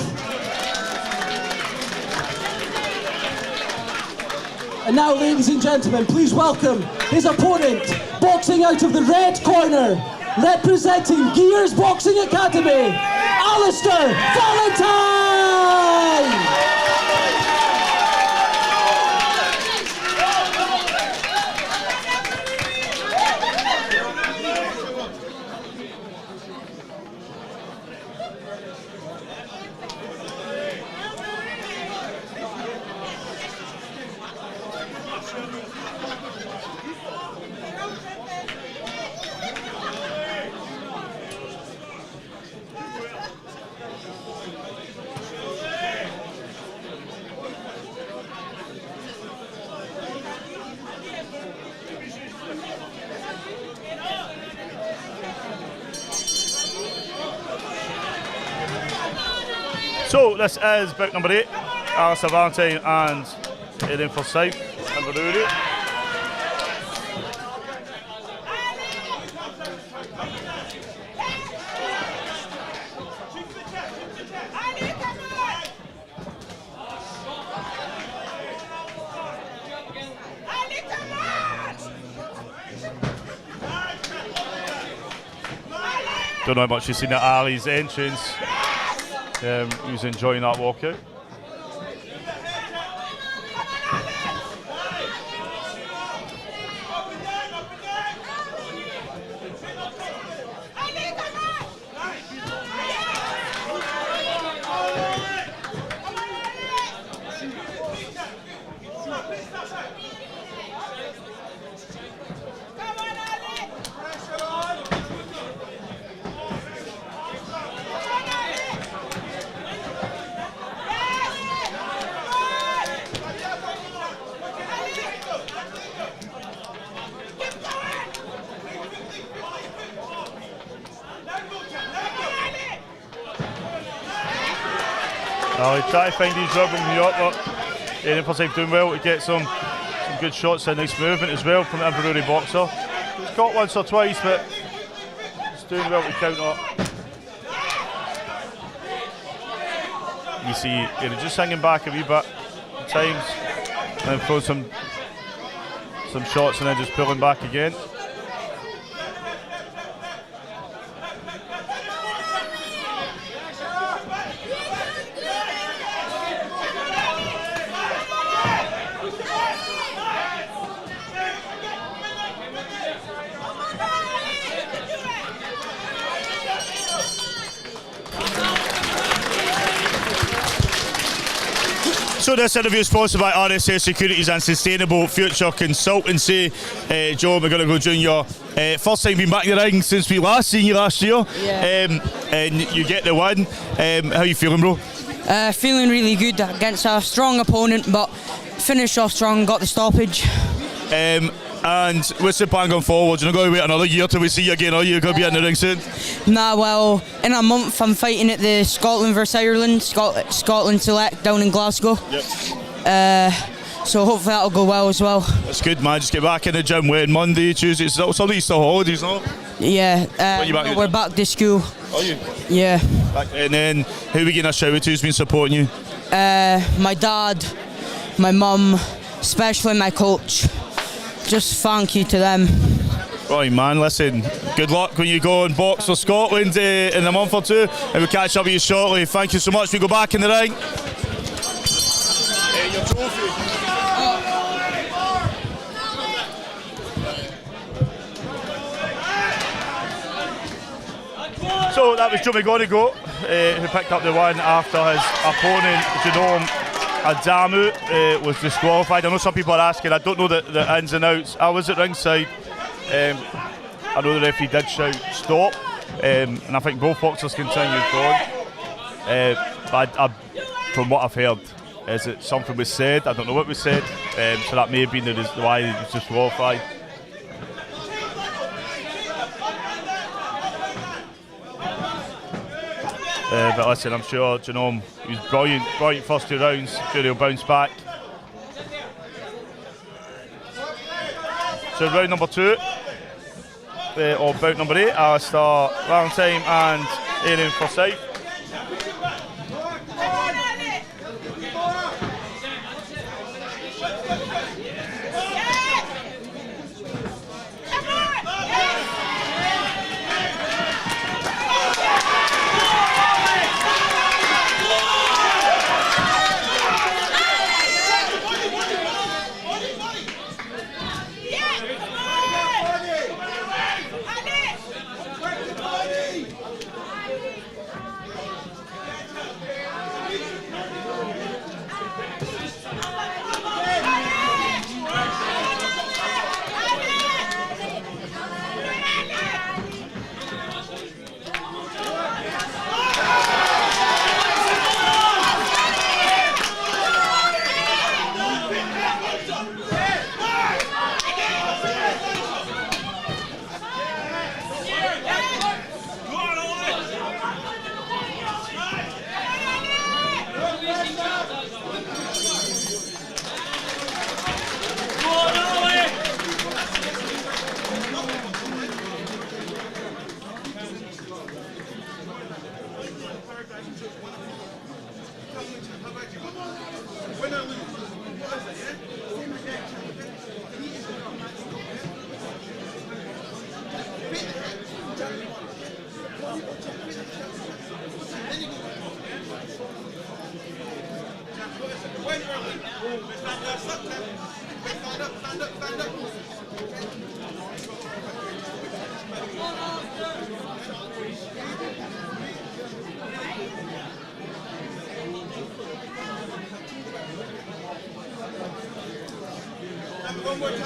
And now, ladies and gentlemen, please welcome his opponent, boxing out of the red corner, representing Gears Boxing Academy, Valentine. So this is bout number 8, Alistair Valentine and Aidan Forsythe, Inverurie. Don't know how much you've seen at Ali's entrance. He was enjoying that walkout. He try to find his rhythm here, but Aidan Forsythe doing well to get some good shots and nice movement as well from the Inverurie boxer. He's got once or twice, but he's doing well to counter. You see Aidan just hanging back a wee bit at times, and then throw some shots and then just pulling back again. So this interview is sponsored by RSS Securities and Sustainable Future Consultancy. Joe McGonagle Jr. First time being back in the ring since we last seen you last year. Yeah. And you get the win. How you feeling, bro? Feeling really good against a strong opponent, but finished off strong, got the stoppage. And what's the plan going forward? You're not going to wait another year till we see you again, are you? Going to be in the ring soon? Nah, well, in a month I'm fighting at the Scotland vs Ireland, Scotland Select down in Glasgow. Yep. So hopefully that'll go well as well. That's good, man. Just get back in the gym when Monday, Tuesday. Some of these still holidays, no? Yeah, we're back to school. Are you? Yeah. And then who are we getting a shout out to who's been supporting you? My dad, my mum, especially my coach. Just thank you to them. Right, man, listen, good luck when you go and box for Scotland in a month or two, and we'll catch up with you shortly. Thank you so much. We go back in the ring. Your trophy. So that was Joe McGonagle, who picked up the win after his opponent, Adamu, was disqualified. I know some people are asking, I don't know the ins and outs. I was at ringside. I know the referee did shout stop, and I think both boxers continued on. But from what I've heard, is that something was said. I don't know what was said, so that may have been why he was disqualified. But listen, I'm sure Genome, he was brilliant first 2 rounds. I'm sure he'll bounce back. So round number 2, or bout number 8, Alistair Valentine and Aaron Forsythe. One more time.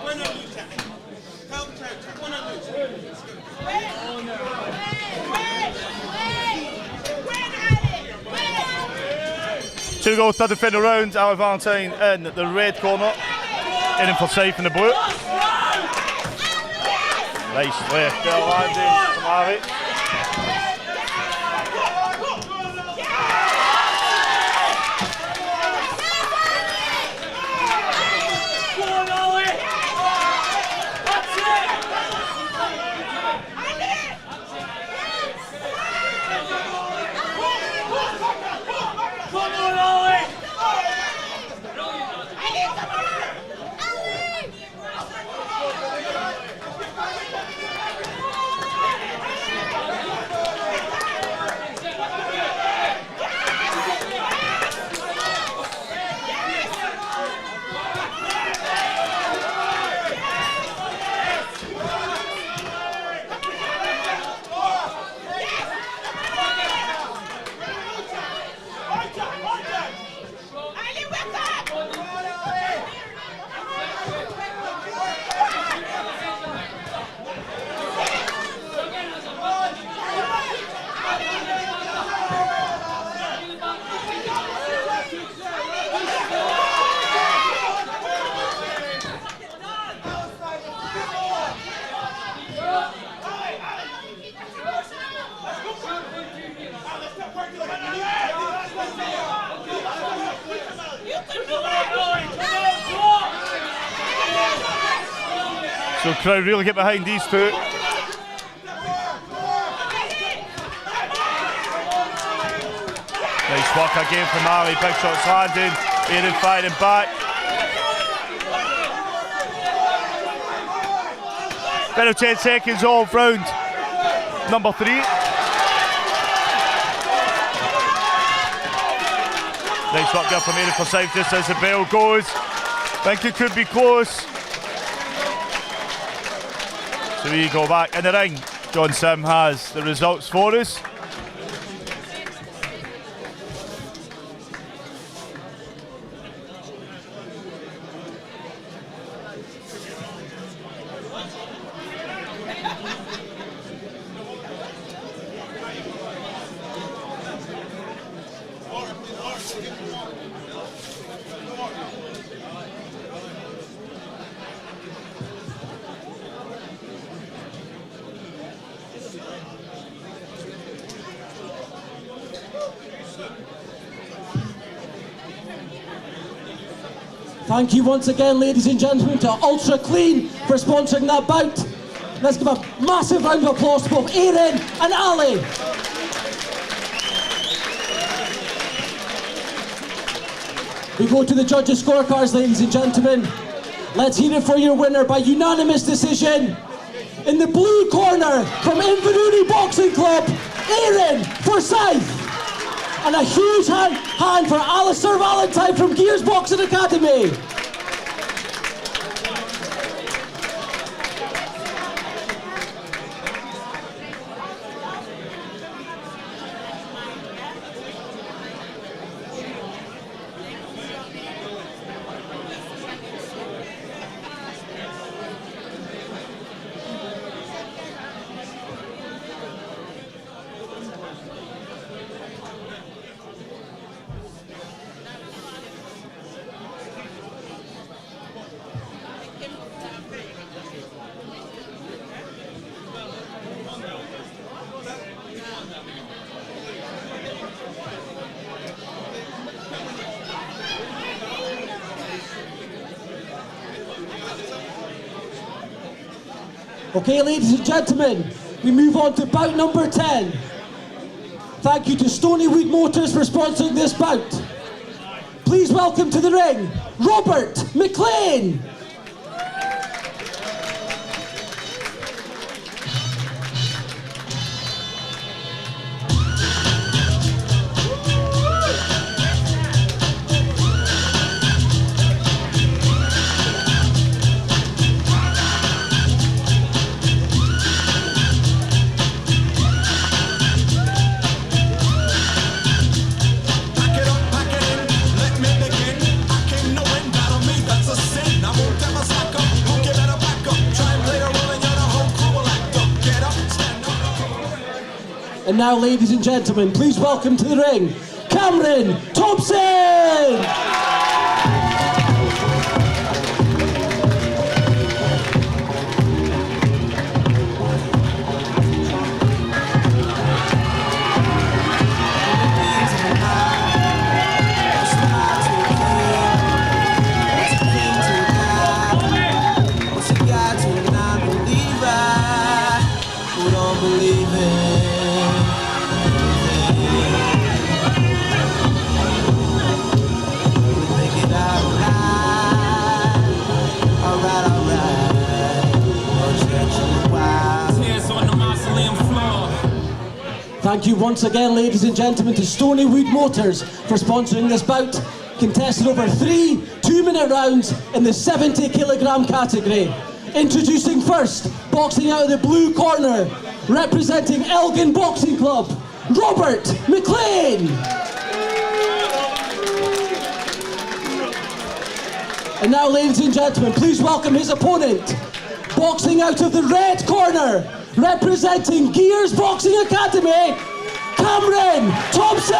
Win or lose time. Count time. Win or lose. Two goals, third and final round. Alex Valentine in the red corner. In Forsythe in the blue. Nice left there landing from Harry. So crowd really get behind these two. Nice work again from Ali, big shots landing, Aaron firing back. Final 10 seconds off round number 3. Nice work there from Aaron Forsythe just as the bell goes. Think it could be close. So we go back in the ring. John Sim has the results for us. Thank you once again, ladies and gentlemen, to Ultra Clean for sponsoring that bout. Let's give a massive round of applause to both Aaron and Ali. We go to the judges' scorecards, ladies and gentlemen. Let's hear it for your winner by unanimous decision. In the blue corner from Inverurie Boxing Club, Aaron Forsythe. And a huge hand for Alistair Valentine from Gears Boxing Academy. Okay, ladies and gentlemen, we move on to bout number 10. Thank you to Stonywood Motors for sponsoring this bout. Please welcome to the ring, Robert McLean. And now, ladies and gentlemen, please welcome to the ring, Cameron Thompson! Thank you once again, ladies and gentlemen, to Stonywood Motors for sponsoring this bout, contested over 3 2-minute rounds in the 70 kilogram category. Introducing first, boxing out of the blue corner, representing Elgin Boxing Club, Robert McLean. And now, ladies and gentlemen, please welcome his opponent, boxing out of the red corner, representing Gears Boxing Academy, Cameron Thompson!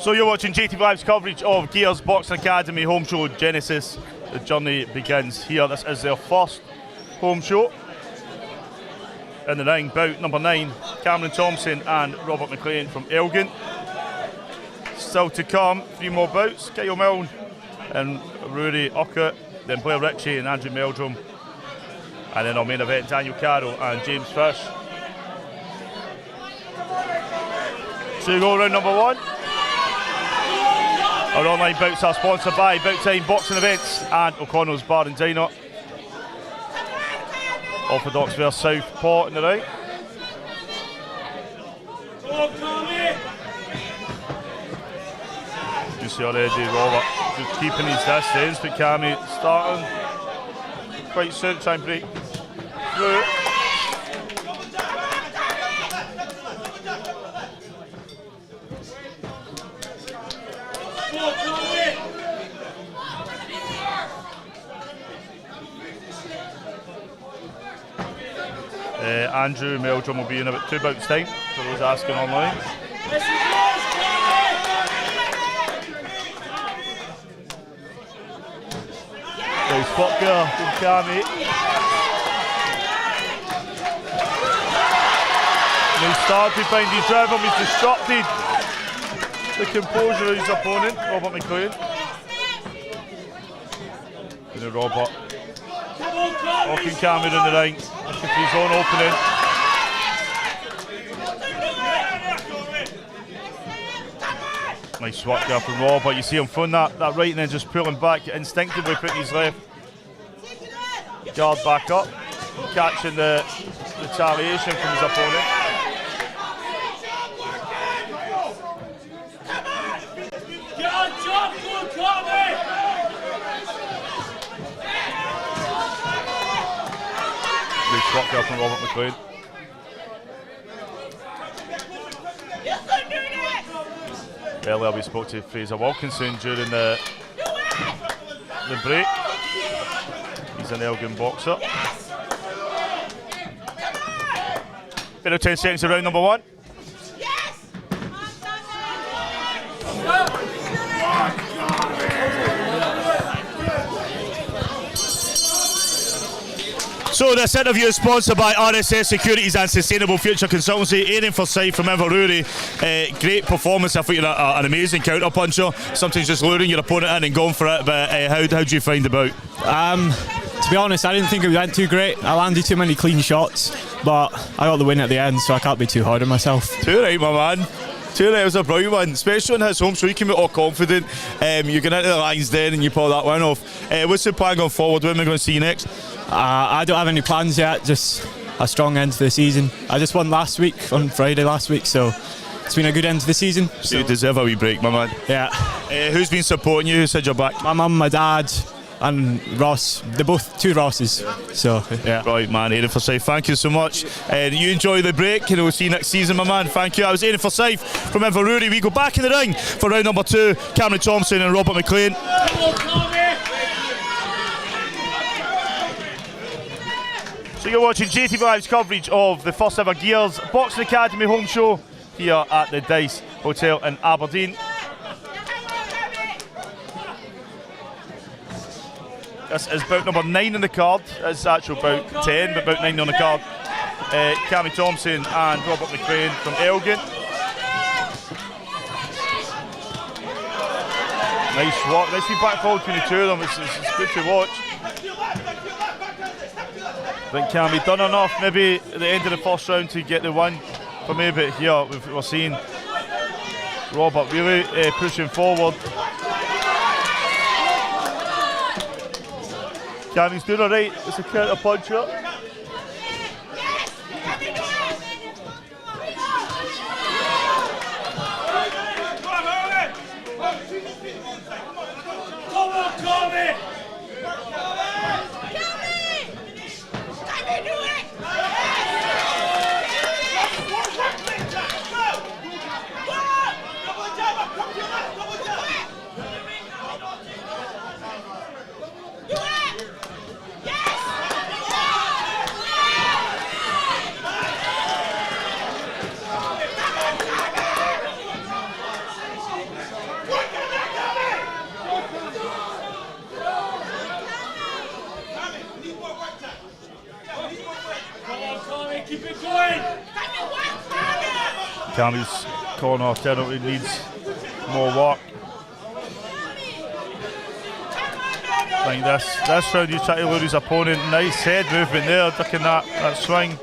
So you're watching JATV Live's coverage of Gears Boxing Academy Home Show Genesis the journey begins here. This is their first home show. In the ring, bout number 9, Cameron Thompson and Robert McLean from Elgin. Still to come, 3 more bouts, Kyle Milne and Rory Oert, then Blair Richie and Andrew Meldrum, and then our main event, Daniel Carroll and James Fish. So you go round number 1. Our online bouts are sponsored by Bout Time Boxing Events and O'Connell's Bar and Diner. Orthodox versus Southpaw in the right. You see already Robert just keeping his distance, but Cammy starting quite soon to try and break through. Andrew Meldrum will be in about 2 bouts time, for those asking online. Nice spot there from Cammy. He started behind his driver, he's disrupted the composure of his opponent, Robert McLean. And then Robert walking Cammy in the ring, looking for his own opening. Nice work there from Robert. You see him throwing that right and then just pulling back, instinctively putting his left guard back up, catching the retaliation from his opponent. Nice work there from Robert McLean. Earlier we spoke to Fraser Wilkinson during the break. He's an Elgin boxer. About 10 seconds of round number 1. So this interview is sponsored by RSS Securities and Sustainable Future Consultancy. Aidan Forsythe from Inverurie. Great performance. I think you're an amazing counter puncher. Sometimes just luring your opponent in and going for it. But how do you find the bout? To be honest, I didn't think it went too great. I landed too many clean shots, but I got the win at the end, so I can't be too hard on myself. Too right, my man. Too right, it was a brilliant one, especially on his home, so you came out all confident. You get into the Lions Den and you pull that one off. What's the plan going forward? When are we going to see you next? I don't have any plans yet, just a strong end to the season. I just won last week, on Friday last week, so it's been a good end to the season. So you deserve a wee break, my man. Yeah. Who's been supporting you? Who said you're back? My mum, my dad, and Ross. They're both 2 Rosses. So, yeah. Right, man. Aidan Forsythe, thank you so much. You enjoy the break, and we'll see you next season, my man. Thank you. I was Aidan Forsythe from Inverurie. We go back in the ring for round number 2. Cameron Thompson and Robert McLean. So you're watching JATV Live's coverage of the first ever Gears Boxing Academy home show here at the Dyce Hotel in Aberdeen. This is bout number 9 in the card. It's actual bout 10, but bout 9 on the card. Cameron Thompson and Robert McLean from Elgin. Nice work. Nice feedback forward between the 2 of them. It's good to watch. I think Cammy done enough maybe at the end of the first round to get the win for me, but here we're seeing Robert really pushing forward. Cammy's doing alright, it's a counter puncher. Cammy's corner penalty needs more work. I think this round he's trying to lure his opponent. Nice head movement there, ducking that swing.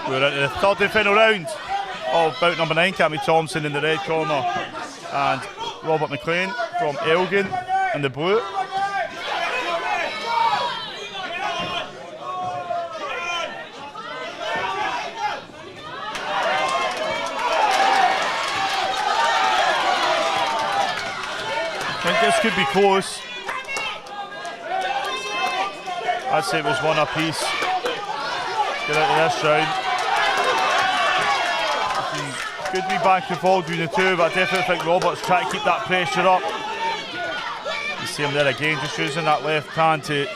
We're into the third and final round of bout number 9. Cammy Thompson in the red corner and Robert McLean from Elgin in the blue. I think this could be close. I'd say it was one apiece. Get out of this round. Could be back and forth between the two, but I definitely think Robert's trying to keep that pressure up. You see him there again, just using that left hand to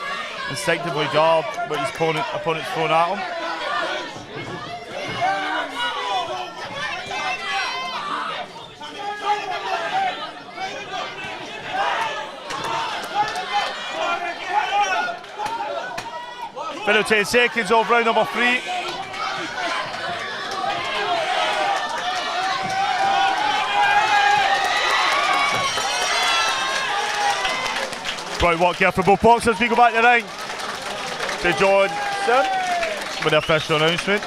instinctively guard what his opponent's throwing at him. Final 10 seconds of round number 3. Right, walk here for both boxers. We go back to the ring to Johnston with the official announcement.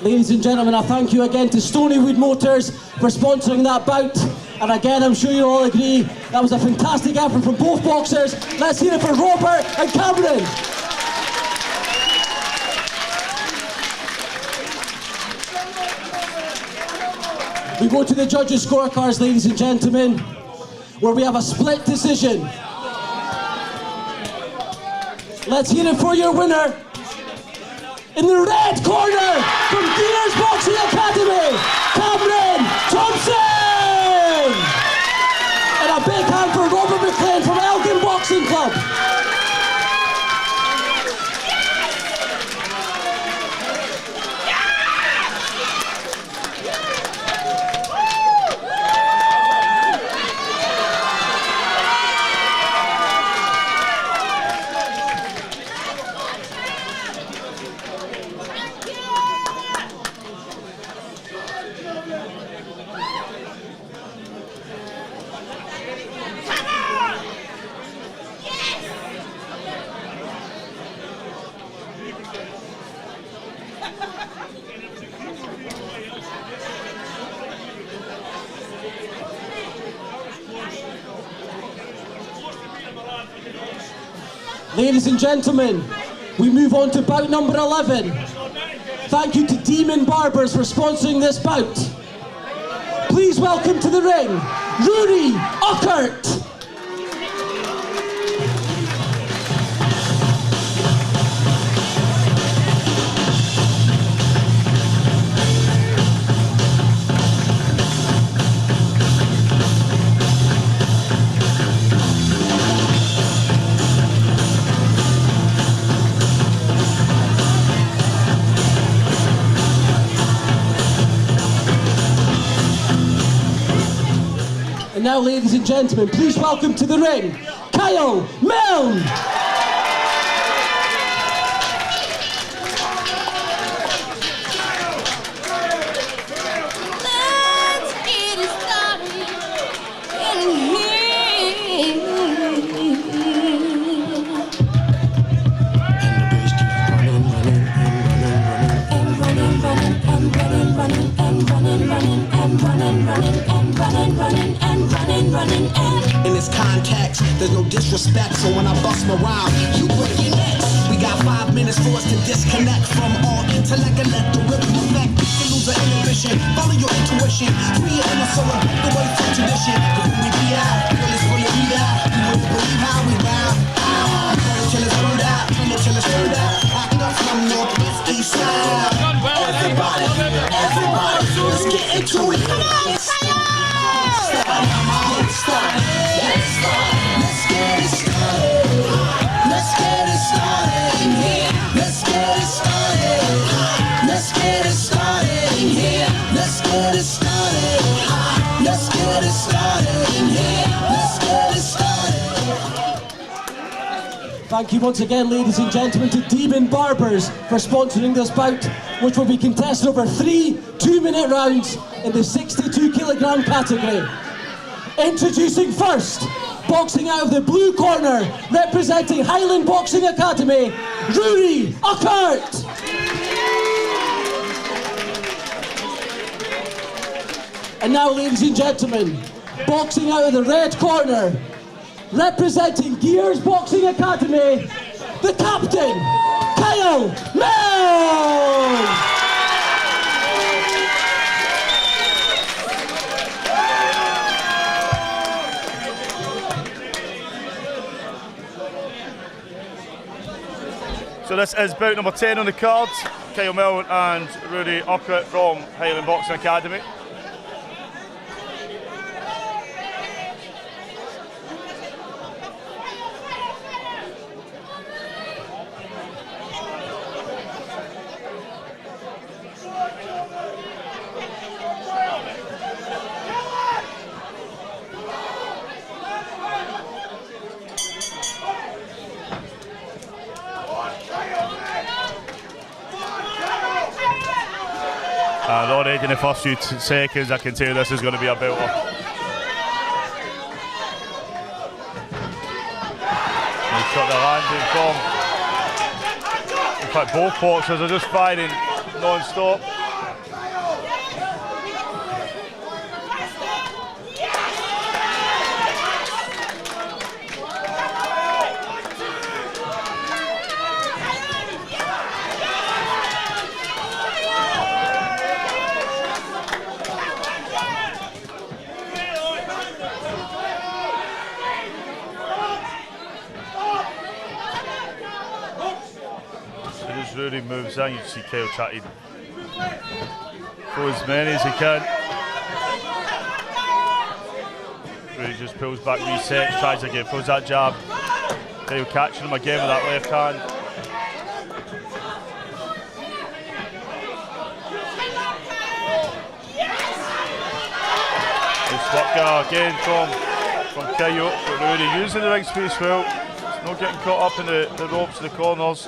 Ladies and gentlemen, I thank you again to Stonywood Motors for sponsoring that bout. And again, I'm sure you all agree, that was a fantastic effort from both boxers. Let's hear it for Robert and Cameron. We go to the judges' scorecards, ladies and gentlemen, where we have a split decision. Let's hear it for your winner. In the red corner, from Gears Boxing Academy, Cameron Thompson! And a big hand for Robert McLean from Elgin Boxing Club. Ladies and gentlemen, we move on to bout number 11. Thank you to Demon Barbers for sponsoring this bout. Please welcome to the ring, Oert. And now, ladies and gentlemen, please welcome to the ring, Milne. In this context, there's no disrespect, so when I bust my rhyme, you break your necks. We got 5 minutes for us to disconnect from all intellect and let the rhythm affect. To lose our inhibition, follow your intuition, free your inner soul and break away from tradition. Cause when we be out, girl, it's fully beat out. You wouldn't believe how we ride. Burn it till it's burned out, turn it till it's turned out. Acting up from northwest, east side. Everybody, let's get into it. Come on, Let's get it started. Let's get it started in here. Let's get it started. Let's get it started in here. Let's get it started. Let's get it started in here. Let's get it started. Thank you once again, ladies and gentlemen, to Demon Barbers for sponsoring this bout, which will be contested over 3 2-minute rounds in the 62 kilogram category. Introducing first, boxing out of the blue corner, representing Highland Boxing Academy, Oert. And now, ladies and gentlemen, boxing out of the red corner, representing Gears Boxing Academy, the captain, Milne. So this is bout number 10 on the card. Milne and Oert from Highland Boxing Academy. And already in the first few seconds, I can tell this is going to be a belter. He's got the landing from. In fact, both boxers are just firing non-stop. Rudy moves in, you see Kyle chatting for as many as he can. Rudy just pulls back, resets, tries again, throws that jab. Kyle catching him again with that left hand. This work again from Kyle, but Rudy using the ring space well. He's not getting caught up in the ropes in the corners.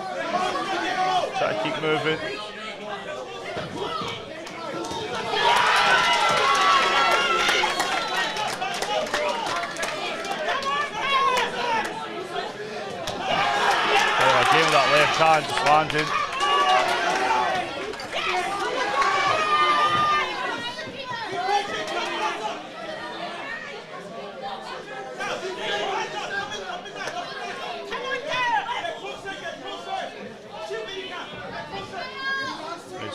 Try to keep moving. Again with that left hand, just landing.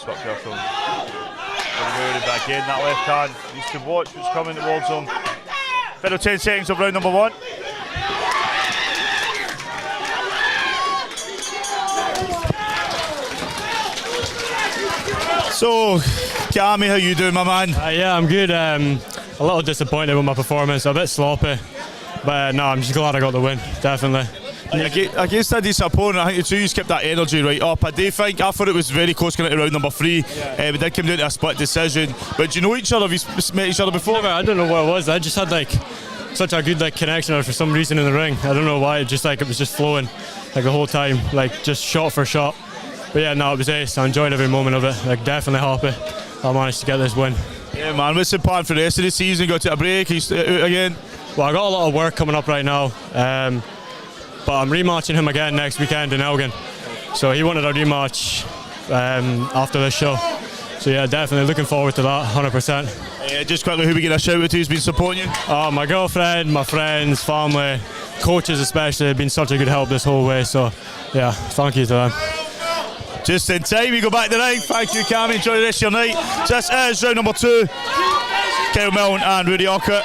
got careful. But again, that left hand needs to watch what's coming towards him. Final 10 seconds of round number 1. So, Cammy, how you doing, my man? Yeah, I'm good. A little disappointed with my performance, a bit sloppy. But no, I'm just glad I got the win, definitely. Against a decent opponent, I think the two of you kept that energy right up. I thought it was very close going into round number 3. We did come down to a split decision. But do you know each other? Have you met each other before? Never, I don't know what it was. I just had such a good connection for some reason in the ring. I don't know why. It was just flowing the whole time, just shot for shot. But yeah, no, it was ace. I enjoyed every moment of it. Definitely happy I managed to get this win. Yeah, man. What's the plan for the rest of the season? Go to a break? Are you out again? Well, I got a lot of work coming up right now. But I'm rematching him again next weekend in Elgin. So he wanted a rematch after this show. So yeah, definitely looking forward to that, 100%. Just quickly, who we get a shout out to who's been supporting you? My girlfriend, my friends, family, coaches especially have been such a good help this whole way. So yeah, thank you to them. Just in time, we go back to the ring. Thank you, Cammy. Enjoy the rest of your night. So this is round number 2. Kyle Milne and Rudy Oert.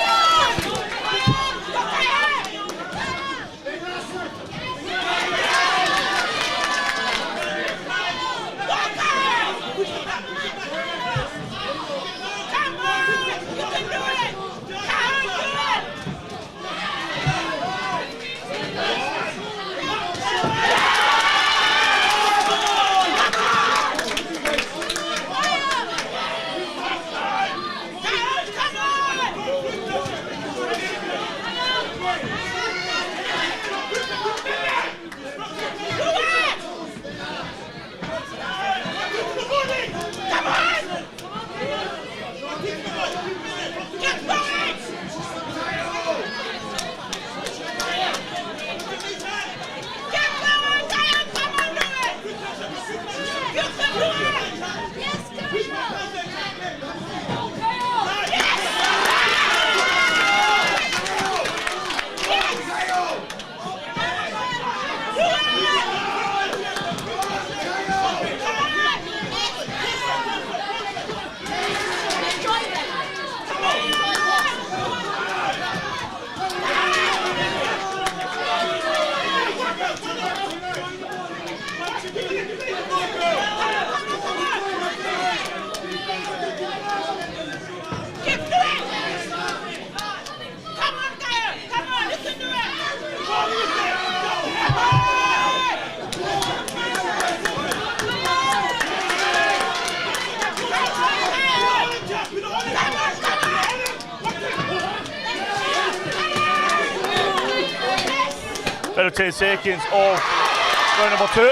Final 10 seconds of round number 2.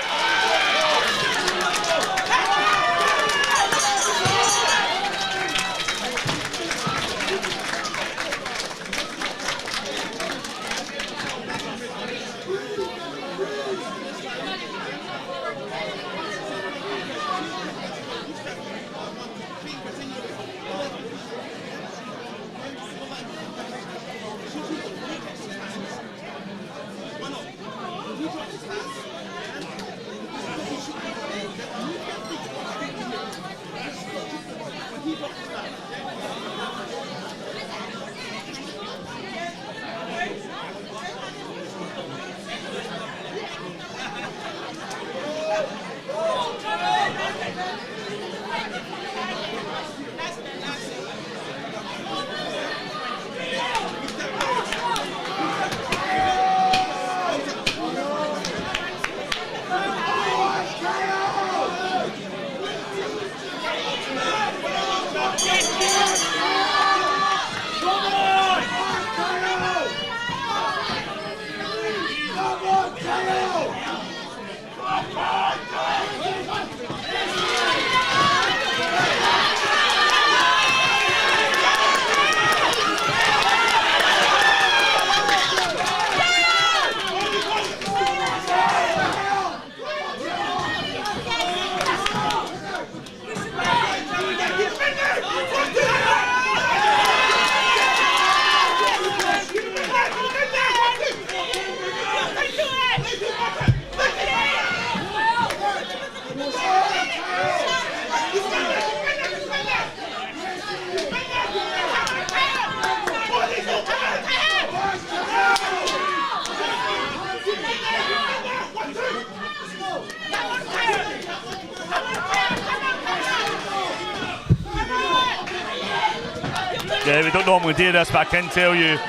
Yeah, we don't normally do this, but I can tell you,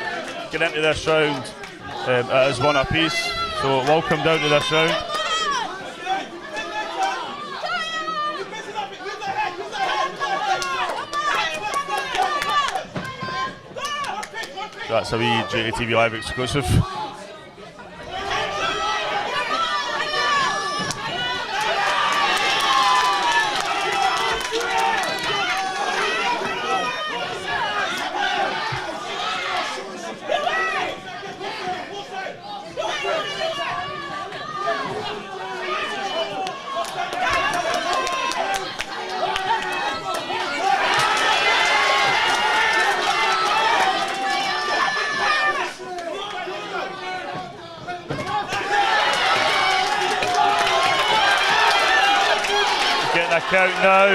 get into this round, it is one apiece. So welcome down to this round. That's a wee JATV Live exclusive. Count now.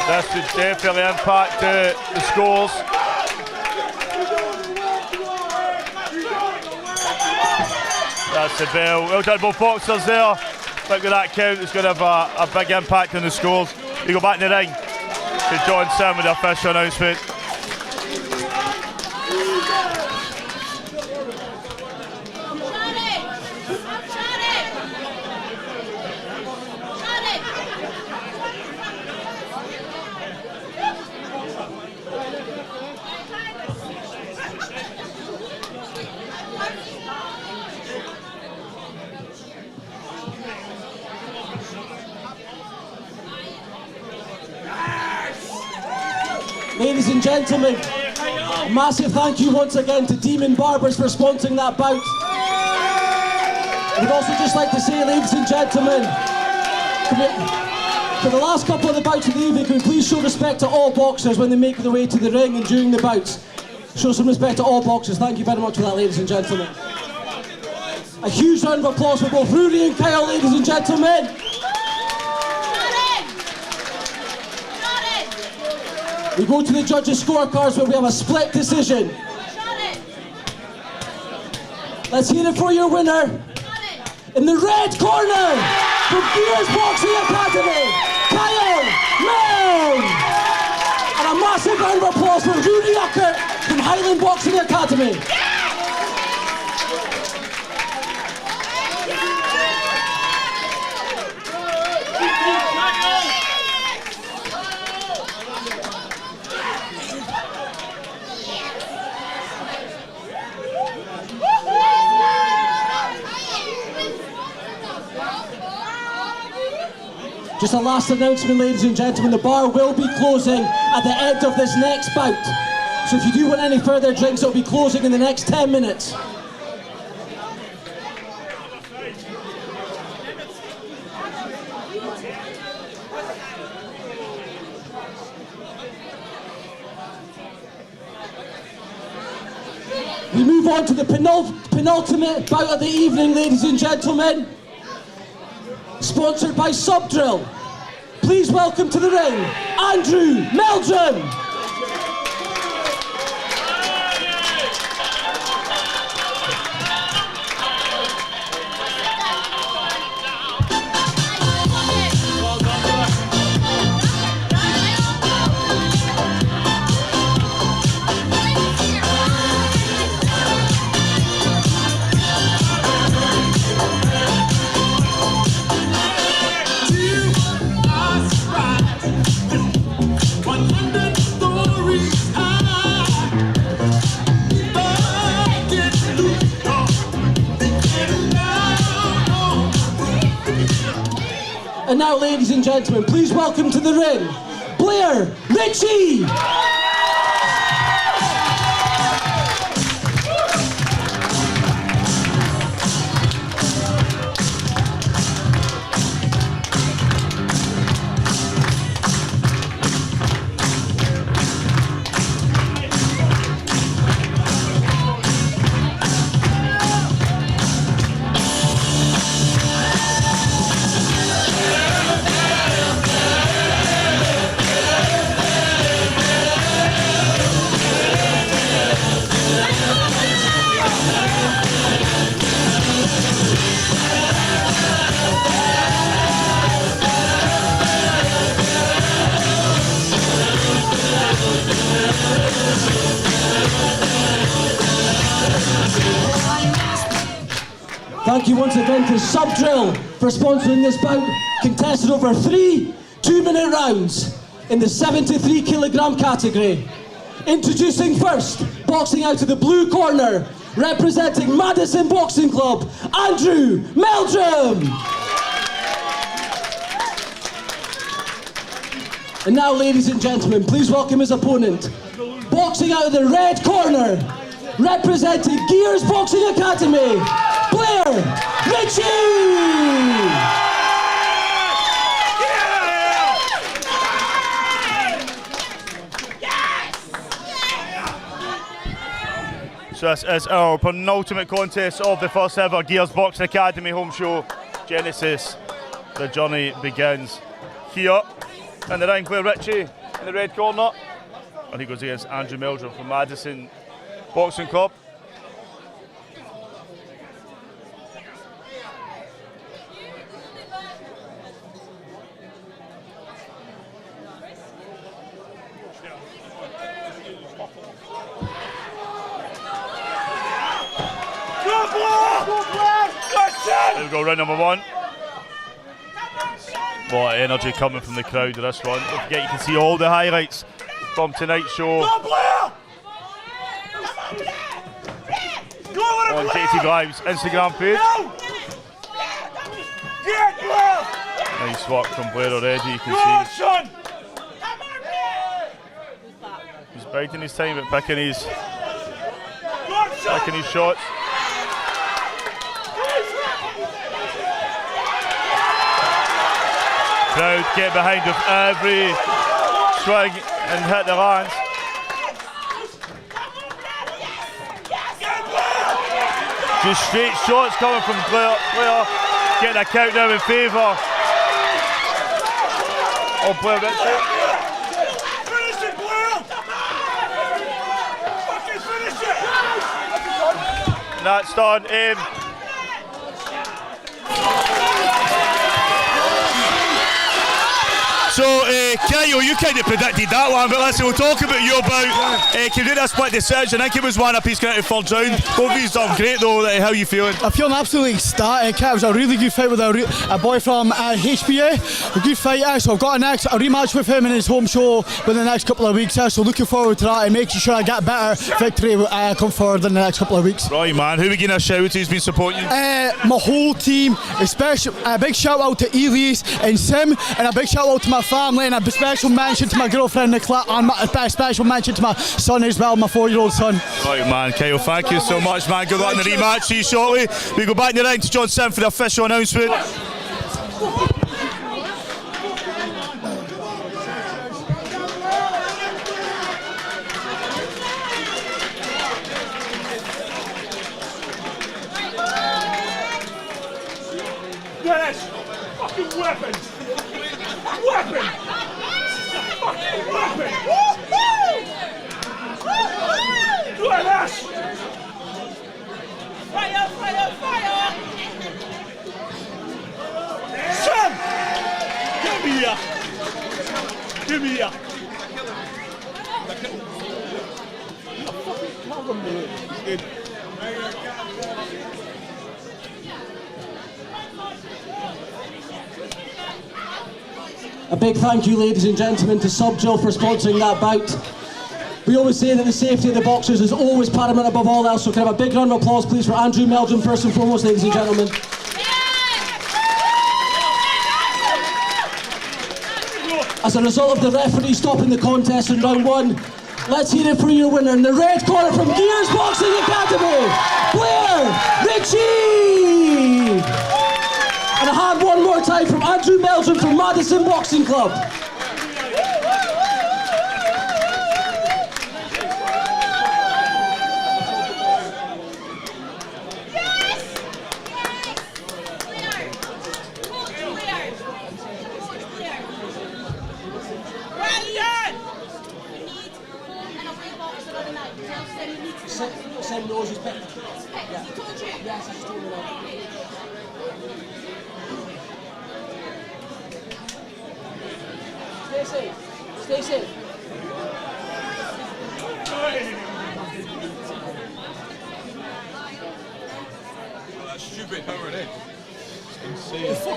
This would definitely impact the scores. That's the bell. Well done, both boxers there. Look at that count. It's going to have a big impact on the scores. We go back in the ring to Johnston with the official announcement. Ladies and gentlemen, a massive thank you once again to Demon Barbers for sponsoring that bout. I would also just like to say, ladies and gentlemen, for the last couple of the bouts of the evening, can we please show respect to all boxers when they make their way to the ring and during the bouts. Show some respect to all boxers. Thank you very much for that, ladies and gentlemen. A huge round of applause for both Rudy and Kyle, ladies and gentlemen. We go to the judges' scorecards where we have a split decision. Let's hear it for your winner. In the red corner, from Gears Boxing Academy, Kyle Milne. And a massive round of applause for Rudy Oert from Highland Boxing Academy. Just a last announcement, ladies and gentlemen, the bar will be closing at the end of this next bout. So if you do want any further drinks, it'll be closing in the next 10 minutes. We move on to the penultimate bout of the evening, ladies and gentlemen. Sponsored by Subdrill. Please welcome to the ring, Andrew Meldrum. And now, ladies and gentlemen, please welcome to the ring, Blair Richie. once again to Sub-Drill for sponsoring this bout, contested over 3 2-minute rounds in the 73 kilogram category. Introducing first, boxing out of the blue corner, representing Madison Boxing Club, Andrew Meldrum. And now, ladies and gentlemen, please welcome his opponent. Boxing out of the red corner, representing Gears Boxing Academy, Richie! So this is our penultimate contest of the first ever Gears Boxing Academy home show, Genesis. The journey begins here in the ring where Richie in the red corner, and he goes against Andrew Meldrum from Madison Boxing Club. There we go, round number 1. A lot of energy coming from the crowd of this one. Don't forget, you can see all the highlights from tonight's show on JATV Live's Instagram page. Nice work from Blair already, you can see. He's biding his time at picking his shots. Crowd get behind with every swing and hit the lance. Just straight shots coming from Blair. Getting a count now in favour of Blair Richie. Finish it, Blair! Fucking finish it! That's done. So, Kyle, you kind of predicted that one, but listen, we'll talk about your bout. Can you do that split decision? I think it was one apiece going out of third round. Both of you's done great though. How are you feeling? I'm feeling absolutely ecstatic. It was a really good fight with a boy from HBA. A good fighter, so I've got a rematch with him in his home show within the next couple of weeks. So looking forward to that and making sure I get a better victory come forward in the next couple of weeks. Right, man. Who are we going to shout out to who's been supporting you? My whole team, especially a big shout out to Elise and Sim, and a big shout out to my family, and a special mention to my girlfriend Nicola, and a special mention to my son as well, my 4-year-old son. Right, man. Kyle, thank you so much, man. Good luck in the rematch. See you shortly. We go back in the ring to Johnston for the official announcement. Yes! Fucking weapon! Weapon! Fucking weapon! Look at that! Fire, fire, fire! Son! Give me here! Give me here! A big thank you, ladies and gentlemen, to Sub-Drill for sponsoring that bout. We always say that the safety of the boxers is always paramount above all else, so can I have a big round of applause, please, for Andrew Meldrum, first and foremost, ladies and gentlemen. As a result of the referee stopping the contest in round 1, let's hear it for your winner in the red corner from Gears Boxing Academy, Blair Richie! And a hand one more time from Andrew Meldrum from Madison Boxing Club. Sam knows he's picked. Yeah. Yes, he's told me that. Stay safe. Stay safe. That stupid What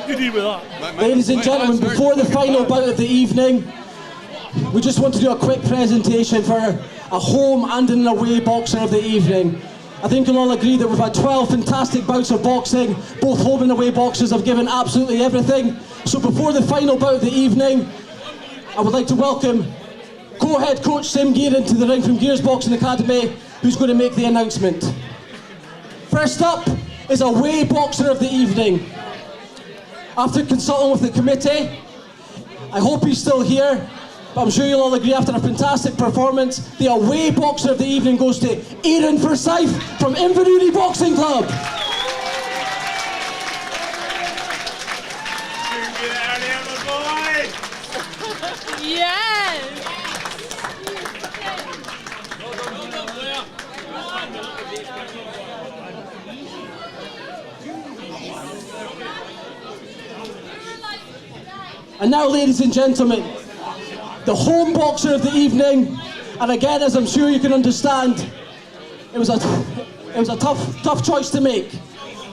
you need with that? Ladies and gentlemen, before the final bout of the evening, we just want to do a quick presentation for a home and an away boxer of the evening. I think you'll all agree that we've had 12 fantastic bouts of boxing. Both home and away boxers have given absolutely everything. So before the final bout of the evening, I would like to welcome co-head coach Sim Gear into the ring from Gears Boxing Academy, who's going to make the announcement. First up is away boxer of the evening. After consulting with the committee, I hope he's still here, but I'm sure you'll all agree after a fantastic performance, the away boxer of the evening goes to Aaron Forsythe from Inverurie Boxing Club. Yes! And now, ladies and gentlemen, the home boxer of the evening, and again, as I'm sure you can understand, it was a tough choice to make.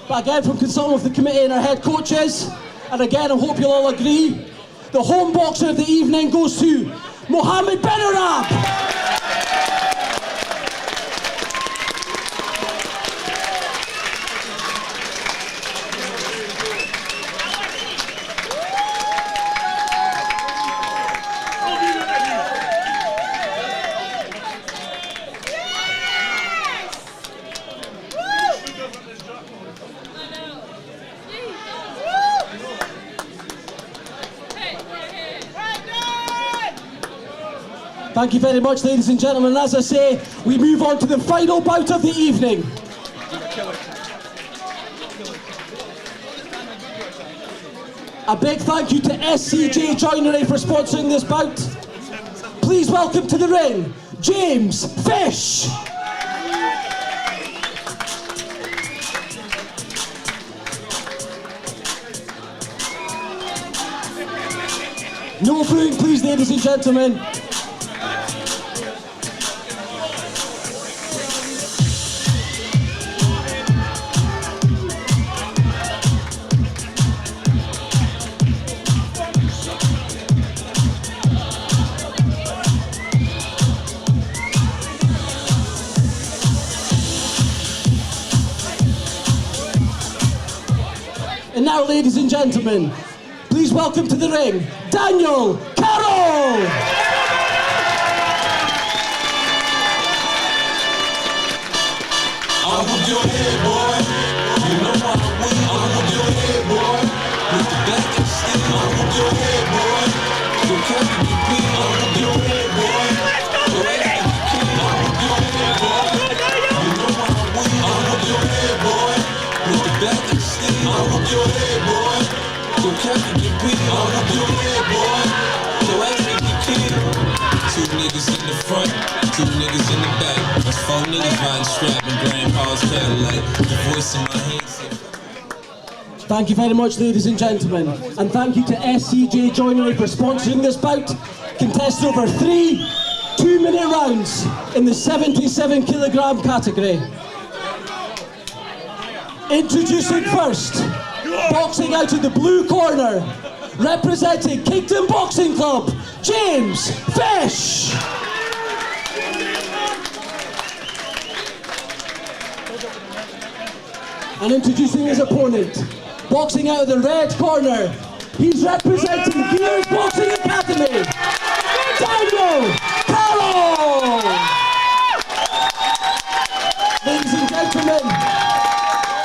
But again, from consulting with the committee and our head coaches, and again, I hope you'll all agree, the home boxer of the evening goes to Mohammed Benab. Thank you very much, ladies and gentlemen. As I say, we move on to the final bout of the evening. A big thank you to SCJ Joinery for sponsoring this bout. Please welcome to the ring, James Fish. No booing, please, ladies and gentlemen. And now, ladies and gentlemen, please welcome to the ring, Daniel Carroll! I'll whoop your head, boy. You know I will. I'll whoop your head, boy. With the back and stick, I'll whoop your head, boy. So carry the beat, I'll whoop your head, boy. So after the kick, I'll whoop your head, boy. You know I will. I'll whoop your head, boy. With the back and stick, I'll whoop your head, boy. So carry the beat, I'll whoop your head, boy. So after the kick, 2 niggas in the front, 2 niggas in the back. That's 4 niggas riding strap in grandpa's Cadillac. The voice in my head said. Thank you very much, ladies and gentlemen. And thank you to SCJ Joinery for sponsoring this bout. Contested over 3 2-minute rounds in the 77 kilogram category. Introducing first, boxing out of the blue corner, representing Kingdom Boxing Club, James Fish. And introducing his opponent, boxing out of the red corner, he's representing Gears Boxing Academy, Daniel Carroll. Ladies and gentlemen,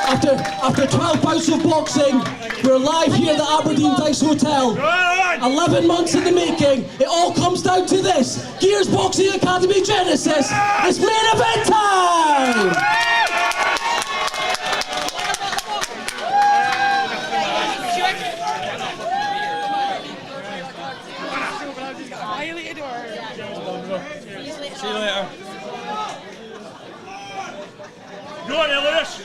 after 12 bouts of boxing, we're live here at the Aberdeen Dyce Hotel. 11 months in the making. It all comes down to this. Gears Boxing Academy Genesis. It's main event time! See you later. Go on, Elias.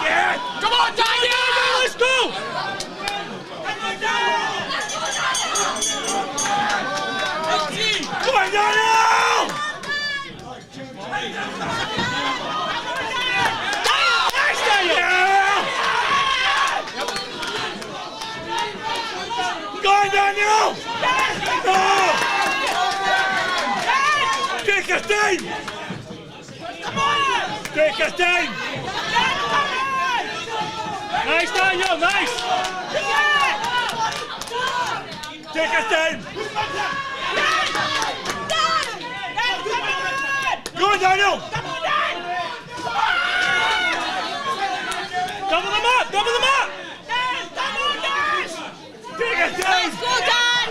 Yeah! Come on, Daniel! Let's go! Come on, Daniel! on, Daniel! No! Take your time! Take your time! Nice, Daniel, nice! Take your time! Go on, Daniel! Double them up! Double them up! Take your time! Let's go, Dan!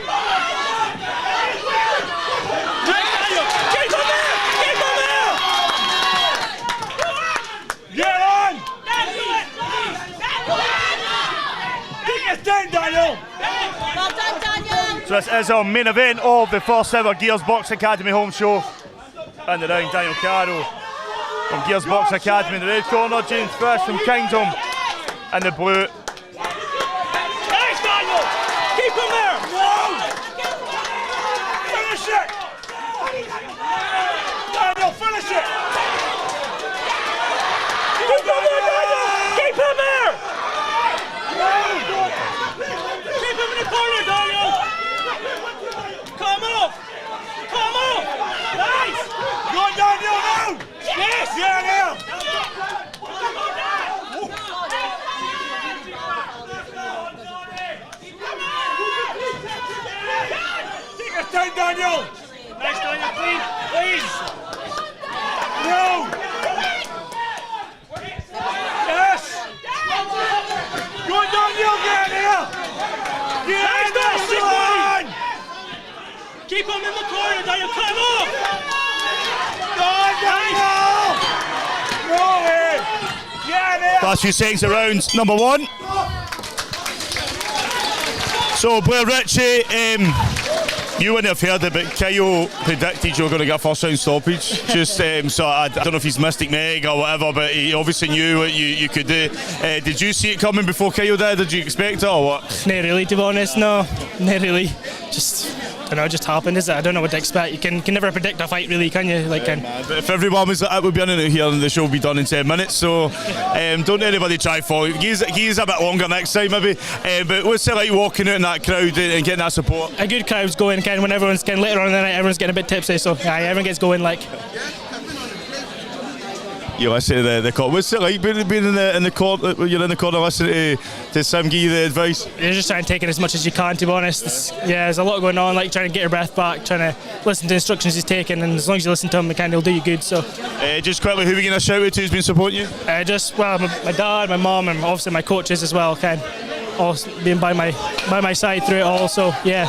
Keep on there! Keep on there! Get on! Take your time, Daniel! Well done, Daniel! So this is our main event of the first ever Gears Box Academy home show. In the round, Daniel Carroll from Gears Box Academy in the red corner, James Fish from Kingdom in the blue. Nice, Daniel! Keep him there! No! Finish it! Daniel, finish it! Keep him there, Daniel! Keep him there! Keep him in the corner, Daniel! Come off! Come off! Nice! Go on, Daniel, now! Yes! Yeah, now! Take your time, Daniel! Nice, Daniel, please! Please! No! Yes! Go on, Daniel, get here! Get Daniel! Keep him in the corner, Daniel, come off! Go on, Daniel! Go in! Get here! Last few seconds of rounds, number one. So Blair Richie, you wouldn't have heard it, but Kyle predicted you were going to get a first round stoppage. Just so I don't know if he's Mystic Meg or whatever, but he obviously knew what you could do. Did you see it coming before Kyle did? Did you expect it or what? Not really, to be honest, no. Not really. Just, I don't know, it just happened, is it? I don't know what to expect. You can never predict a fight, really, can you? But if everyone was like that, we'd be in it here and the show will be done in 10 minutes. So don't anybody try for it. He's a bit longer next time, maybe. But what's it like walking out in that crowd and getting that support? a good crowd's going, when everyone's later on in the night, everyone's getting a bit tipsy, so yeah, everyone gets going like. You listen to the call. What's it like being in the court? You're in the corner listening to Sam give you the advice. You're just trying to take it as much as you can, to be honest. There's a lot going on, like trying to get your breath back, trying to listen to instructions he's taking, and as long as you listen to him, he'll do you good. So. Just quickly, who are we going to shout out to who's been supporting you? My dad, my mum, and obviously my coaches as well, all being by my side through it all. So yeah.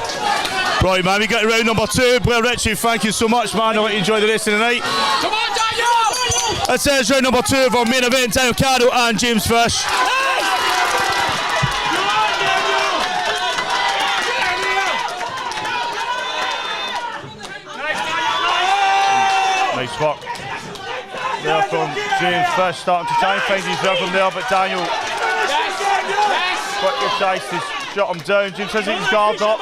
Right, man, we got to round number 2. Blair Richie, thank you so much, man. I'll let you enjoy the rest of the night. Come on, Daniel! That says round number 2 of our main event, Daniel Carroll and James Fish. Nice work there from James Fish, starting to try and find his rhythm there, but Daniel quickly tries to shut him down. James has his guard up.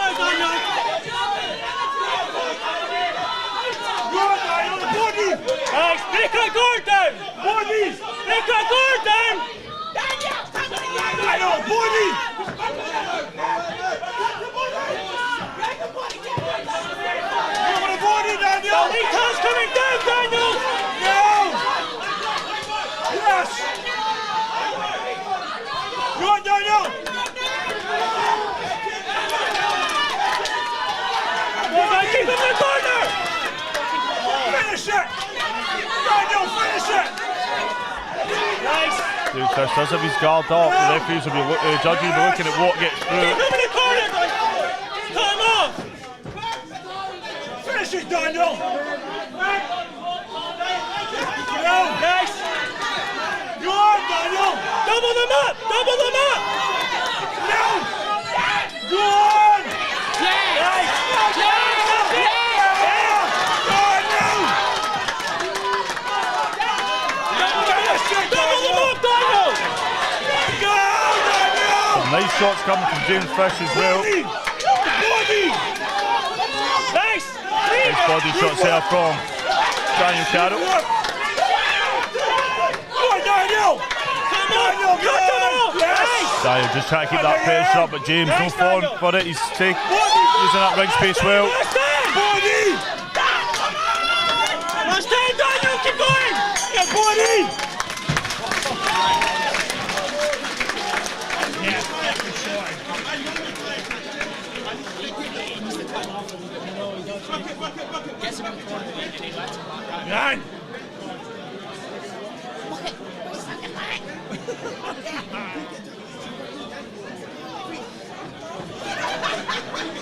Break that guard down! Bodies! Break that guard down! Daniel, body! You want a body, Daniel? The lead hand's coming down, Daniel! No! Yes! Go on, Daniel! Keep him in the corner! Finish it! Daniel, finish it! Nice! James Fish does have his guard up. The referees will be judges will be looking at what gets through. Keep him in the corner, guys! Time off! Finish it, Daniel! No, nice! Go on, Daniel! Double them up! Double them up! No! Go on! Yeah! Nice! Yeah! Nice shots coming from James Fish as well. Body! Nice! Nice body shots there from Daniel Carroll. Come on, Daniel! Come on! Daniel, cut him off! Yes! Daniel just trying to keep that pressure up, but James no falling for it. He's using that ring space well. Last time, Daniel, keep going! Yeah, body! Nine!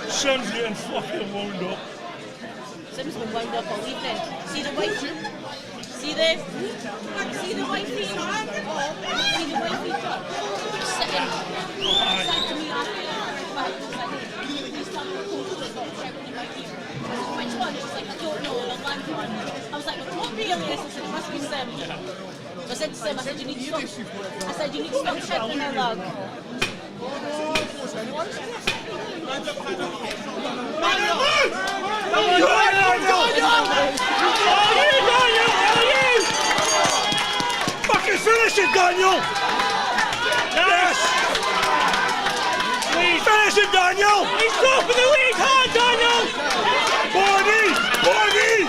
Sim's getting fucking wound up. Sim's been wound up all evening. See the white feet? See the white feet? See the white feet? Sitting. Said to me after please tell me the coach that got shouting in my ear. Which one? She's like, I don't know, the land one. I was like, what really? I said, it must be Sim. I said to Sim, I said, you need to stop. I said, you need to stop shouting her lug. Fucking finish it, Daniel! Yes! Finish it, Daniel! He's dropping the lead hard, Daniel! Body! Body!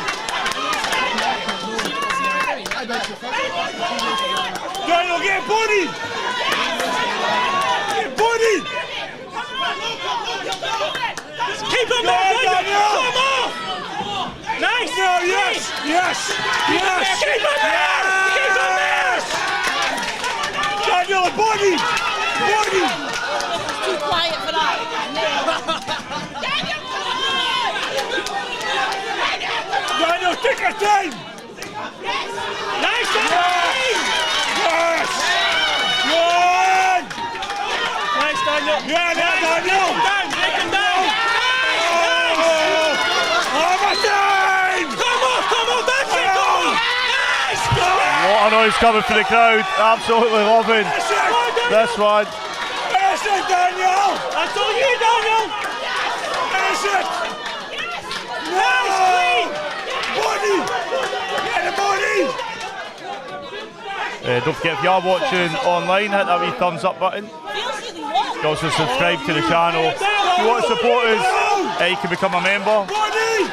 Daniel, get body! Get body! Keep him there, Daniel! Come on! Nice! No, yes! Yes! Yes! Keep him there! Keep him there! Daniel, body! Body! It's too quiet for that. Daniel, take your time! Nice, Daniel! Yes! Good! Nice, Daniel! Yeah, Daniel! Take him down! Overtime! Come on, that's it! Nice! What a noise coming from the crowd. Absolutely loving this one. Finish it, Daniel! That's all you, Daniel! Finish it! Nice, clean! Body! Get the body! Don't forget, if you are watching online, hit that wee thumbs up button. You can also subscribe to the channel. If you want to support us, you can become a member.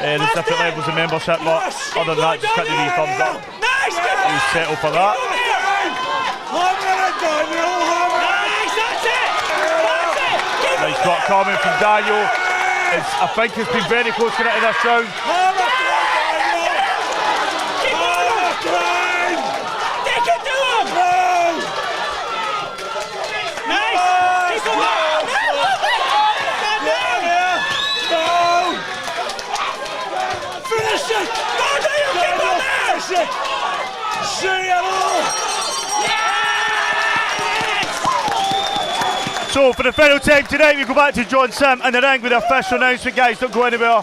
There's different levels of membership, but other than that, just hit the wee thumbs up. You settle for that. Nice shot coming from Daniel. I think it's been very close to getting this round. So for the final time tonight, we go back to John Sim in the ring with the official announcement. Guys, don't go anywhere.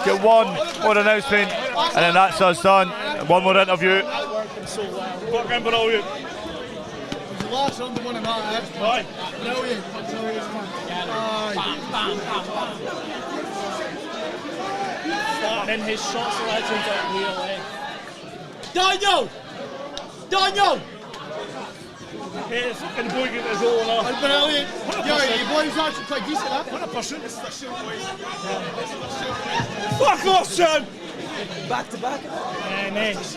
Get one more announcement, and then that's us done. One more interview. Fucking brilliant. The last round, the one in that, Aye. Brilliant. And then his shots are legends out really. Daniel! Daniel! Hey, the fucking boy getting his own off. Brilliant. Yeah, your boy's actually quite decent, huh? 100%. It's the show, boys. Fuck off, son! Back to back. Nice.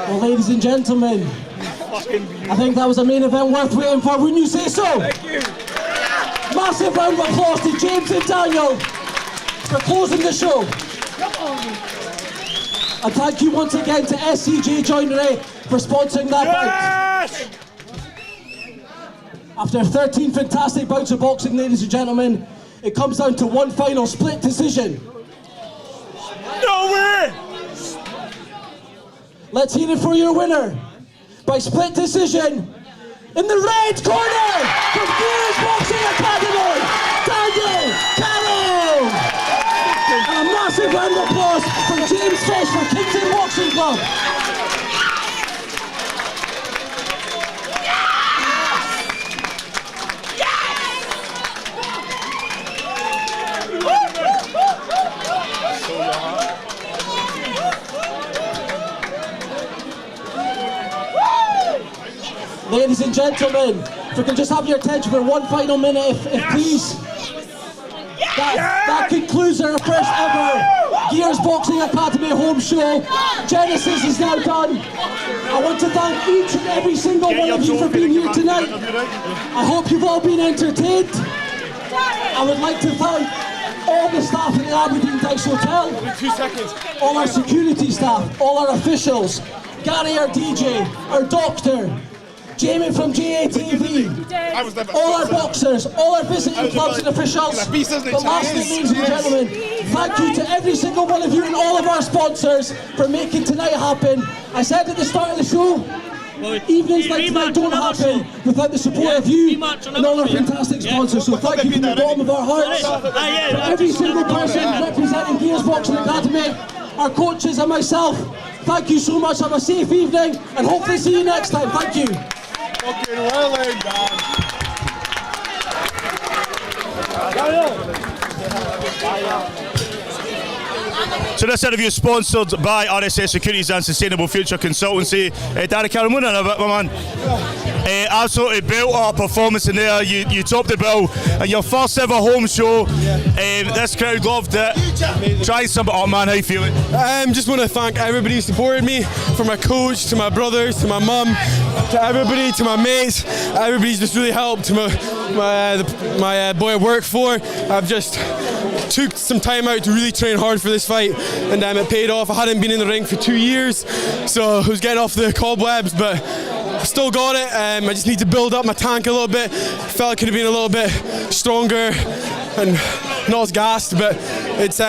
Well, ladies and gentlemen, I think that was a main event worth waiting for. Wouldn't you say so? Thank you. Massive round of applause to James and Daniel for closing the show. And thank you once again to SCJ Joinery for sponsoring that bout. After 13 fantastic bouts of boxing, ladies and gentlemen, it comes down to one final split decision. No way! Let's hear it for your winner by split decision in the red corner from Gears Boxing Academy, Daniel Carroll! And a massive round of applause for James Fish for Kingston Boxing Club. Ladies and gentlemen, if we can just have your attention for one final minute, if please. That concludes our first ever Gears Boxing Academy home show. Genesis is now done. I want to thank each and every single one of you for being here tonight. I hope you've all been entertained. I would like to thank all the staff at the Aberdeen Dyce Hotel, all our security staff, all our officials, Gary our DJ, our doctor, Jamie from JATV, all our boxers, all our visiting clubs and officials. But lastly, ladies and gentlemen, thank you to every single one of you and all of our sponsors for making tonight happen. I said at the start of the show, evenings like tonight don't happen without the support of you and all our fantastic sponsors. So thank you from the bottom of our hearts. For every single person representing Gears Boxing Academy, our coaches and myself, thank you so much. Have a safe evening and hopefully see you next time. Thank you. Fucking willing, So this interview is sponsored by RSS Securities and Sustainable Future Consultancy. Darren Cameron, and a bit, my man. Absolutely built up performance in there. You topped the bill. And your first ever home show. This crowd loved it. Try some. Oh man, how you feeling? Just want to thank everybody who supported me, from my coach to my brothers to my mum to everybody, to my mates. Everybody's just really helped. My boy I work for. I've just took some time out to really train hard for this fight, and it paid off. I hadn't been in the ring for 2 years, so I was getting off the cobwebs, but I still got it. I just need to build up my tank a little bit. Felt it could have been a little bit stronger and not as gassed, but it's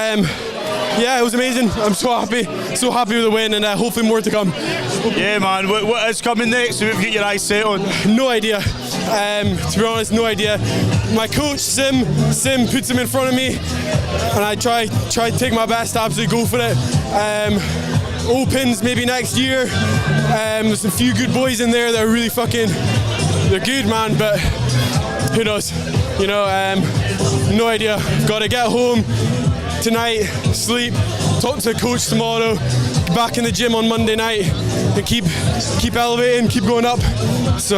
yeah, it was amazing. I'm so happy with the win, and hopefully more to come. Yeah, man. What is coming next? We've got your eyes set on. No idea. To be honest, no idea. My coach Sim puts him in front of me, and I try to take my best to absolutely go for it. Opens maybe next year. There's a few good boys in there that are really they're good, man. But who knows? You know, no idea. Got to get home tonight, sleep, talk to the coach tomorrow, back in the gym on Monday night, and keep elevating, keep going up. So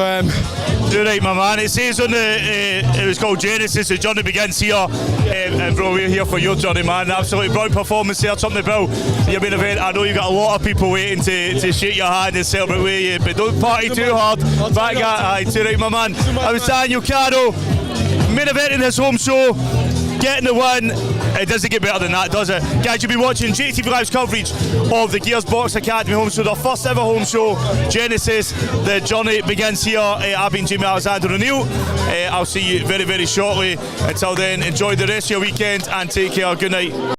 you're right, my man. It says on it was called Genesis. The journey begins here, and bro, we're here for your journey, man. Absolutely brilliant performance there, something Bill. Your main event. I know you got a lot of people waiting to shake your hand and celebrate with you, but don't party too hard. Back at too right, my man. I was Daniel Caro, main event in this home show, getting the win. It doesn't get better than that, does it? Guys, you'll be watching JATV Live's coverage of the Gears Boxing Academy home show, their first ever home show, Genesis. The journey begins here. I've been Jamie Alexander O'Neill. I'll see you very, very shortly. Until then, enjoy the rest of your weekend and take care. Good night.